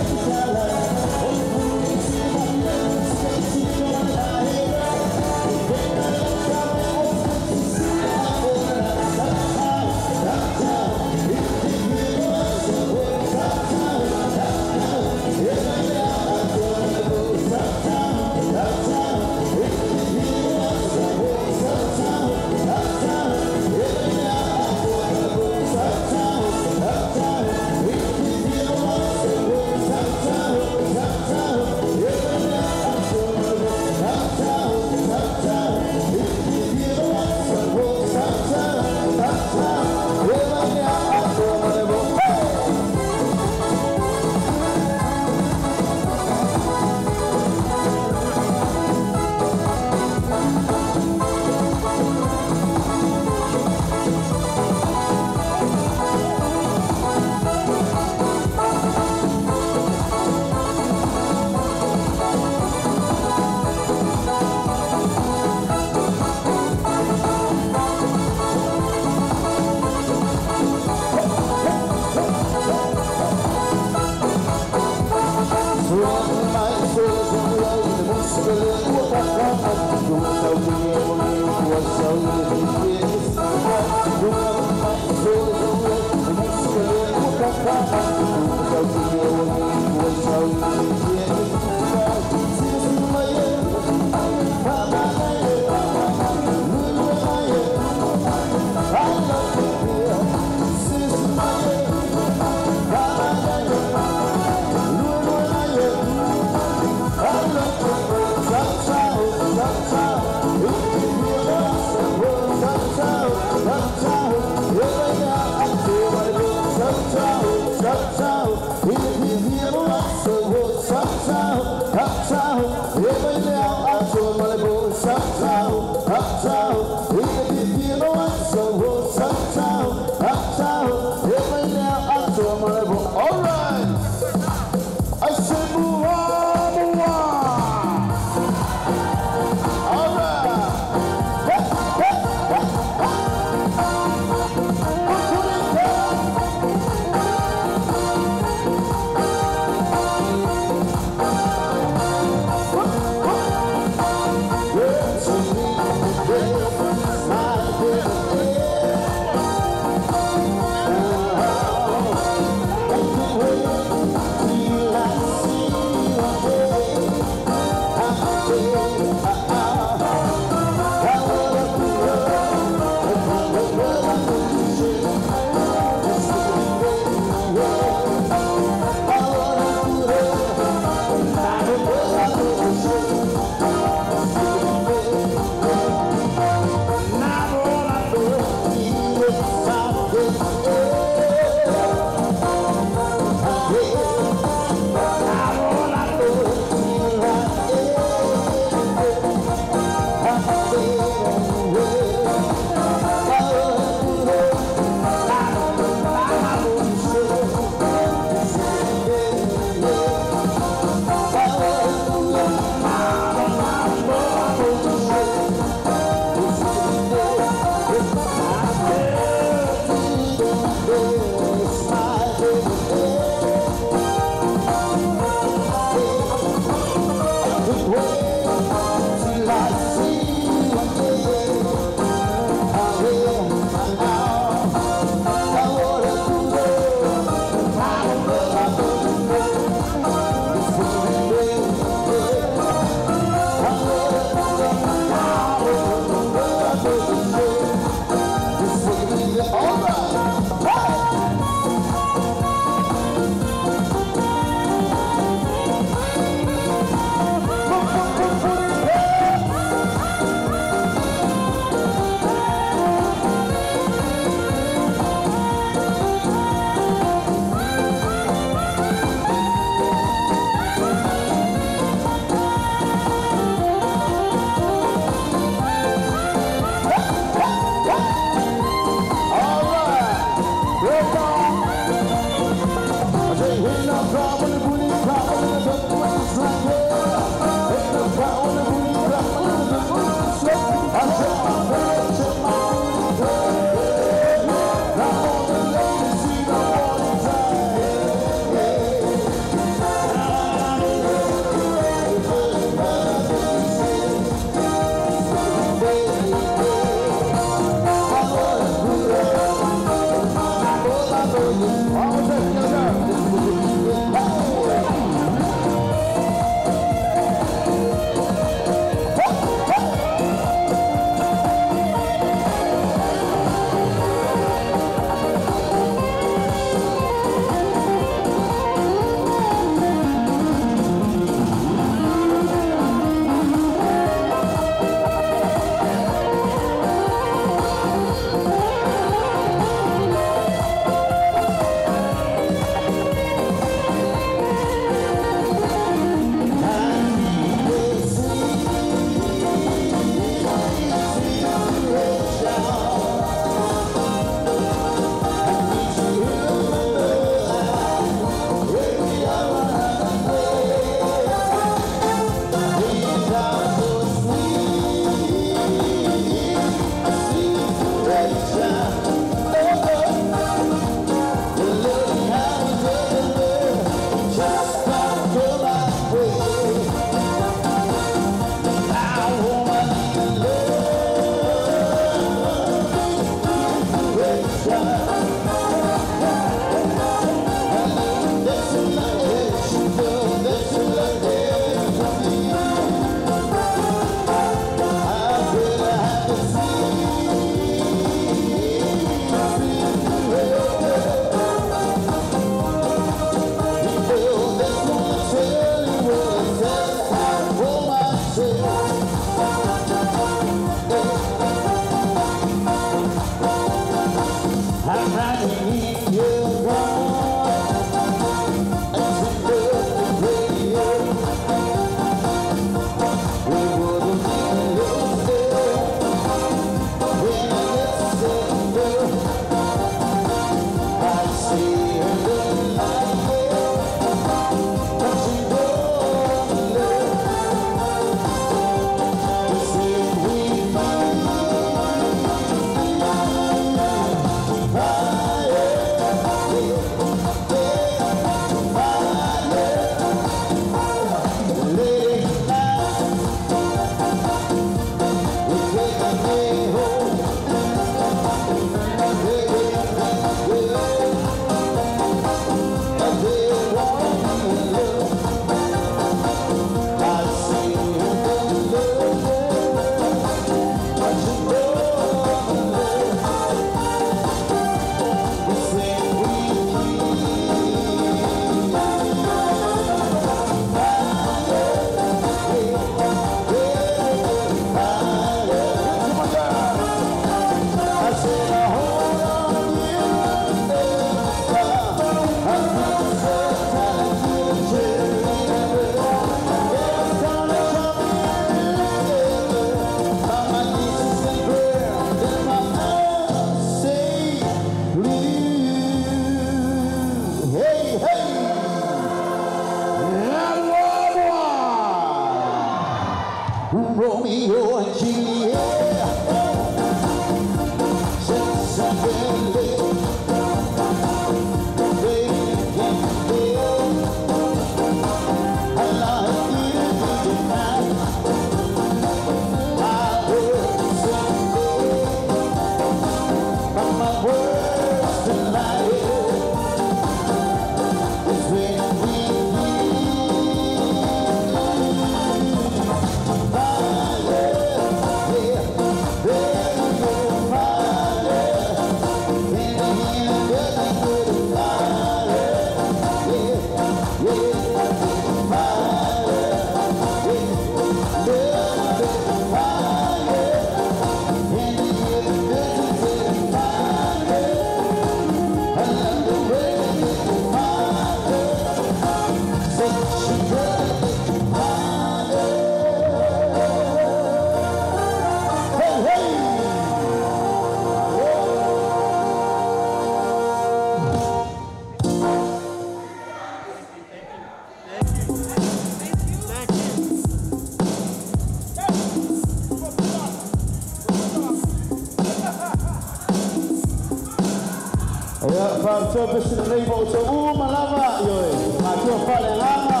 [SPEAKER 9] tua pesi nei mo to uma lava yo ma tua fale lava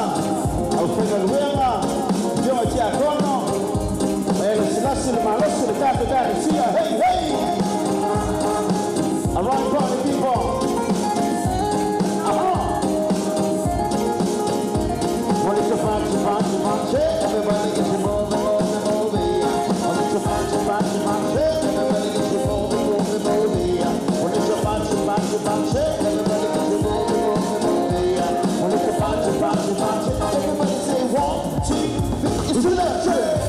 [SPEAKER 9] au fega luenga yo ti akono ele silasi ma losi de kata da sia hey hey around the people what is the fancy everybody gets involved what is the fancy everybody gets involved what is the fancy everybody gets involved what is the fancy everybody say 1, 2, 3 it's electric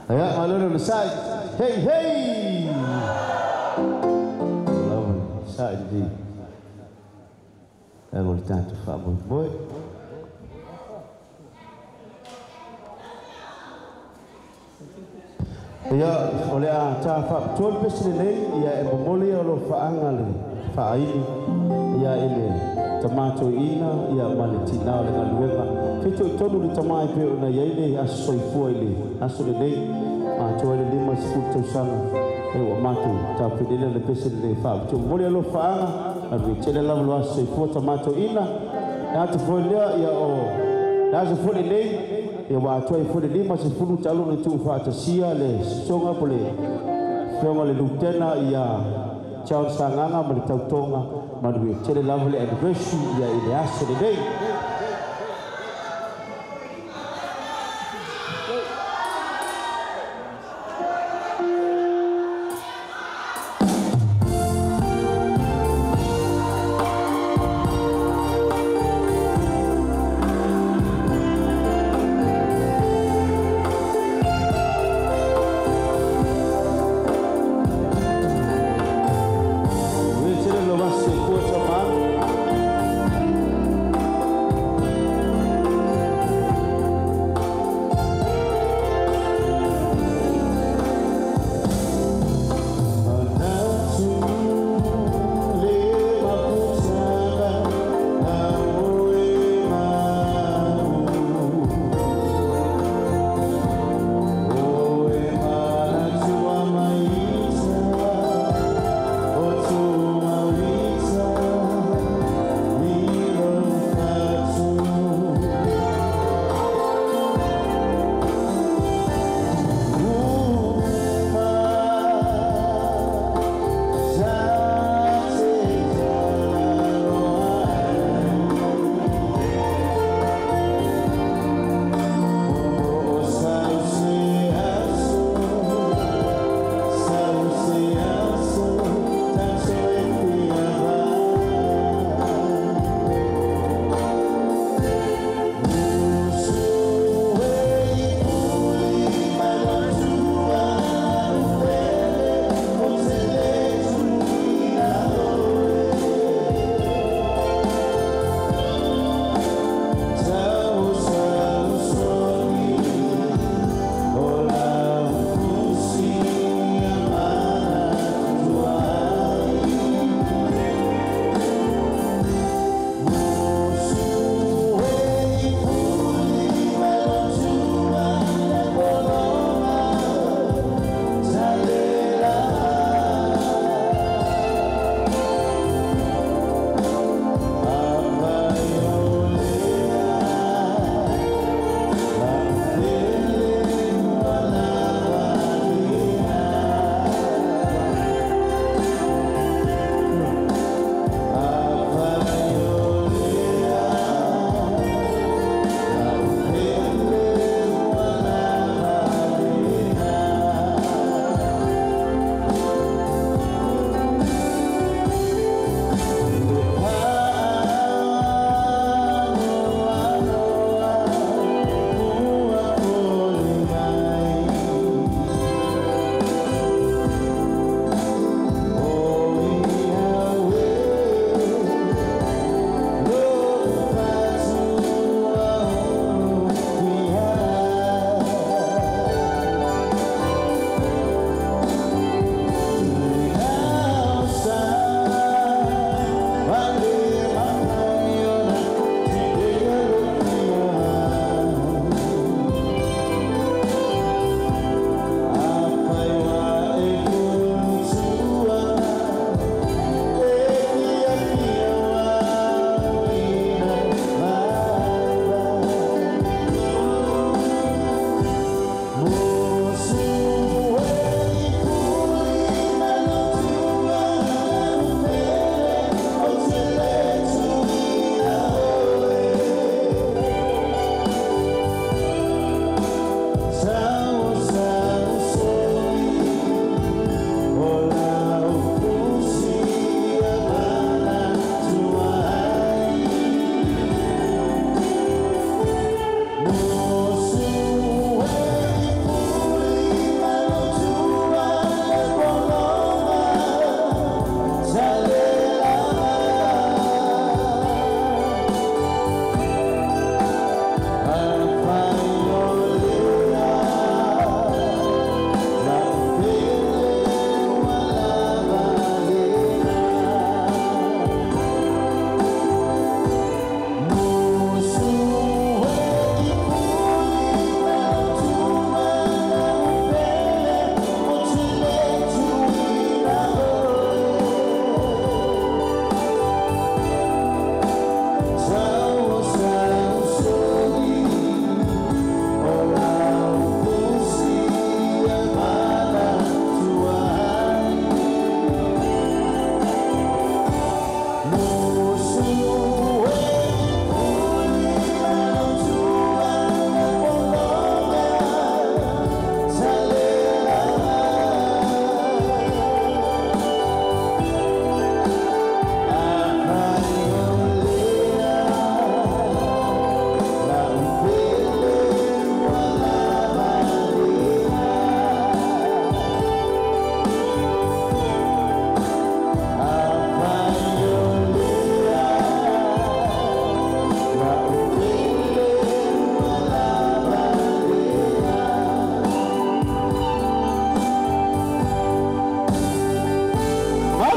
[SPEAKER 9] Aya malona na side. Hey hey. Lovely side di. Agora tanto fa boy. Ia ole a ta fa tol pesile nei ia e bomoli o fa angale fa ini ia ele tomato ina ia maletina ole ngalueva feito todo de tomai pe na ia ele aso ifo ele aso le nei ma to ele lima sfuto sana e o mato ta pedele le pesile le fa to bomoli o fa anga a vitele la lo aso ifo tomato ina na to fo le ia o na so fo le nei e wa toi fo de lima se fulu talo na tu fa ta sia le songa pole songa le lutena ia chao sanganga ma le tautonga ma le tele lavole anniversary ia ile aso de dei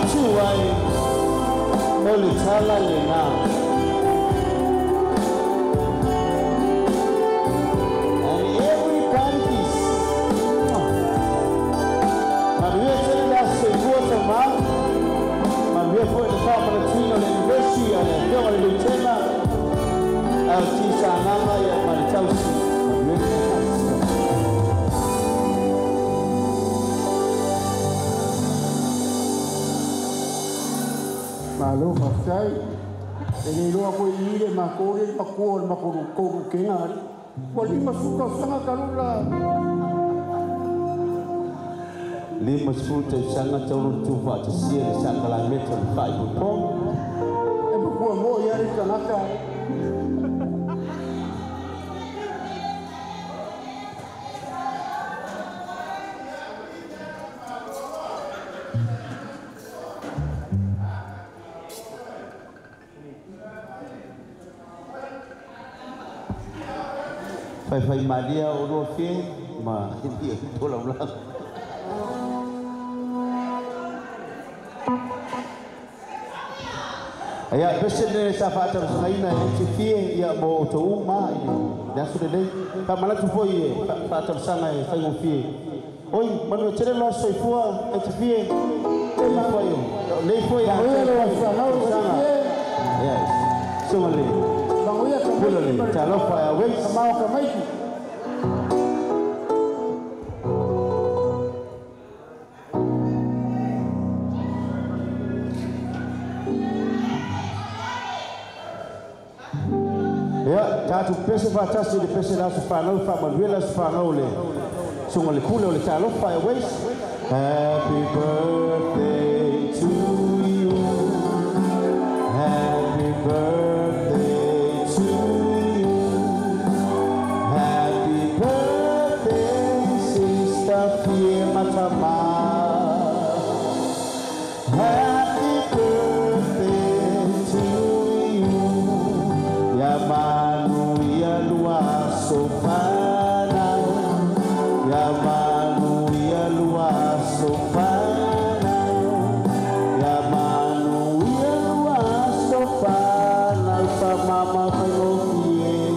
[SPEAKER 9] Tuai, Moli Tala Lena. And everybody is. Maria Tela Segura Ma. Maria foi de Papa Latino na Universidade, a Câmara de Tema. A Tisa Nama e a Maritausi.
[SPEAKER 1] Malo masai, ini lu aku ini makori makor makor kau kenal, wali masuk sangat kalula.
[SPEAKER 9] Lima sepuluh sangat jauh tufa tersier sangat lama terfai pun.
[SPEAKER 1] Bukan mau ya rencana.
[SPEAKER 9] Fai Maria Orofe, ma hindi ito lang. Ayah presiden sahabat terus lainnya cipie ya mau tahu ma ini dah sudah deh. Tak malah tu foi tak tersangai fai ngopi. Oi mana cerita lah soifua cipie. Lei foi ya. Yes. Semua lei. Boleh calon firework mau ke mai. Ya, jatuh pesa batas di pesa dah sepanau, faman wila sepanau le. Sungai le kule le calon firework. Happy birthday to you. Happy birthday. Happy birthday to you, ya manu ya luar sofana, ya manu ya luar sofana, ya manu ya luar sofana, fa mama pelopie,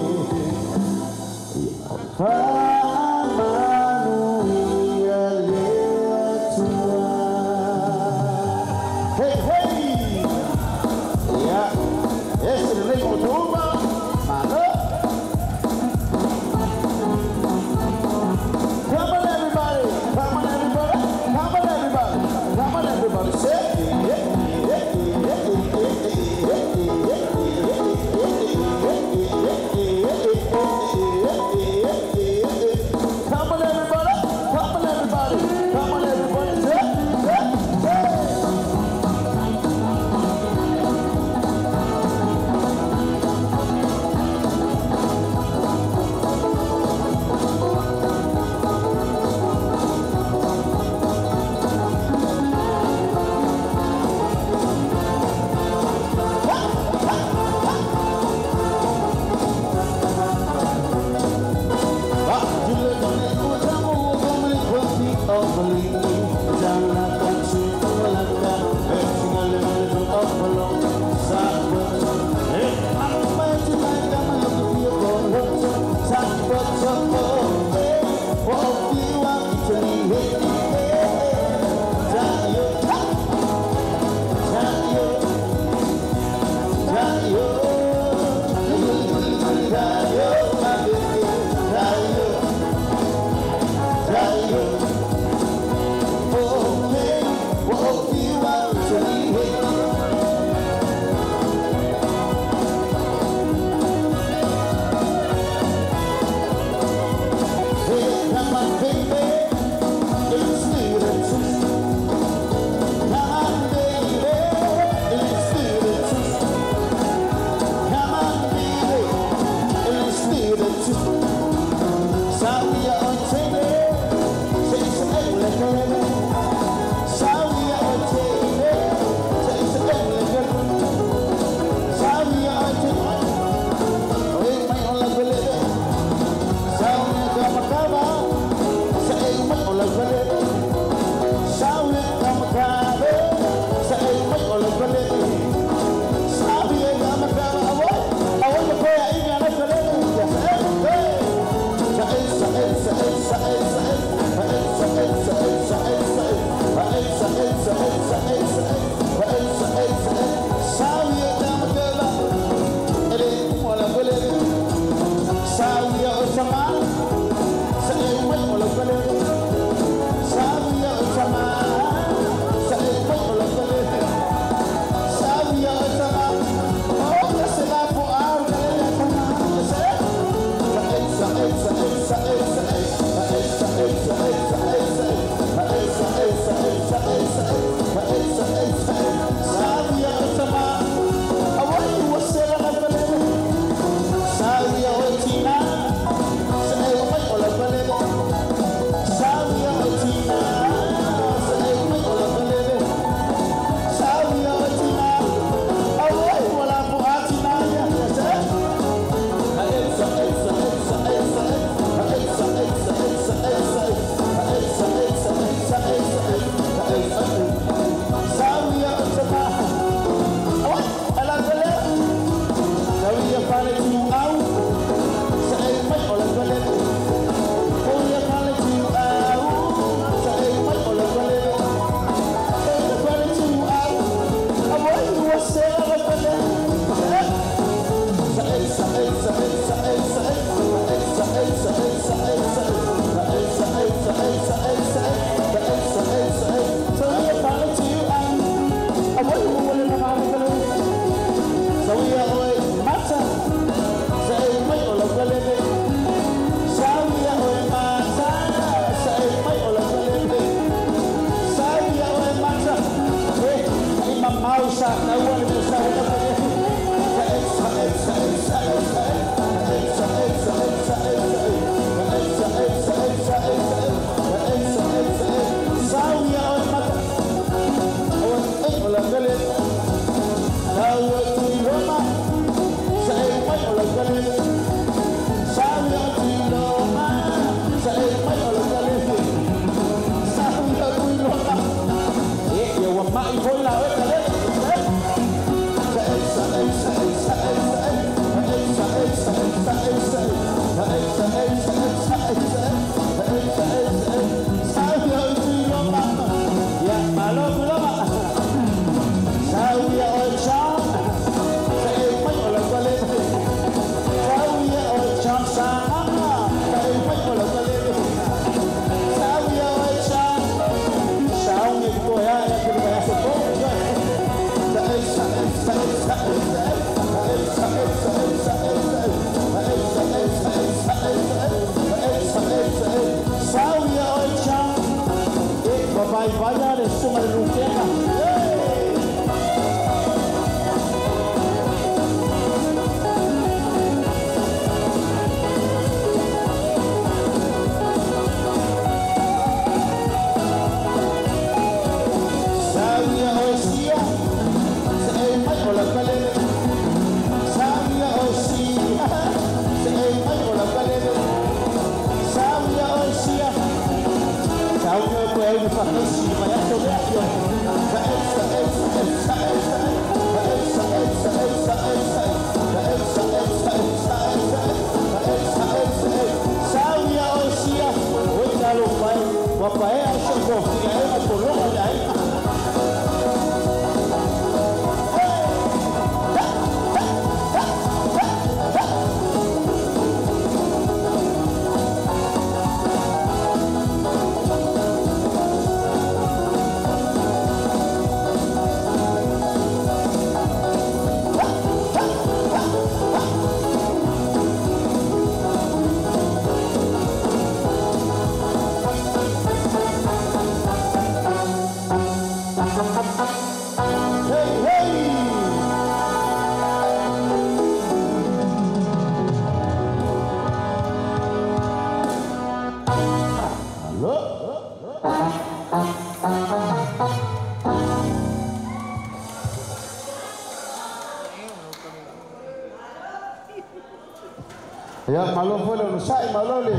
[SPEAKER 9] Ya malo fole no sai malo le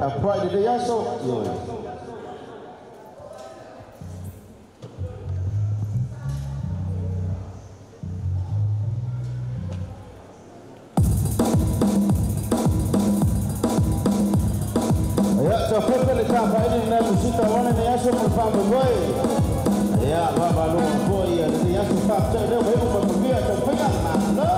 [SPEAKER 9] a poi de yaso yo ya so fole le ta fa ni na musita wana ne yaso mo fa boy ya baba lo boy ya de yaso fa ta de mo ko mo bia to fa ya no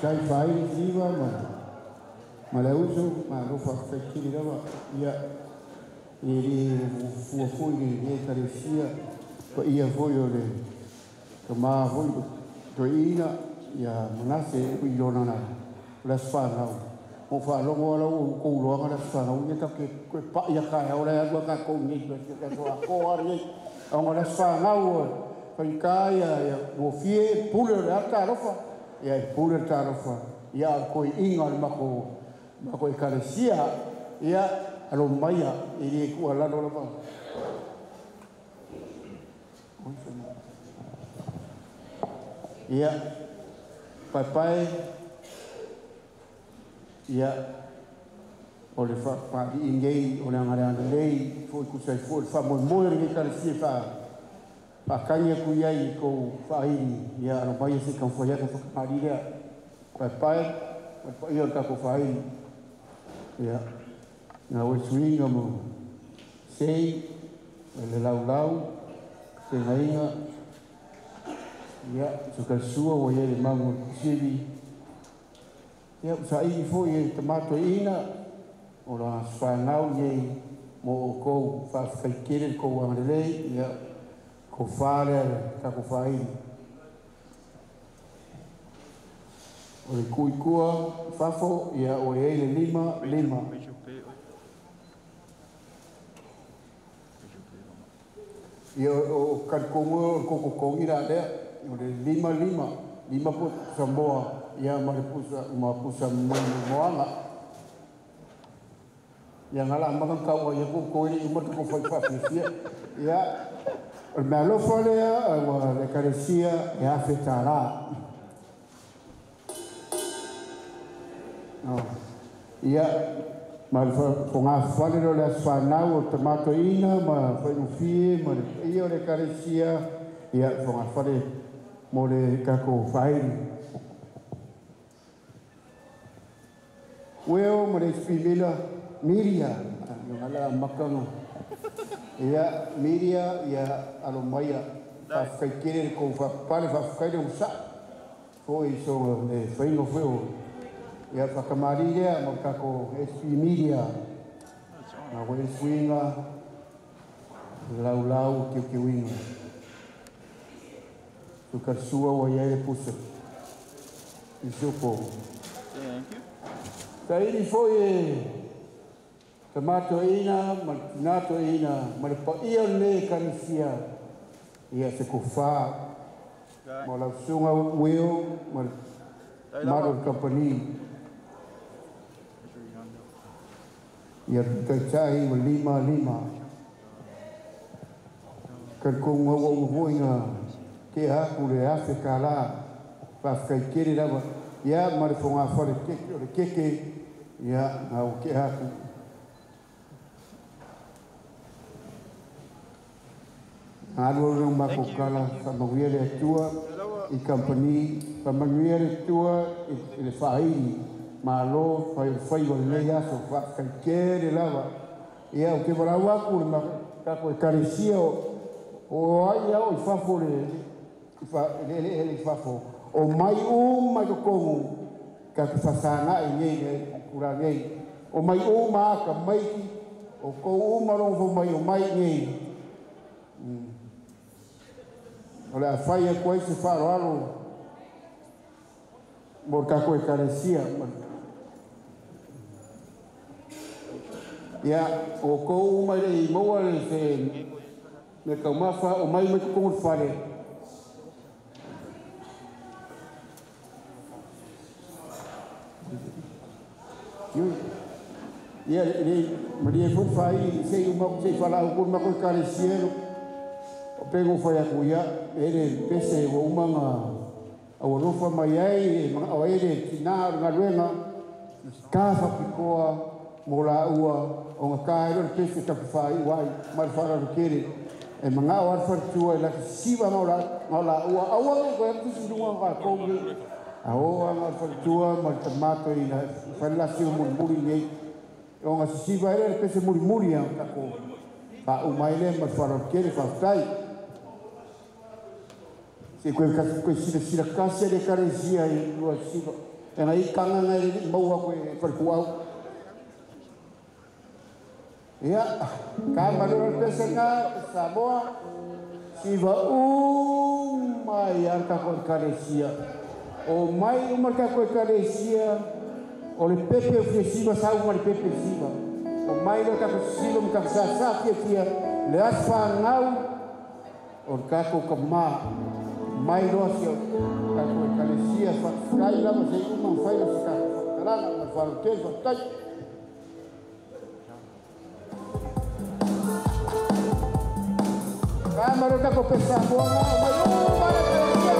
[SPEAKER 1] sai fai siva ma le uso ma lo fa fekiri lava ia e fu ni carecia ko ia foi o le ko ma foi to ina ia manase ku ilona na la sfana o fa lo mo ko lo nga la sfana o ia ke ko pa ia ka o le agua ka ko ni ke so ko ari o la sfana o kai kai ia o fie pule le ata rofa ia pule ta rofa ia ko inga ma ko carecia ia alo maia ili ku ala no ba ia pai ia ole fa pa ingei ona ngara lei foi ku sai foi fa mo ri carecia fa kanya ku ia ko fa ia alo maia se kan foi ka fa maria pai ia ka ko fa ia na o swinga mo sei le lau se nainga ia suka sua o ia le mango sivi ia sai foi e tomato ina o la spanau ye mo ko fa faikere ko amrele ia ko fare ka ko fai o le kuikua fafo ia o e le lima ia o karkongo ko ira le o le lima po samboa ia mapusa moanga ia ngala makan kau ia ko ini umur ko foi papisia ia o malo fole a le carecia e afetara no ia mal fonga fale lo la sfanau o tomato ina ma foi un fie ma io le carecia ia fonga fale mo le kako fai weo mo le fimila miria ngala makano ia miria ia alo maia fa faikere ko fa pale fa faikere usa foi so le foi no foi ia whakamaria mo kako espi media na wei swinga lau ke winga tu sua o ia pusa isso po sai foi tomato ina nato ina ma pa ia le carecia ia se kufa mo la sunga weo mo company ia kacai lima kan ko ngo voinga ke ha kule ase kala pas kai kiri lava ia mar fonga fore keke ia na o ke ha alo no makokala sa moviere tua i company sa moviere tua le fai malo fai le ya so fa kere lava ia o ke varawa ku ma ka ko carecia o ai o fa fore fa fo o mai ko ka fa sana nei kura nei o mai ma ka mai o ko ma ro fo mai o mai nei ora fai ko ese faro alo por ka ko carecia ia o ko mai le mo le se me ka mafa o mai me ko fare ia le maria fu fai se uma se fala o ma ko careciero o pego foi a cuia ele pese o uma o rofa mai ai o ele tina ngaruenga kafa pikoa mola ua o nga kairo le pese ka fai wai mar fara kere e manga o far tua la siva mola ua awa ko tu sinua ka ko awa mar far tua mar tomato ina falla si muri nei o nga siva le pese muri ka ko pa o mai le mar fara kere fa tai se quel sila casa de carecia e lua siva e ngai kanga ngai mau ko e perkuau ia ka malur pesanga Samoa siva mai arka ko kalesia o mai o marka ko kalesia o le pepe ofensiva sa o le pepe ofensiva o mai no ka siva mo ka sa kia le asfa ngau o ka ko kama mai no sia ka ko kalesia fa kai la mo se uma fai o ska kala na fa o te so tai Kamaro ka ko pesa boa mai o mai